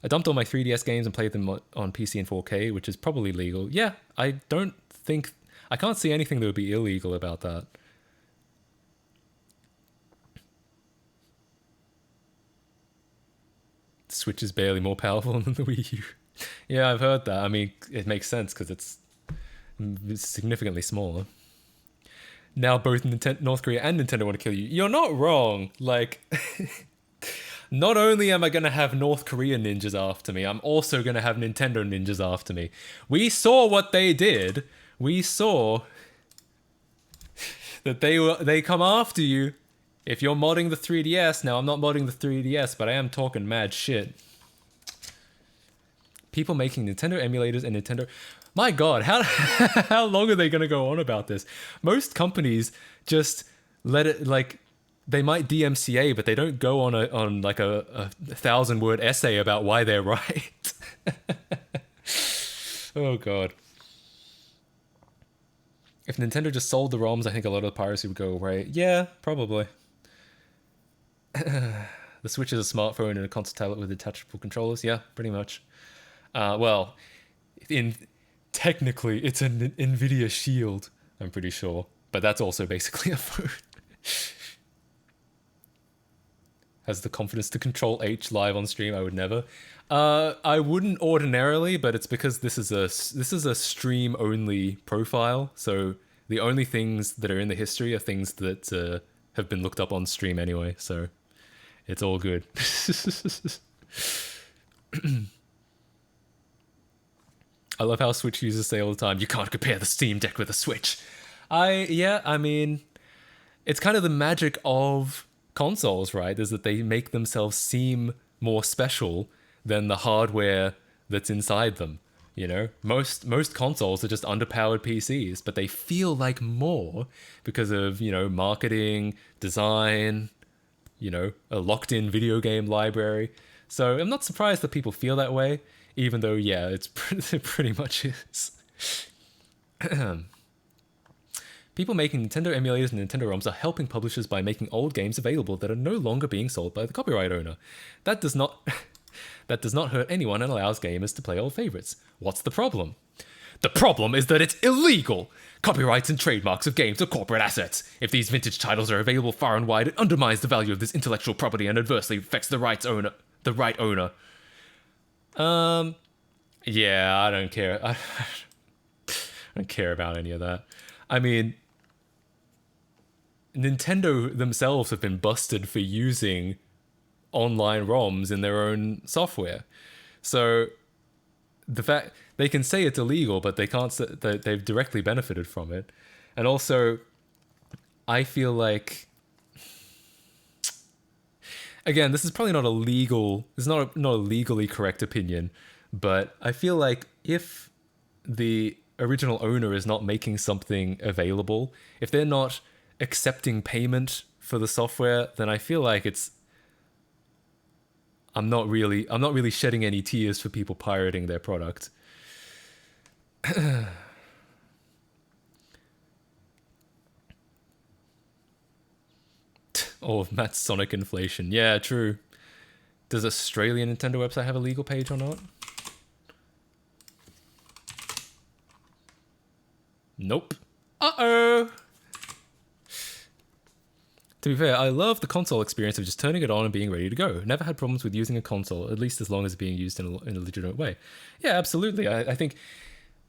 I dumped all my 3DS games and played them on PC in 4K, which is probably legal. Yeah, I can't see anything that would be illegal about that. Switch is barely more powerful than the Wii U. Yeah, I've heard that. I mean, it makes sense because it's significantly smaller. Now both North Korea and Nintendo want to kill you. You're not wrong. Like, Not only am I going to have North Korean ninjas after me, I'm also going to have Nintendo ninjas after me. We saw what they did. We saw that they come after you if you're modding the 3DS. Now, I'm not modding the 3DS, but I am talking mad shit. People making Nintendo emulators and Nintendo... My god, how long are they going to go on about this? Most companies just let it, like... They might DMCA, but they don't go on a 1,000-word essay about why they're right. Oh god. If Nintendo just sold the ROMs, I think a lot of the piracy would go away. Yeah, probably. The Switch is a smartphone and a console tablet with detachable controllers. Yeah, pretty much. Well, technically, it's an NVIDIA Shield, I'm pretty sure. But that's also basically a phone. Has the confidence to control H live on stream. I would never. I wouldn't ordinarily, but it's because this is a stream only profile. So the only things that are in the history are things that have been looked up on stream anyway. So it's all good. I love how Switch users say all the time, you can't compare the Steam Deck with a Switch. I mean, it's kind of the magic of consoles, right? Is that they make themselves seem more special than the hardware that's inside them. You know, most consoles are just underpowered PCs, but they feel like more because of, you know, marketing, design, you know, a locked-in video game library. So I'm not surprised that people feel that way, even though, yeah, it pretty much is. People making Nintendo emulators and Nintendo ROMs are helping publishers by making old games available that are no longer being sold by the copyright owner. That does not hurt anyone and allows gamers to play old favorites. What's the problem? The problem is that it's illegal! Copyrights and trademarks of games are corporate assets. If these vintage titles are available far and wide, it undermines the value of this intellectual property and adversely affects the right owner. Yeah, I don't care. I don't care about any of that. I mean, Nintendo themselves have been busted for using online ROMs in their own software. So the fact they can say it's illegal, but they can't say that they've directly benefited from it. And also, I feel like, again, this is probably not a legal, it's not a legally correct opinion, but I feel like if the original owner is not making something available, if they're not accepting payment for the software, then I feel like I'm not really shedding any tears for people pirating their product. Oh, Matt's Sonic inflation. Yeah, true. Does Australian Nintendo website have a legal page or not? Nope. Uh-oh! To be fair, I love the console experience of just turning it on and being ready to go. Never had problems with using a console, at least as long as it's being used in a legitimate way. Yeah, absolutely. I think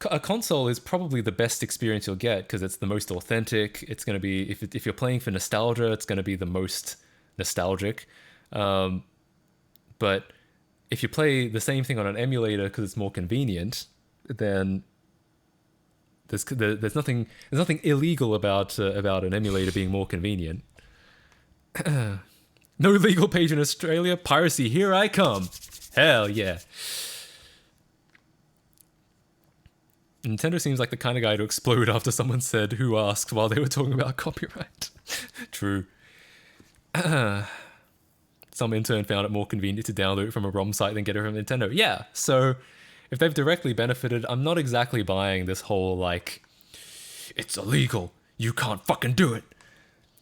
a console is probably the best experience you'll get because it's the most authentic. It's going to be, if you're playing for nostalgia, it's going to be the most nostalgic. But if you play the same thing on an emulator because it's more convenient, then there's nothing illegal about an emulator being more convenient. No legal page in Australia. Piracy, here I come. Hell yeah. Nintendo seems like the kind of guy to explode after someone said "who asked" while they were talking about copyright. True. Some intern found it more convenient to download it from a ROM site than get it from Nintendo. Yeah, so if they've directly benefited, I'm not exactly buying this whole, like, it's illegal, you can't fucking do it.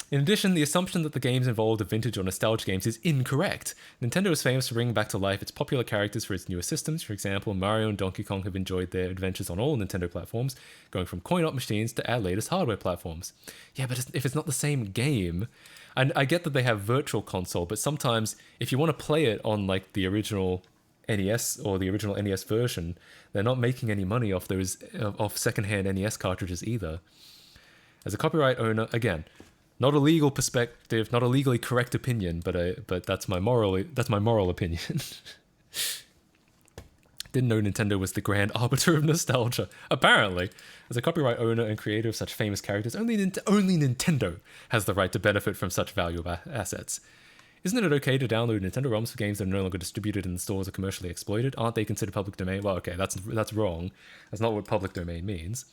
In addition, the assumption that the games involved are vintage or nostalgia games is incorrect. Nintendo is famous for bringing back to life its popular characters for its newer systems. For example, Mario and Donkey Kong have enjoyed their adventures on all Nintendo platforms, going from coin-op machines to our latest hardware platforms. Yeah, but if it's not the same game, and I get that they have Virtual Console, but sometimes if you want to play it on like the original NES or the original NES version, they're not making any money off those secondhand NES cartridges either. As a copyright owner, again, Not a legal perspective, not a legally correct opinion, but that's my moral opinion. Didn't know Nintendo was the grand arbiter of nostalgia. Apparently, as a copyright owner and creator of such famous characters, only Nintendo has the right to benefit from such valuable assets. Isn't it okay to download Nintendo ROMs for games that are no longer distributed in the stores or commercially exploited? Aren't they considered public domain? Well, okay, that's wrong. That's not what public domain means.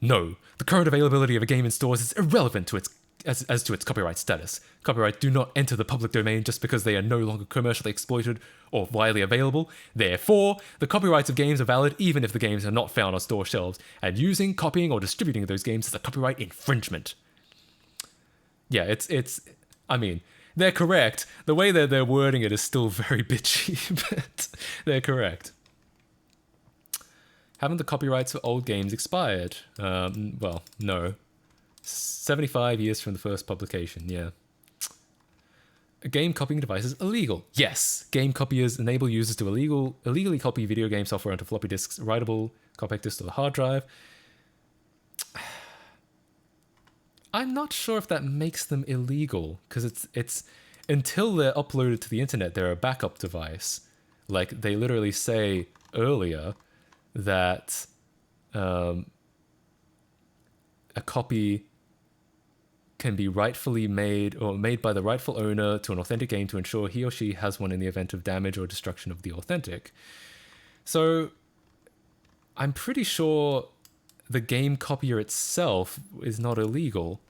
No, the current availability of a game in stores is irrelevant to its as to its copyright status. Copyrights do not enter the public domain just because they are no longer commercially exploited or widely available. Therefore, the copyrights of games are valid even if the games are not found on store shelves, and using, copying, or distributing those games is a copyright infringement. Yeah, I mean, they're correct. The way that they're wording it is still very bitchy, but they're correct. Haven't the copyrights for old games expired? Well, no. 75 years from the first publication, yeah. A game copying device is illegal. Yes, game copiers enable users to illegally copy video game software onto floppy disks, writable, compact disks, or the hard drive. I'm not sure if that makes them illegal, because it's until they're uploaded to the internet, they're a backup device. Like, they literally say earlier that a copy can be rightfully made or made by the rightful owner to an authentic game to ensure he or she has one in the event of damage or destruction of the authentic. So I'm pretty sure the game copier itself is not illegal.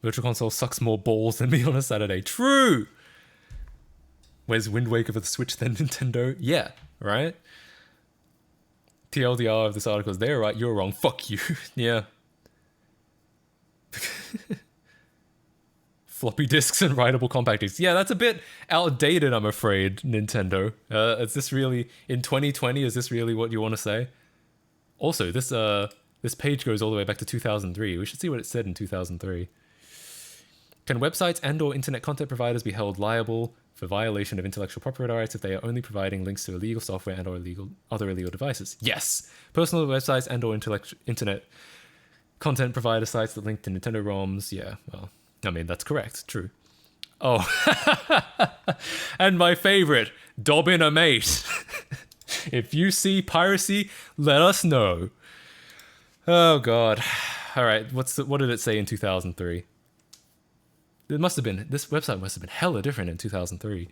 Virtual Console sucks more balls than me on a Saturday. True! Where's Wind Waker for the Switch then, Nintendo? Yeah, right? TLDR of this article is they're right, you're wrong, fuck you. Yeah. Floppy disks and writable compact disks. Yeah, that's a bit outdated, I'm afraid, Nintendo. Is this really, in 2020, is this really what you want to say? Also, this page goes all the way back to 2003. We should see what it said in 2003. Can websites and or internet content providers be held liable for violation of intellectual property rights if they are only providing links to illegal software and or other illegal devices? Yes! Personal websites and or internet content provider sites that link to Nintendo ROMs, yeah, well, I mean, that's correct, true. Oh, and my favorite, dob in a mate. If you see piracy, let us know. Oh god. Alright, what did it say in 2003? This website must have been hella different in 2003.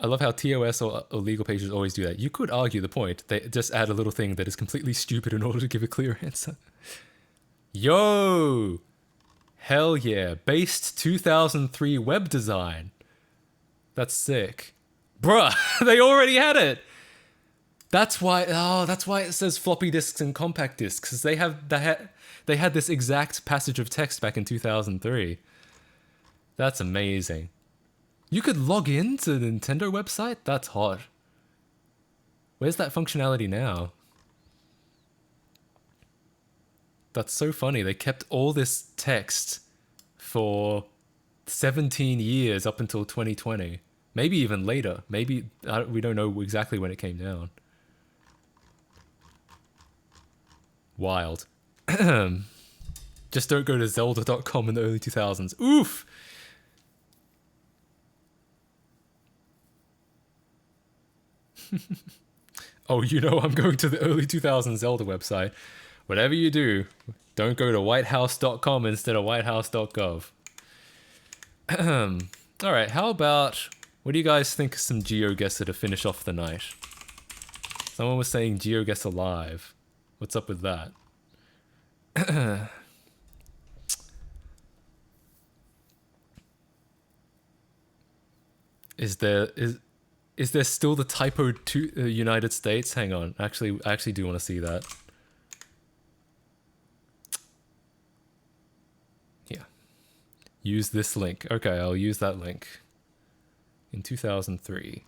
I love how TOS or legal pages always do that. You could argue the point. They just add a little thing that is completely stupid in order to give a clear answer. Yo! Hell yeah. Based 2003 web design. That's sick. Bruh, they already had it! That's why it says floppy disks and compact disks, because they had this exact passage of text back in 2003. That's amazing. You could log in to the Nintendo website? That's hot. Where's that functionality now? That's so funny. They kept all this text for 17 years up until 2020. Maybe even later. Maybe, we don't know exactly when it came down. Wild. Just don't go to Zelda.com in the early 2000s. Oof! Oh, you know I'm going to the early 2000s Zelda website. Whatever you do, don't go to whitehouse.com instead of whitehouse.gov. Alright, how about... What do you guys think of some GeoGuessr to finish off the night? Someone was saying GeoGuessr Live. What's up with that? Is there still the typo to United States? Hang on. I actually do want to see that. Yeah. Use this link. Okay, I'll use that link. In 2003.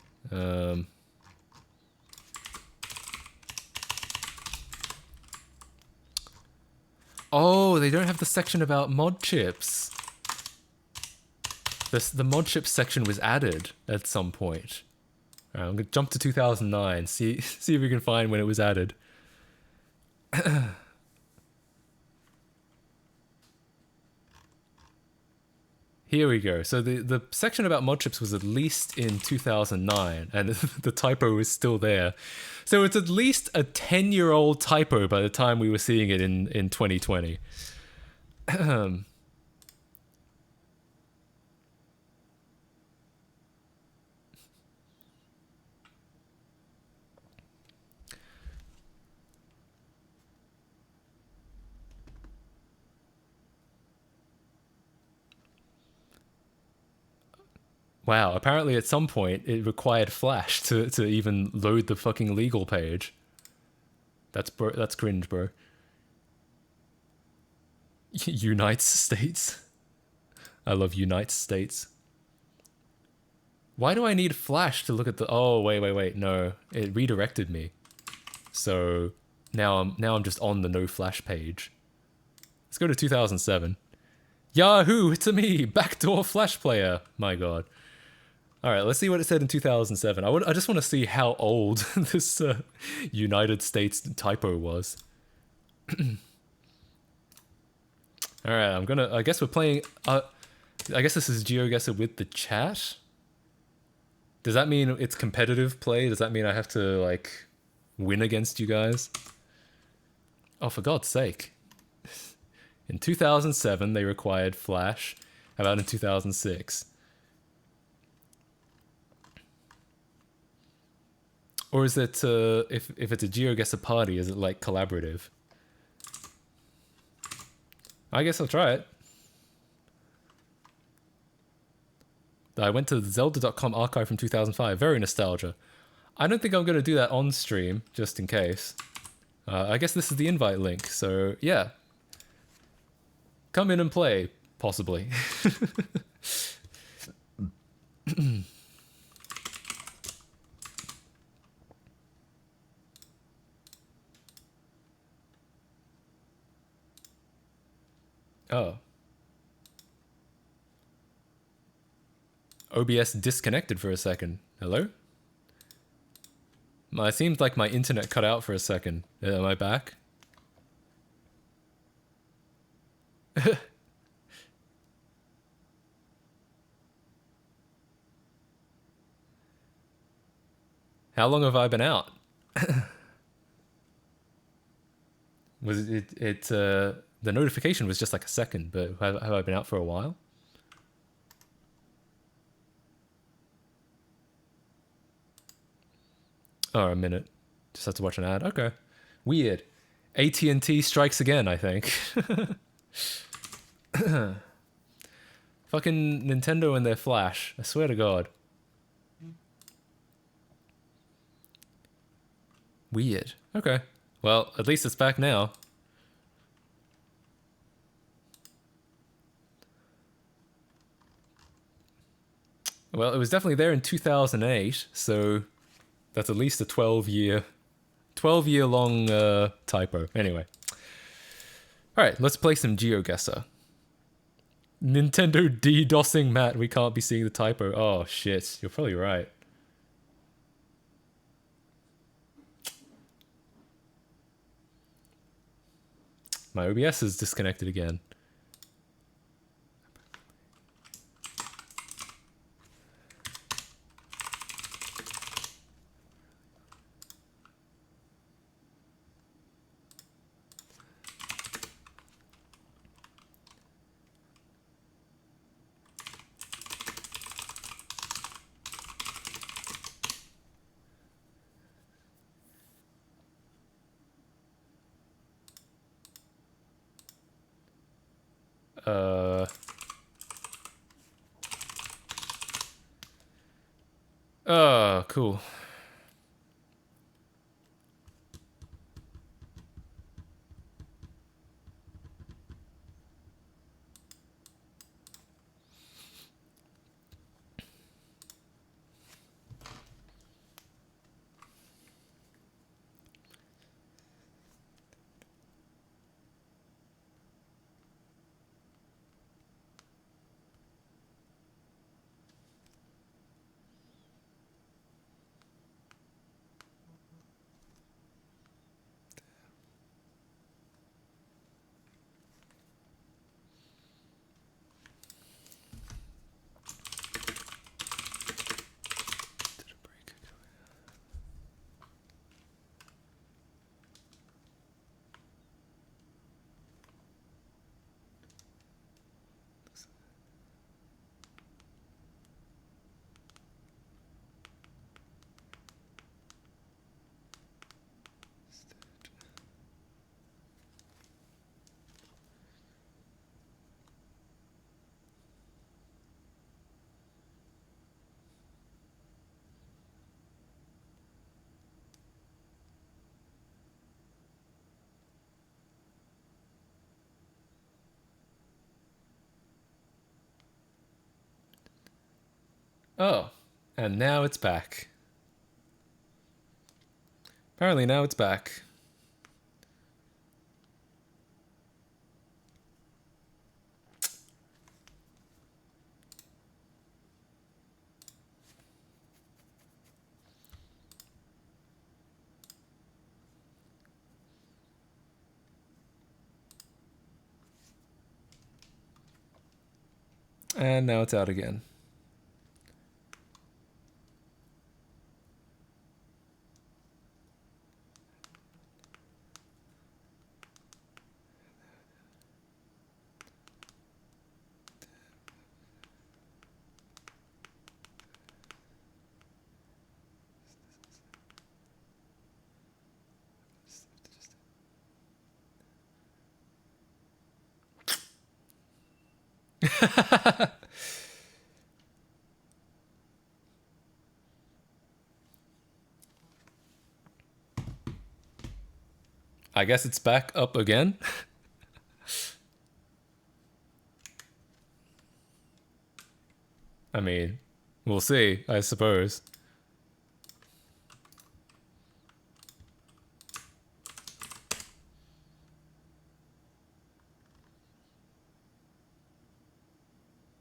Oh, they don't have the section about mod chips. The mod chips section was added at some point. Alright, I'm gonna jump to 2009. See if we can find when it was added. Here we go. So the section about mod chips was at least in 2009, and the typo is still there. So it's at least a 10-year-old typo by the time we were seeing it in 2020. Wow, apparently at some point it required Flash to even load the fucking legal page. That's cringe, bro. United States. I love United States. Why do I need Flash to look at the... Oh, wait. No, it redirected me. So now I'm just on the no Flash page. Let's go to 2007. Yahoo, it's me, backdoor Flash player. My god. All right, let's see what it said in 2007. I just want to see how old this United States typo was. All right, I guess we're playing. I guess this is GeoGuessr with the chat. Does that mean it's competitive play? Does that mean I have to like win against you guys? Oh, for God's sake! In 2007, they required Flash. How about in 2006? Or is it, if it's a GeoGuessr party, is it like collaborative? I guess I'll try it. I went to the Zelda.com archive from 2005. Very nostalgia. I don't think I'm going to do that on stream, just in case. I guess this is the invite link, so yeah. Come in and play, possibly. Oh. OBS disconnected for a second. Hello? It seems like my internet cut out for a second. Am I back? How long have I been out? Was it the notification was just like a second, but have I been out for a while? Oh, a minute. Just have to watch an ad. Okay. Weird. AT&T strikes again, I think. Fucking Nintendo and their Flash. I swear to God. Weird. Okay. Well, at least it's back now. Well, it was definitely there in 2008, so that's at least a 12-year long typo. Anyway. Alright, let's play some GeoGuessr. Nintendo DDoSing Matt, we can't be seeing the typo. Oh shit, you're probably right. My OBS is disconnected again. Oh, cool. Oh, and now it's back. Apparently now it's back. And now it's out again. I guess it's back up again. I mean, we'll see, I suppose.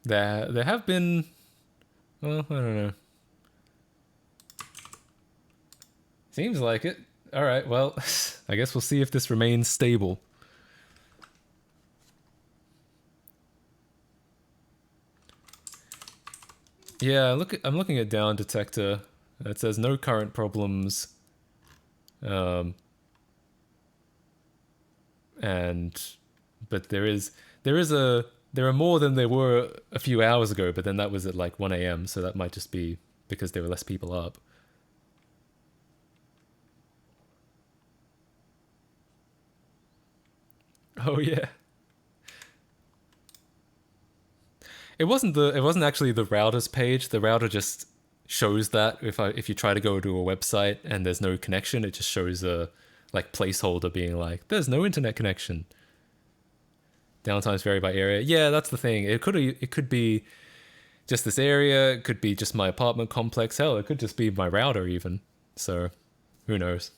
There have been, well, I don't know. Seems like it. All right, well, I guess we'll see if this remains stable. Yeah, I'm looking at down detector. It says no current problems. But there are more than there were a few hours ago, but then that was at like 1 a.m, so that might just be because there were less people up. Oh yeah. It wasn't actually the router's page. The router just shows that if you try to go to a website and there's no connection, it just shows a like placeholder being like, there's no internet connection. Downtimes vary by area. Yeah, that's the thing. It could be just this area, it could be just my apartment complex. Hell, it could just be my router even. So who knows?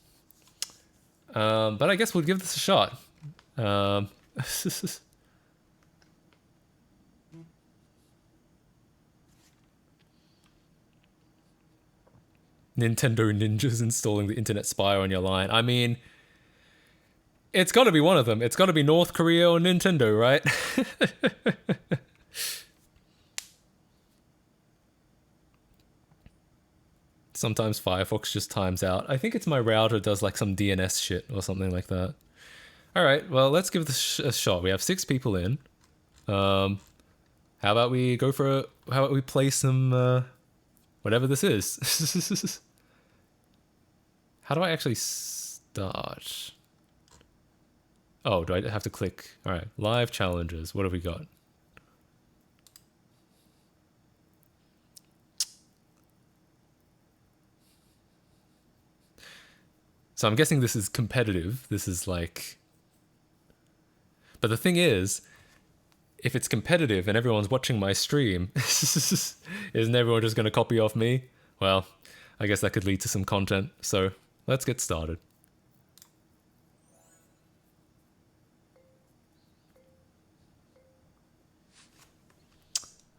But I guess we'll give this a shot. Nintendo ninjas installing the internet spy on your line. I mean, it's got to be one of them. It's got to be North Korea or Nintendo, right? Sometimes Firefox just times out. I think it's my router does like some DNS shit or something like that. All right, well, let's give this a shot. We have 6 people in. How about we go for how about we play some whatever this is? How do I actually start? Oh, do I have to click? All right, live challenges. What have we got? So I'm guessing this is competitive. This is like... But the thing is, if it's competitive and everyone's watching my stream, isn't everyone just going to copy off me? Well, I guess that could lead to some content. So let's get started.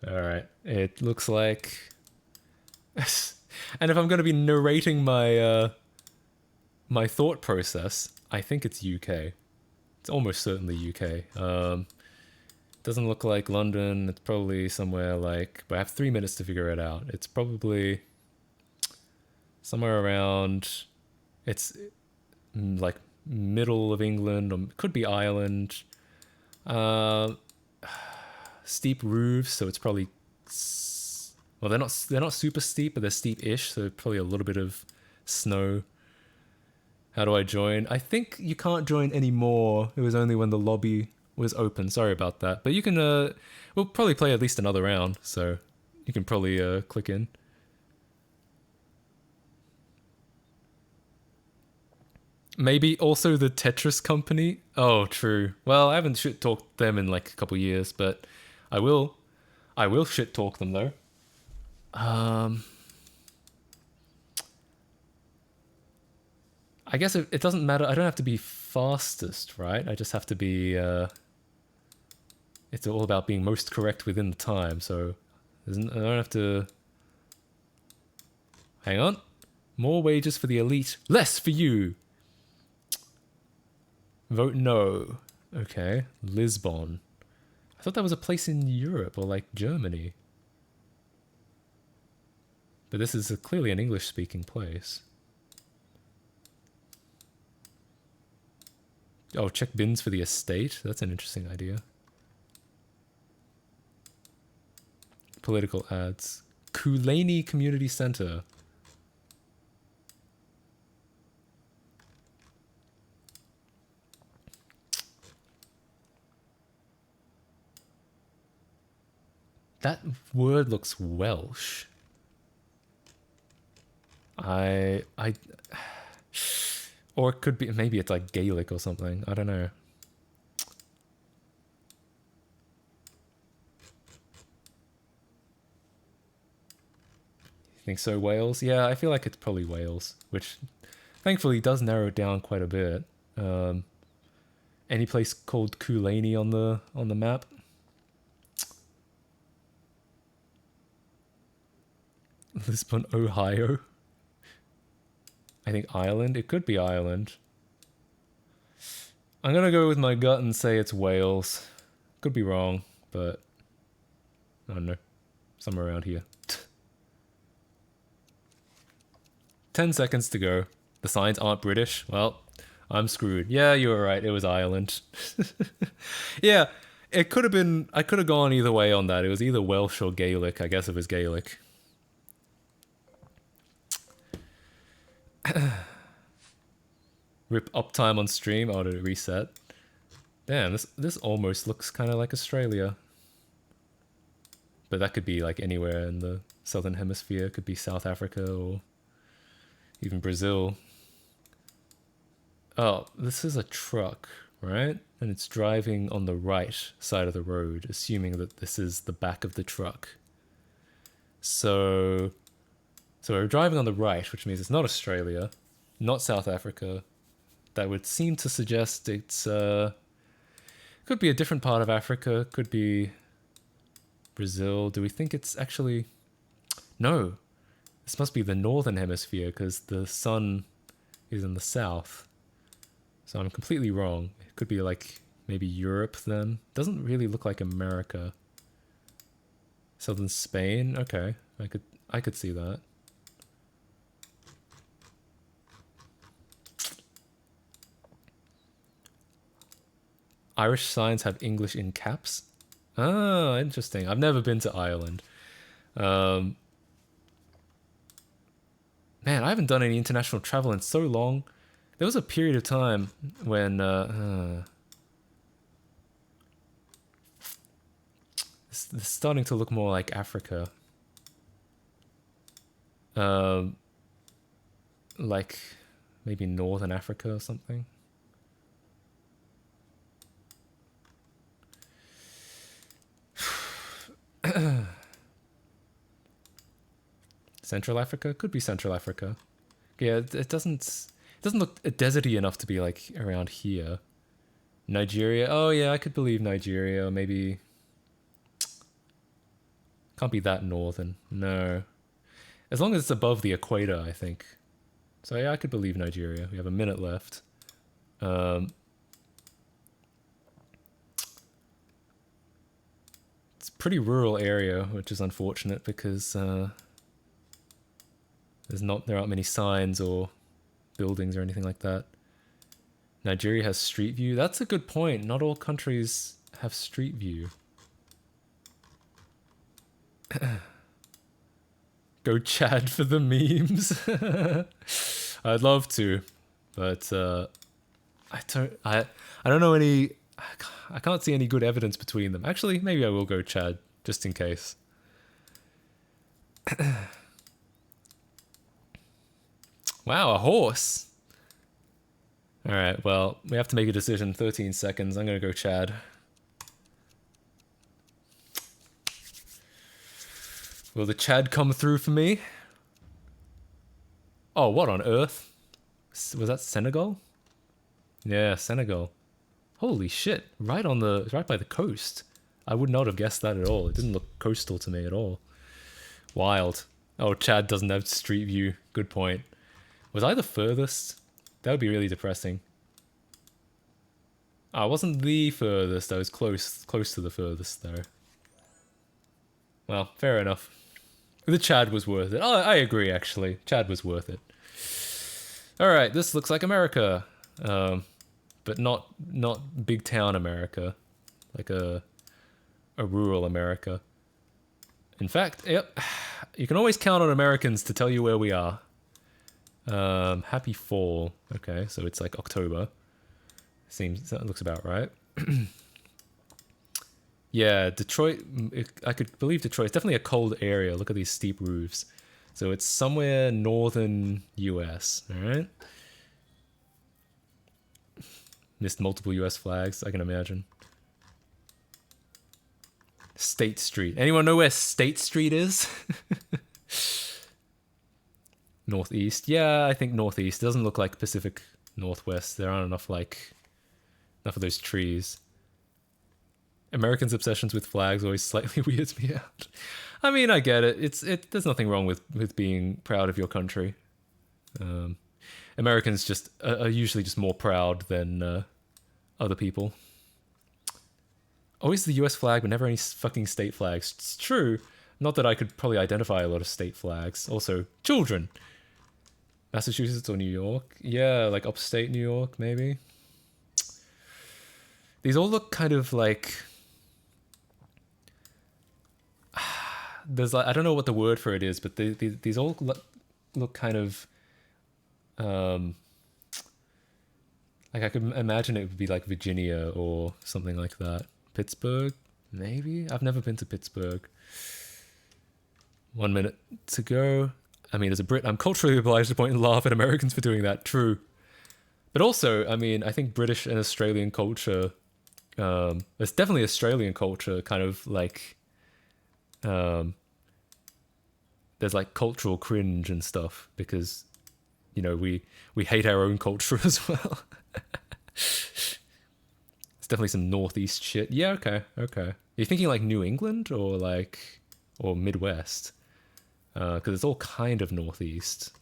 All right, it looks like... And if I'm going to be narrating my my thought process, I think it's UK. It's almost certainly UK. Doesn't look like London. It's probably somewhere like... But I have 3 minutes to figure it out. It's probably somewhere around... It's like middle of England, or could be Ireland. Steep roofs, so it's probably... Well, they're not super steep, but they're steep-ish, so probably a little bit of snow. How do I join? I think you can't join anymore. It was only when the lobby was open. Sorry about that. But you can, we'll probably play at least another round, so you can probably click in. Maybe also the Tetris company? Oh, true. Well, I haven't shit-talked them in like a couple years, but I will shit-talk them though. I guess it doesn't matter. I don't have to be fastest, right? I just have to be. It's all about being most correct within the time. So I don't have to. Hang on. More wages for the elite, less for you. Vote no. Okay, Lisbon. I thought that was a place in Europe or like Germany. But this is clearly an English-speaking place. Oh, check bins for the estate? That's an interesting idea. Political ads. Kulani Community Center. That word looks Welsh. Or it could be, maybe it's like Gaelic or something. I don't know. You think so, Wales? Yeah, I feel like it's probably Wales, which thankfully does narrow it down quite a bit. Any place called Kulani on the map? Lisbon, Ohio. I think Ireland. It could be Ireland. I'm gonna go with my gut and say it's Wales. Could be wrong, but I don't know. Somewhere around here. 10 seconds to go. The signs aren't British. Well, I'm screwed. Yeah, you were right. It was Ireland. Yeah, it could have been. I could have gone either way on that. It was either Welsh or Gaelic. I guess it was Gaelic. Rip uptime on stream. Oh, did it reset? Damn, this almost looks kind of like Australia. But that could be like anywhere in the southern hemisphere. It could be South Africa or even Brazil. Oh, this is a truck, right? And it's driving on the right side of the road, assuming that this is the back of the truck. So we're driving on the right, which means it's not Australia, not South Africa. That would seem to suggest it's could be a different part of Africa, could be Brazil. Do we think it's actually... No, this must be the northern hemisphere because the sun is in the south. So I'm completely wrong. It could be like maybe Europe then. Doesn't really look like America. Southern Spain, okay. I could see that. Irish signs have English in caps? Oh, interesting. I've never been to Ireland. Man, I haven't done any international travel in so long. There was a period of time when... it's starting to look more like Africa. Like maybe Northern Africa or something. Central Africa? Could be Central Africa. Yeah, it doesn't look deserty enough to be like around here. Nigeria? Oh yeah, I could believe Nigeria, or maybe... Can't be that northern. No. As long as it's above the equator, I think. So yeah, I could believe Nigeria. We have a minute left. It's a pretty rural area, which is unfortunate because there aren't many signs or buildings or anything like that. Nigeria has Street View. That's a good point. Not all countries have Street View. Go Chad for the memes. I'd love to, but I don't know any. I can't see any good evidence between them. Actually, maybe I will go Chad just in case. Wow, a horse. All right, well, we have to make a decision. 13 seconds. I'm gonna go Chad. Will the Chad come through for me? Oh, what on earth? Was that Senegal? Yeah, Senegal. Holy shit! Right by the coast. I would not have guessed that at all. It didn't look coastal to me at all. Wild. Oh, Chad doesn't have Street View. Good point. Was I the furthest? That would be really depressing. I wasn't the furthest. I was close to the furthest though. Well, fair enough. The Chad was worth it. Oh, I agree actually. Chad was worth it. All right, this looks like America, but not big town America, like a rural America. In fact, yep, you can always count on Americans to tell you where we are. Happy fall. Okay, so it's like October. That looks about right. Yeah, Detroit. I could believe Detroit. It's definitely a cold area. Look at these steep roofs. So it's somewhere northern US. All right. Missed multiple US flags. I can imagine. State Street. Anyone know where State Street is? Northeast. Yeah, I think northeast. It doesn't look like Pacific Northwest. There aren't enough of those trees. Americans' obsessions with flags always slightly weirds me out. I mean, I get it. There's nothing wrong with being proud of your country. Americans just are usually just more proud than other people. Always the US flag, but never any fucking state flags. It's true. Not that I could probably identify a lot of state flags. Also, children. Massachusetts or New York? Yeah, like upstate New York, maybe. These all look kind of like... There's like, I don't know what the word for it is, but these all look kind of... like I could imagine it would be like Virginia or something like that. Pittsburgh, maybe? I've never been to Pittsburgh. 1 minute to go. I mean, as a Brit, I'm culturally obliged to point and laugh at Americans for doing that. True. But also, I mean, I think British and Australian culture... it's definitely Australian culture, kind of like... there's like cultural cringe and stuff because, you know, we hate our own culture as well. It's definitely some northeast shit. Yeah, okay. You're thinking like New England or Midwest? Because it's all kind of northeast.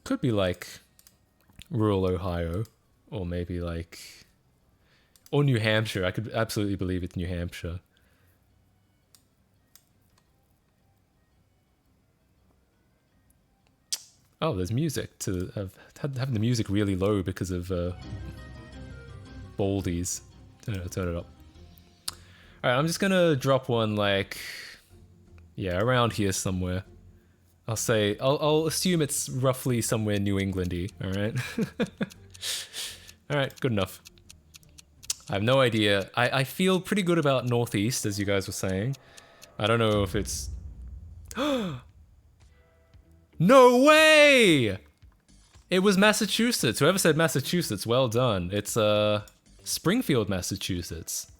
Could be like rural Ohio, or maybe like... Or New Hampshire. I could absolutely believe it's New Hampshire. Oh, there's music to having the music really low because of Baldies. Turn it up. All right, I'm just gonna drop one like, yeah, around here somewhere. I'll assume it's roughly somewhere New Englandy. All right. All right, good enough. I have no idea. I feel pretty good about Northeast, as you guys were saying. I don't know if it's... No way! It was Massachusetts. Whoever said Massachusetts, well done. It's Springfield, Massachusetts.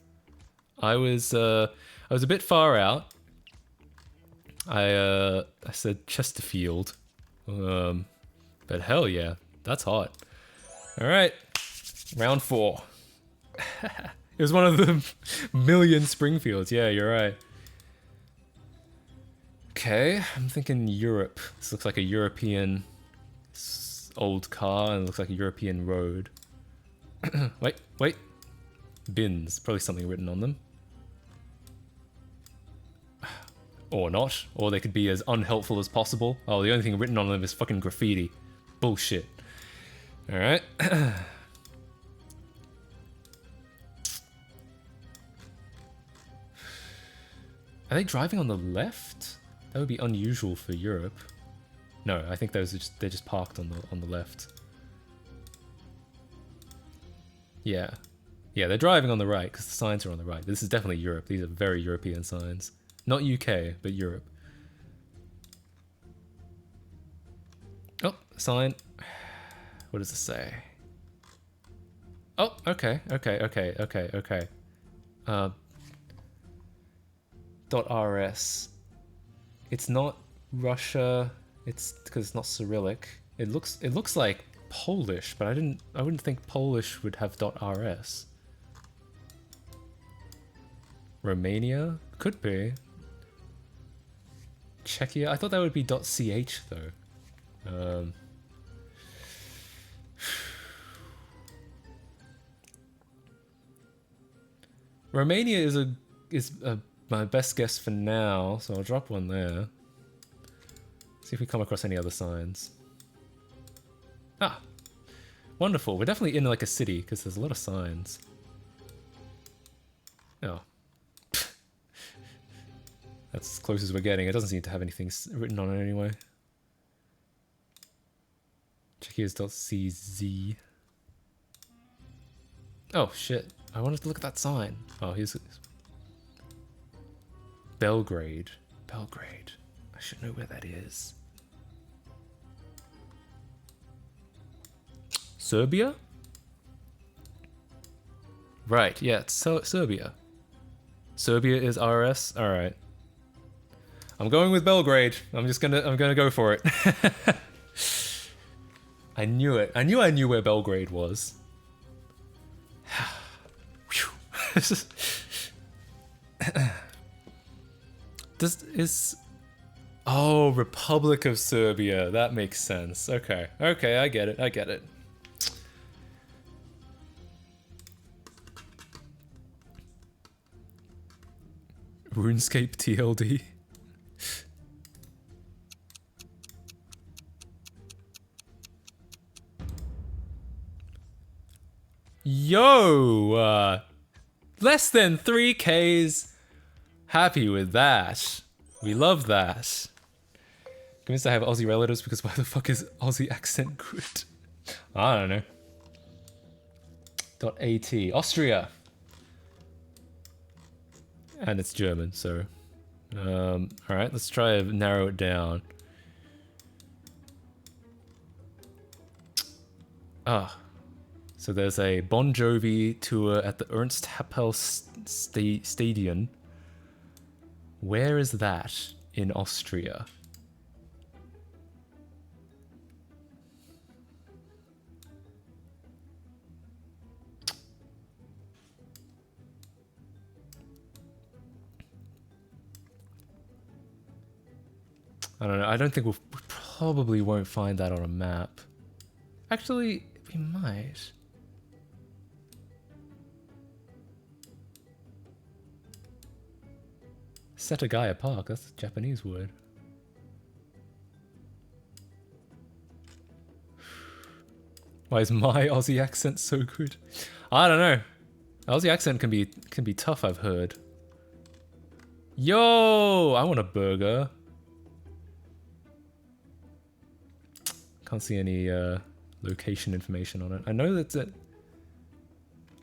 I was a bit far out. I said Chesterfield. But hell yeah, that's hot. All right, round 4. It was one of the million Springfields. Yeah, you're right. Okay, I'm thinking Europe. This looks like a European old car and it looks like a European road. Wait. Bins. Probably something written on them. Or not. Or they could be as unhelpful as possible. Oh, the only thing written on them is fucking graffiti. Bullshit. Alright. Are they driving on the left? That would be unusual for Europe. No, I think they're just parked on the left. Yeah. Yeah, they're driving on the right because the signs are on the right. This is definitely Europe. These are very European signs. Not UK, but Europe. Oh, sign. What does it say? Oh, okay. .rs. It's not Russia. It's because it's not Cyrillic. It looks like Polish, but I wouldn't think Polish would have .rs. Romania? Could be. Czechia? I thought that would be .ch though. Romania is my best guess for now, so I'll drop one there. See if we come across any other signs. Ah, wonderful. We're definitely in like a city because there's a lot of signs. Oh. That's as close as we're getting. It doesn't seem to have anything written on it anyway. Czechia's.cz. Oh shit. I wanted to look at that sign. Oh, here's Belgrade. Belgrade. I should know where that is. Serbia? Right, yeah, it's Serbia. Serbia is RS? Alright. I'm going with Belgrade. I'm gonna go for it. I knew it. I knew where Belgrade was. This is... Oh, Republic of Serbia. That makes sense. Okay. Okay, I get it. I get it. RuneScape TLD. Yo! Less than 3Ks. Happy with that. We love that. Convinced I have Aussie relatives because why the fuck is Aussie accent good? I don't know. .at. Austria. And it's German, so... alright, let's try to narrow it down. Ah. So there's a Bon Jovi tour at the Ernst Happel Stadion. Where is that in Austria? I don't know. I don't think we probably won't find that on a map. Actually, we might. Setagaya Park, that's a Japanese word. Why is my Aussie accent so good? I don't know. Aussie accent can be tough, I've heard. Yo, I want a burger. Can't see any location information on it. I know that's it.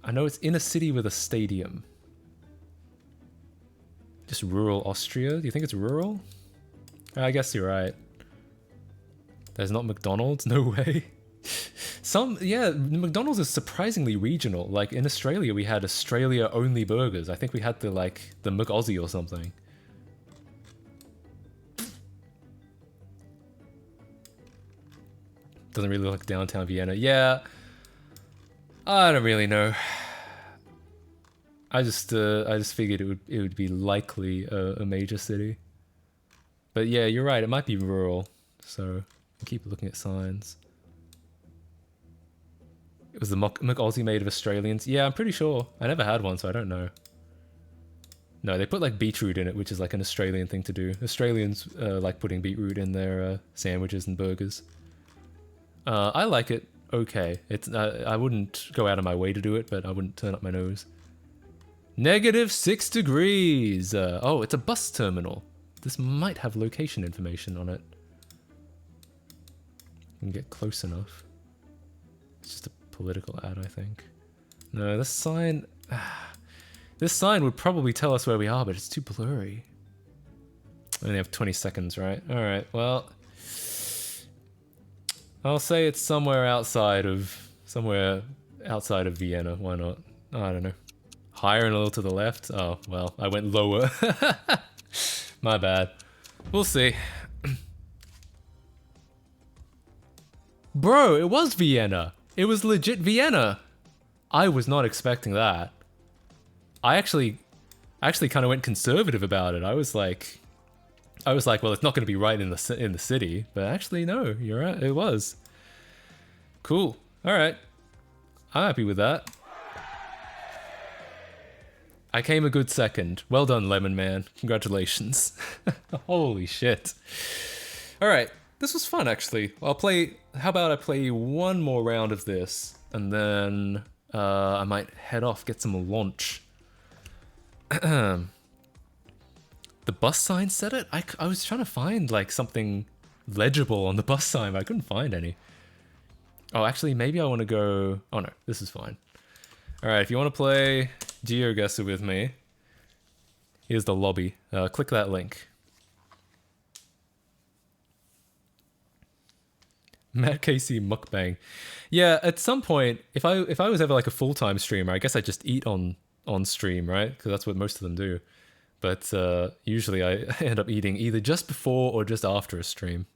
I know it's in a city with a stadium. Just rural Austria? Do you think it's rural? I guess you're right. There's not McDonald's? No way. Yeah, McDonald's is surprisingly regional. Like in Australia, we had Australia-only burgers. I think we had the McAussie or something. Doesn't really look like downtown Vienna. Yeah, I don't really know. I just figured it would be likely a major city. But yeah, you're right. It might be rural. So keep looking at signs. It was the McAussie made of Australians. Yeah, I'm pretty sure. I never had one, so I don't know. No, they put like beetroot in it, which is like an Australian thing to do. Australians like putting beetroot in their sandwiches and burgers. I like it. Okay, it's I wouldn't go out of my way to do it, but I wouldn't turn up my nose. -6 degrees. Oh, it's a bus terminal. This might have location information on it. You can get close enough. It's just a political ad, I think. No, this sign... This sign would probably tell us where we are, but it's too blurry. I only have 20 seconds, right? Alright, well... I'll say it's somewhere outside of Vienna. Why not? I don't know. Higher and a little to the left? Oh, well, I went lower. My bad. We'll see. Bro, it was Vienna. It was legit Vienna. I was not expecting that. I actually kind of went conservative about it. I was like, well, it's not going to be right in the city, but actually, no, you're right. It was. Cool. All right. I'm happy with that. I came a good second. Well done, Lemon Man. Congratulations. Holy shit. All right. This was fun, actually. How about I play one more round of this, and then I might head off, get some lunch. The bus sign said it? I was trying to find, like, something legible on the bus sign, but I couldn't find any. Oh, actually, maybe I want to go... Oh, no. This is fine. Alright, if you want to play GeoGuessr with me, here's the lobby. Click that link. Matt Casey mukbang. Yeah, at some point, if I was ever like a full-time streamer, I guess I'd just eat on stream, right? Because that's what most of them do. But usually I end up eating either just before or just after a stream.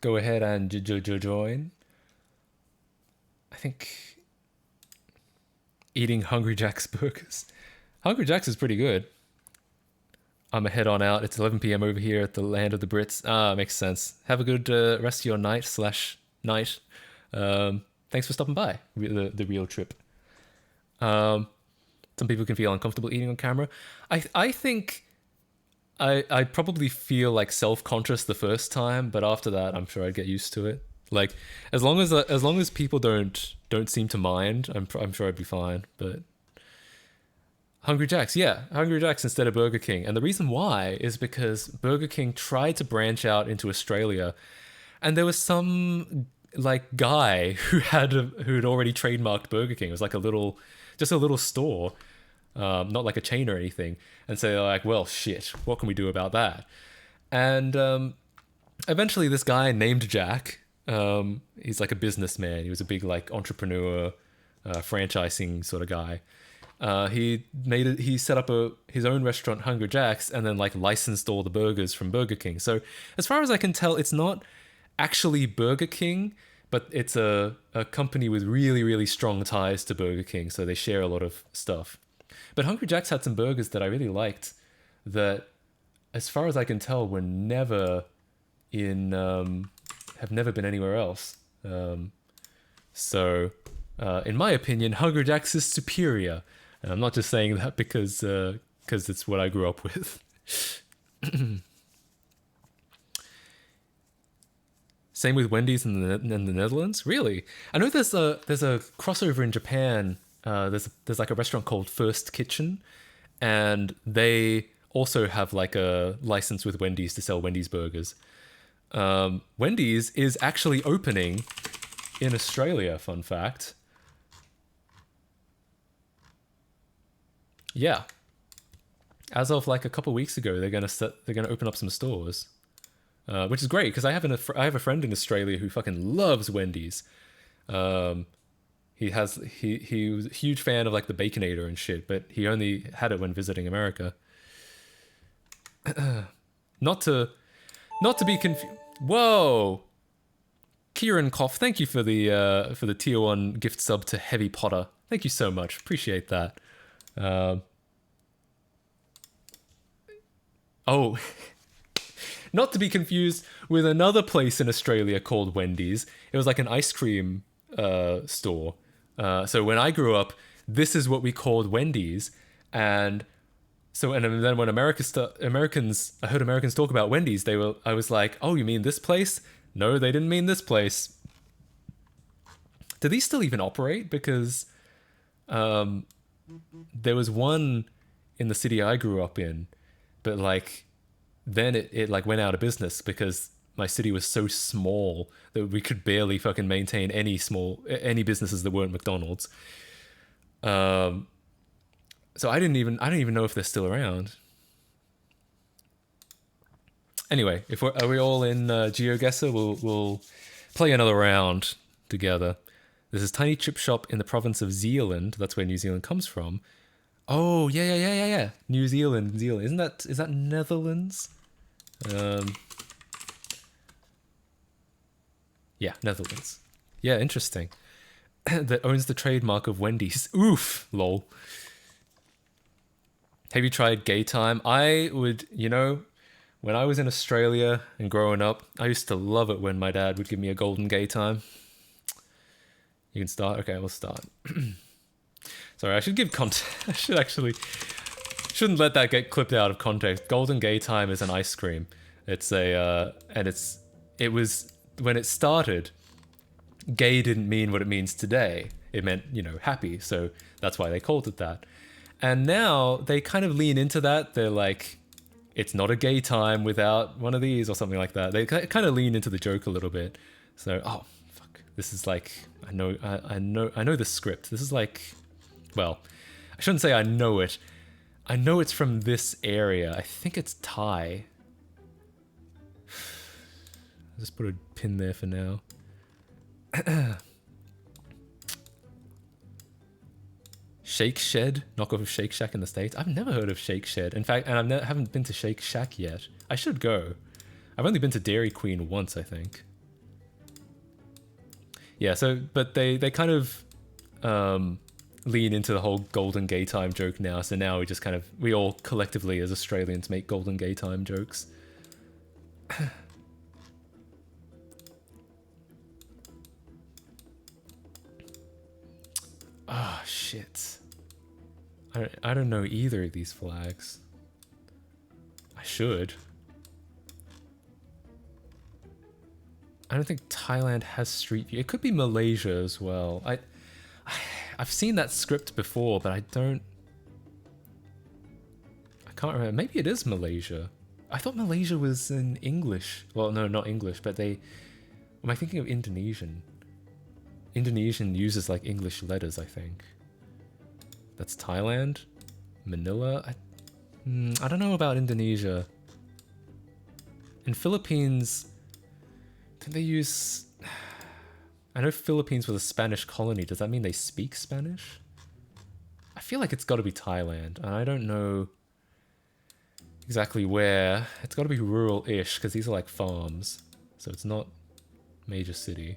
Go ahead and join. I think eating Hungry Jack's burgers. Hungry Jack's is pretty good. I'm gonna head on out. It's 11 p.m. over here at the land of the Brits. Ah, makes sense. Have a good rest of your night/night. Thanks for stopping by. The real trip. Some people can feel uncomfortable eating on camera. I think I probably feel like self-conscious the first time, but after that, I'm sure I'd get used to it. Like, as long as people don't seem to mind, I'm sure I'd be fine. But Hungry Jack's, yeah, Hungry Jack's instead of Burger King, and the reason why is because Burger King tried to branch out into Australia, and there was some like guy who'd already trademarked Burger King. It was like a little store. Not like a chain or anything, and so they're like, well, shit, what can we do about that? And eventually this guy named Jack, he's like a businessman, he was a big like entrepreneur, franchising sort of guy. He set up his own restaurant, Hungry Jack's, and then like licensed all the burgers from Burger King. So as far as I can tell, it's not actually Burger King, but it's a company with really, really strong ties to Burger King, so they share a lot of stuff. But Hungry Jack's had some burgers that I really liked that, as far as I can tell, were never have never been anywhere else. So, in my opinion, Hungry Jack's is superior. And I'm not just saying that because it's what I grew up with. Same with Wendy's in the Netherlands. Really, I know there's a crossover in Japan. There's like a restaurant called First Kitchen, and they also have like a license with Wendy's to sell Wendy's burgers. Wendy's is actually opening in Australia, fun fact. Yeah. As of like a couple weeks ago, they're gonna open up some stores. Which is great because I have a friend in Australia who fucking loves Wendy's. He was a huge fan of like the Baconator and shit, but he only had it when visiting America. Not to be confused. Whoa, Kieran Koff, thank you for the tier 1 gift sub to Heavy Potter. Thank you so much. Appreciate that. Oh, not to be confused with another place in Australia called Wendy's. It was like an ice cream store. So when I grew up, this is what we called Wendy's, and then when I heard Americans talk about Wendy's, I was like, oh, you mean this place? No, they didn't mean this place. Do these still even operate? Because there was one in the city I grew up in, but like then it like went out of business because my city was so small that we could barely fucking maintain any businesses that weren't McDonald's. So I don't even know if they're still around. Anyway, are we all in GeoGuessr? We'll play another round together. This is Tiny Chip Shop in the province of Zealand. That's where New Zealand comes from. Oh yeah. New Zealand. Is that Netherlands? Yeah, Netherlands. Yeah, interesting. That owns the trademark of Wendy's. Oof, lol. Have you tried Gay Time? I would, when I was in Australia and growing up, I used to love it when my dad would give me a golden Gay Time. You can start? Okay, we'll start. Sorry, I should give context. Shouldn't let that get clipped out of context. Golden Gay Time is an ice cream. It's it was, when it started, gay didn't mean what it means today. It meant, happy. So that's why they called it that. And now they kind of lean into that. They're like, it's not a gay time without one of these or something like that. They kind of lean into the joke a little bit. So, oh, fuck. This is like, I know the script. This is like, well, I shouldn't say I know it. I know it's from this area. I think it's Thai. I'll just put a pin there for now. Shake Shed, knockoff of Shake Shack in the States. I've never heard of Shake Shed. In fact, and I haven't been to Shake Shack yet. I should go. I've only been to Dairy Queen once, I think. Yeah, so, but they kind of lean into the whole golden gay time joke now. So now we all collectively as Australians make golden gay time jokes. Ah, shit. I don't know either of these flags. I should. I don't think Thailand has Street View. It could be Malaysia as well. I've seen that script before, but I can't remember. Maybe it is Malaysia. I thought Malaysia was in English. Well, no, not English, but am I thinking of Indonesian? Indonesian uses like English letters, I think. That's Thailand? Manila? I don't know about Indonesia. In Philippines, do they use... I know Philippines was a Spanish colony. Does that mean they speak Spanish? I feel like it's got to be Thailand, and I don't know exactly where. It's got to be rural-ish, because these are like farms, so it's not major city.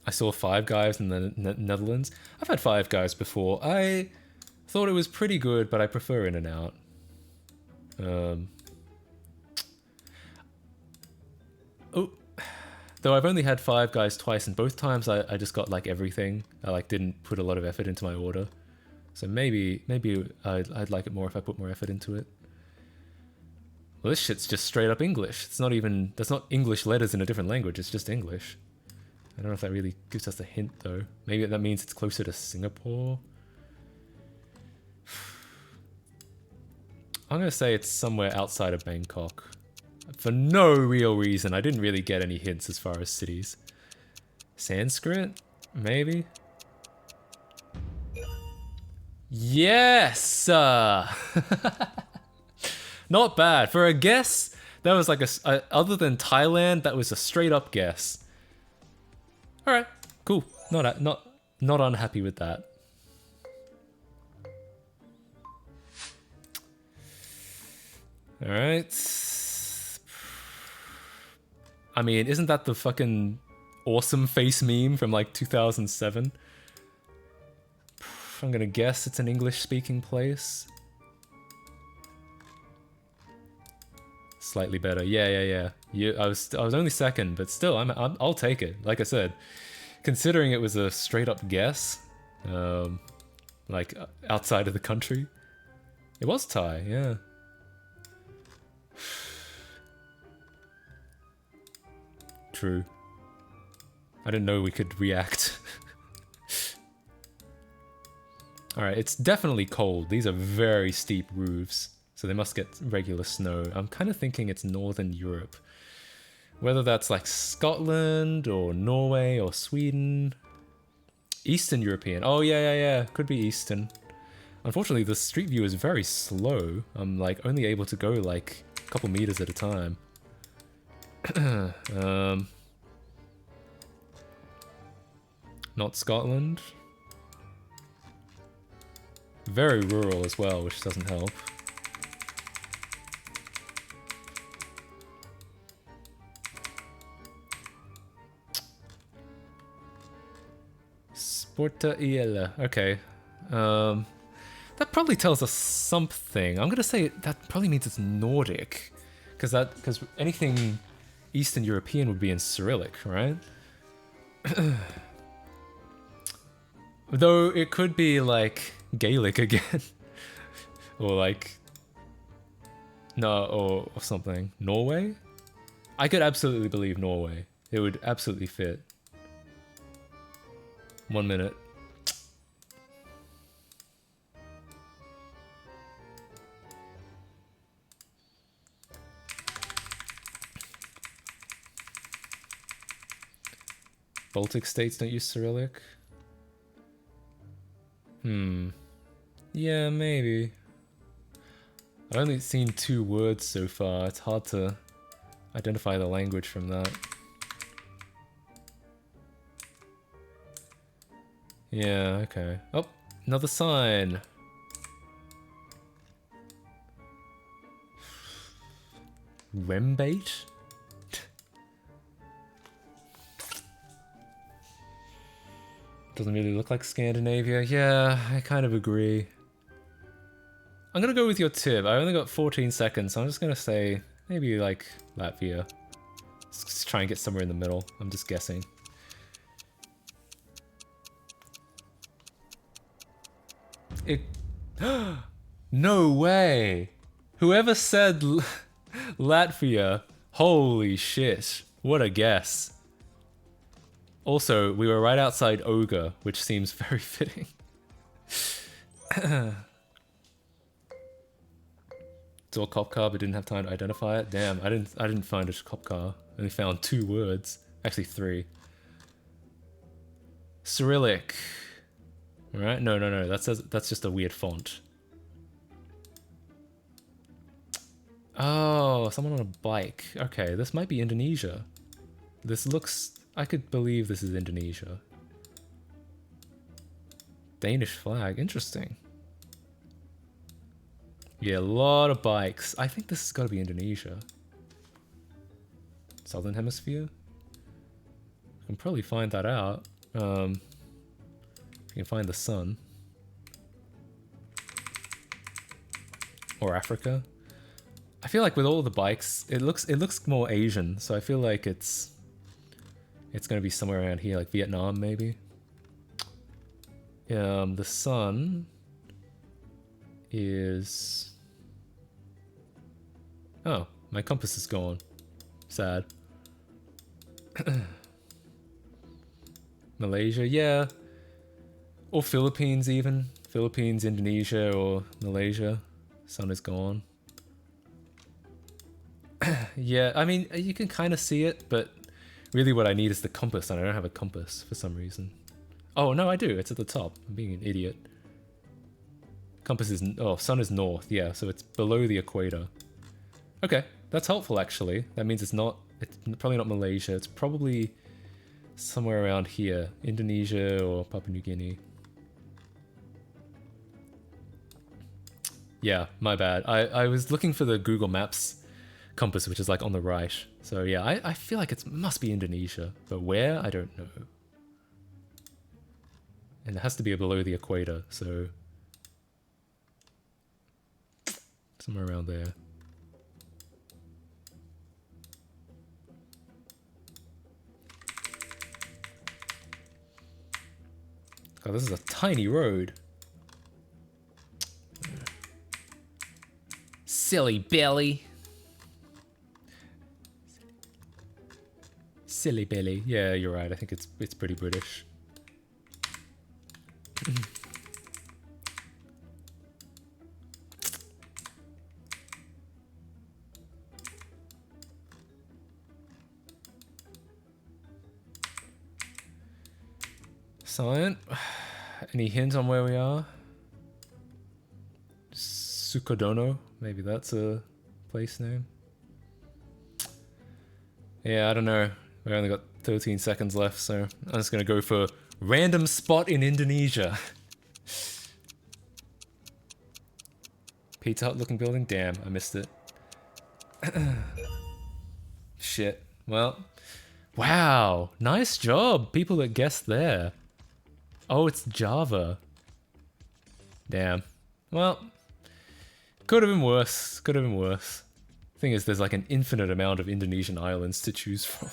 I saw Five Guys in the Netherlands. I've had Five Guys before. I thought it was pretty good, but I prefer In-N-Out. Though I've only had Five Guys twice, and both times I just got like everything. I like didn't put a lot of effort into my order. So maybe I'd like it more if I put more effort into it. Well, this shit's just straight up English. It's not even, there's not English letters in a different language, it's just English. I don't know if that really gives us a hint though. Maybe that means it's closer to Singapore. I'm gonna say it's somewhere outside of Bangkok. For no real reason. I didn't really get any hints as far as cities. Sanskrit? Maybe? Yes! Not bad. For a guess, that was like other than Thailand, that was a straight up guess. Alright, cool. Not unhappy with that. Alright. I mean, isn't that the fucking awesome face meme from like 2007? I'm gonna guess it's an English-speaking place. Slightly better. Yeah. I was only second, but still, I'll take it. Like I said, considering it was a straight up guess, like outside of the country, it was Thai. Yeah. True. I didn't know we could react. Alright, it's definitely cold. These are very steep roofs, so they must get regular snow. I'm kind of thinking it's Northern Europe. Whether that's like Scotland or Norway or Sweden. Eastern European. Oh, yeah. Could be Eastern. Unfortunately, the street view is very slow. I'm like only able to go like a couple meters at a time. Not Scotland. Very rural as well, which doesn't help. Sporta IL. Okay. That probably tells us something. I'm gonna say that probably means it's Nordic, because anything Eastern European would be in Cyrillic, right? Though it could be like Gaelic again, or like no, or something. Norway? I could absolutely believe Norway. It would absolutely fit. 1 minute. Baltic states don't use Cyrillic? Yeah, maybe. I've only seen 2 words so far. It's hard to identify the language from that. Yeah, okay. Oh, another sign. Rembate? Doesn't really look like Scandinavia. Yeah, I kind of agree. I'm gonna go with your tip. I only got 14 seconds, so I'm just gonna say maybe like Latvia. Let's just try and get somewhere in the middle. I'm just guessing. It... No way! Whoever said Latvia, holy shit. What a guess. Also, we were right outside Ogre, which seems very fitting. Saw a cop car but didn't have time to identify it. Damn, I didn't find a cop car. I only found 2 words. Actually 3. Cyrillic. Alright, no. That's just a weird font. Oh, someone on a bike. Okay, this might be Indonesia. This looks... I could believe this is Indonesia. Danish flag, interesting. Yeah, a lot of bikes. I think this has got to be Indonesia. Southern Hemisphere? I can probably find that out. You can find the sun. Or Africa. I feel like with all the bikes, it looks more Asian, so I feel like it's gonna be somewhere around here, like Vietnam maybe. The sun is... Oh, my compass is gone. Sad. Malaysia, yeah. Or Philippines even. Philippines, Indonesia, or Malaysia. Sun is gone. Yeah, I mean, you can kind of see it, but really what I need is the compass, and I don't have a compass for some reason. Oh, no, I do. It's at the top. I'm being an idiot. Compass is... Oh, sun is north. Yeah, so it's below the equator. Okay, that's helpful, actually. That means it's not... It's probably not Malaysia. It's probably somewhere around here. Indonesia or Papua New Guinea. Yeah, my bad. I was looking for the Google Maps compass, which is like on the right. So yeah, I feel like it must be Indonesia. But where? I don't know. And it has to be below the equator, so... somewhere around there. God, this is a tiny road. Silly Billy. Silly Billy. Yeah, you're right. I think it's pretty British. Silent. Any hint on where we are? Sukodono? Maybe that's a place name. Yeah, I don't know. We only got 13 seconds left, so I'm just gonna go for random spot in Indonesia. Pizza Hut looking building? Damn, I missed it. Shit. Well, wow, nice job, people that guessed there. Oh, it's Java. Damn. Well, could have been worse. Could have been worse. Thing is, there's like an infinite amount of Indonesian islands to choose from.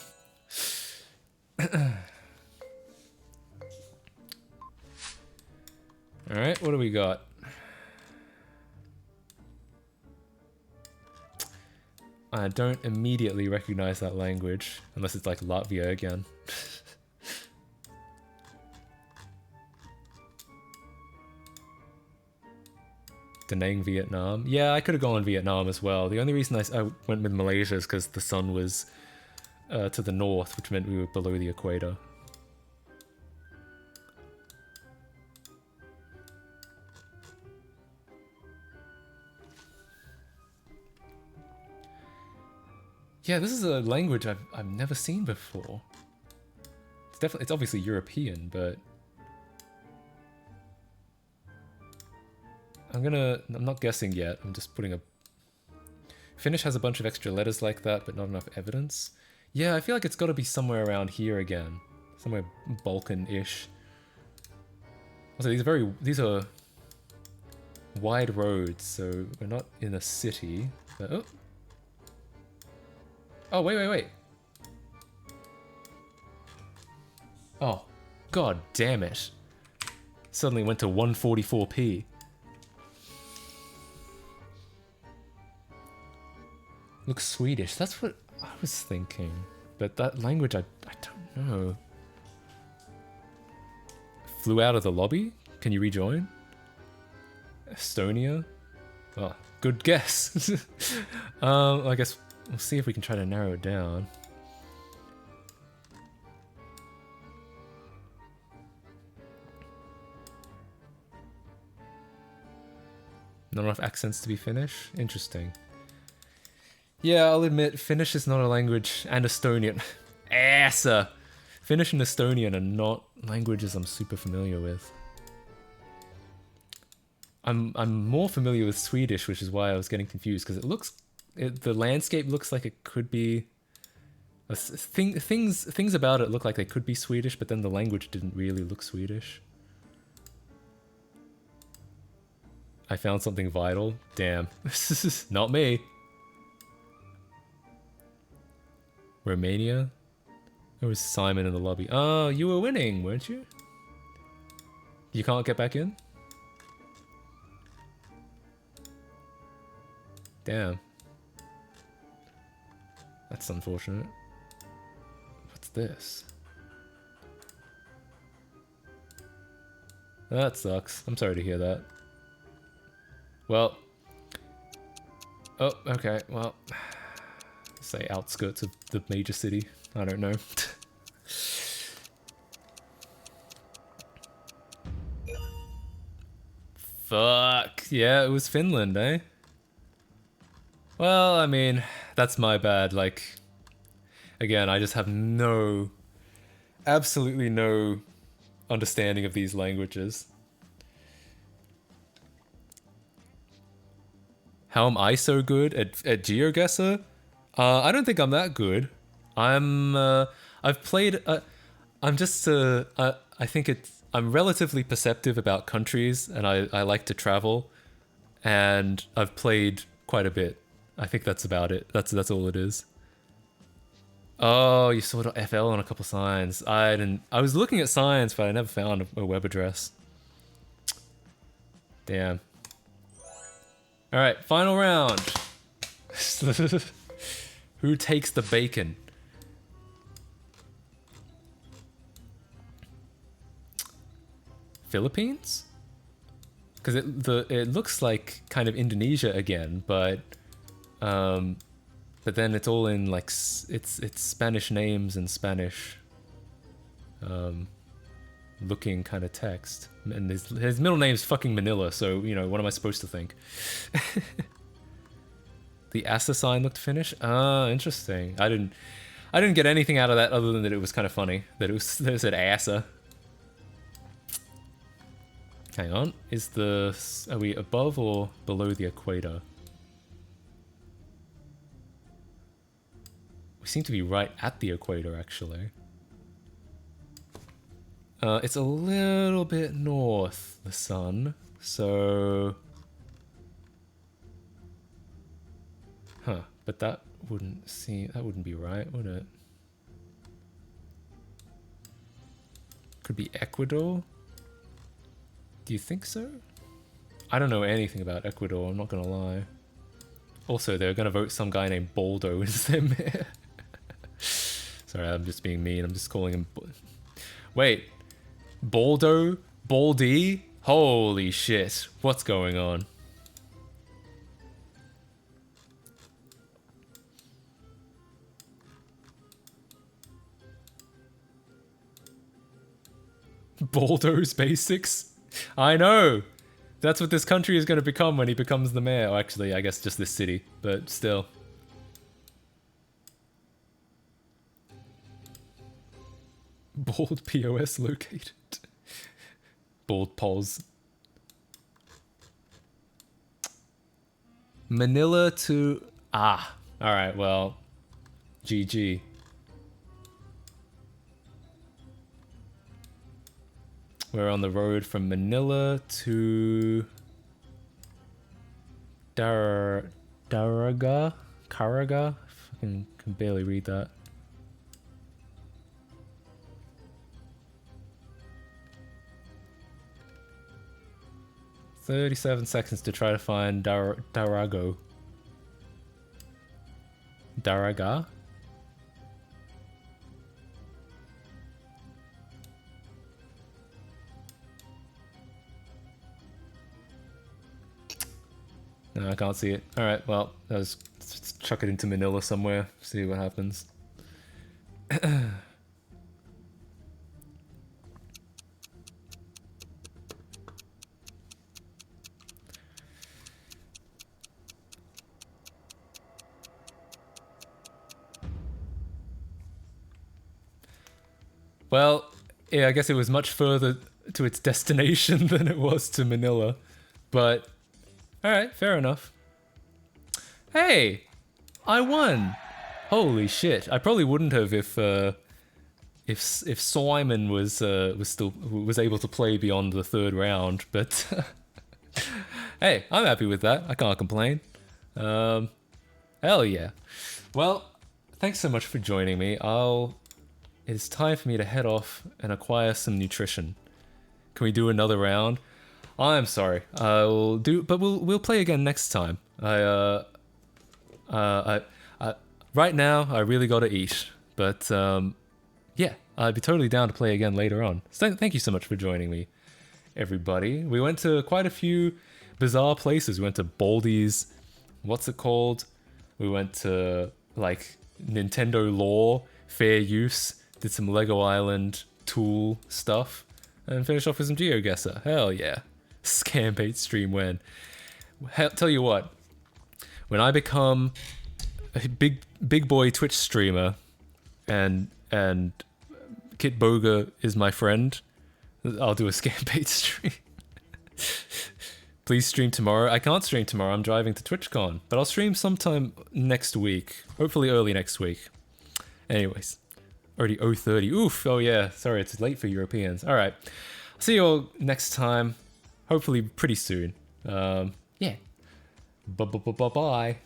Alright, what do we got? I don't immediately recognize that language, unless it's like Latvia again. Da Nang, Vietnam. Yeah, I could have gone Vietnam as well. The only reason I went with Malaysia is because the sun was to the north, which meant we were below the equator. Yeah, this is a language I've never seen before. It's obviously European, but I'm not guessing yet. I'm just putting a... Finnish has a bunch of extra letters like that, but not enough evidence. Yeah, I feel like it's got to be somewhere around here again. Somewhere Balkan-ish. Also, these are wide roads, so we're not in a city. But, oh. Oh, wait. Oh, god damn it. Suddenly went to 144p. Looks Swedish. That's what I was thinking. But that language, I don't know. Flew out of the lobby? Can you rejoin? Estonia? Oh, good guess. I guess we'll see if we can try to narrow it down. Not enough accents to be Finnish? Interesting. Yeah, I'll admit, Finnish is not a language, and Estonian. Assa! Finnish and Estonian are not languages I'm super familiar with. I'm more familiar with Swedish, which is why I was getting confused, because the landscape looks like it could be... Things about it look like they could be Swedish, but then the language didn't really look Swedish. I found something vital. Damn. Not me. Romania? There was Simon in the lobby. Oh, you were winning, weren't you? You can't get back in? Damn. That's unfortunate. What's this? That sucks. I'm sorry to hear that. Well. Oh, okay. Well. Say outskirts of the major city. I don't know. Fuck. Yeah, it was Finland, eh? Well, I mean, that's my bad. Like, again, I just have absolutely no understanding of these languages. How am I so good at GeoGuessr? I don't think I'm that good. I've played, I think I'm relatively perceptive about countries, and I like to travel, and I've played quite a bit. I think that's about it. That's all it is. Oh, you saw .fl on a couple signs. I was looking at signs, but I never found a web address. Damn. All right, final round. Who takes the bacon? Philippines? Because it looks like kind of Indonesia again, but then it's all in like it's Spanish names and Spanish looking kind of text. And his middle name's fucking Manila, so, you know, what am I supposed to think? The Asa sign looked Finnish? Ah, interesting. I didn't get anything out of that other than that it was kind of funny. That it said Asa. Hang on. Are we above or below the equator? We seem to be right at the equator, actually. It's a little bit north, the sun, so... Huh, but that wouldn't be right, would it? Could be Ecuador? Do you think so? I don't know anything about Ecuador, I'm not gonna lie. Also, they're gonna vote some guy named Baldo as their mayor. Sorry, I'm just being mean, I'm just calling him... Wait, Baldo? Baldy? Holy shit, what's going on? Baldo's Basics? I know! That's what this country is going to become when he becomes the mayor. Oh, actually, I guess just this city, but still. Bald POS located. Bald Pols. Manila to... Ah. Alright, well. GG. We're on the road from Manila to... Daraga? Caraga? Fucking can barely read that. "37 seconds to try to find Darago. Daraga? No, I can't see it. Alright, well, let's chuck it into Manila somewhere, see what happens. Well, yeah, I guess it was much further to its destination than it was to Manila, but alright, fair enough. Hey! I won! Holy shit. I probably wouldn't have if Simon was able to play beyond the third round, but hey, I'm happy with that. I can't complain. Hell yeah. Well, thanks so much for joining me. It's time for me to head off and acquire some nutrition. Can we do another round? I'm sorry. We'll play again next time. Right now I really gotta eat, but yeah, I'd be totally down to play again later on. So thank you so much for joining me, everybody. We went to quite a few bizarre places. We went to Baldi's, what's it called? We went to like Nintendo Lore, Fair Use, did some Lego Island Tool stuff, and finished off with some GeoGuessr. Hell yeah. Scam bait stream when. Tell you what, when I become a big boy Twitch streamer and Kit Boga is my friend, I'll do a scam bait stream. Please stream tomorrow. I can't stream tomorrow, I'm driving to TwitchCon, but I'll stream sometime next week, hopefully early next week. Anyways, already 0:30. Oof, oh yeah, sorry, it's late for Europeans. Alright, see you all next time, hopefully pretty soon. Yeah. Bye-bye.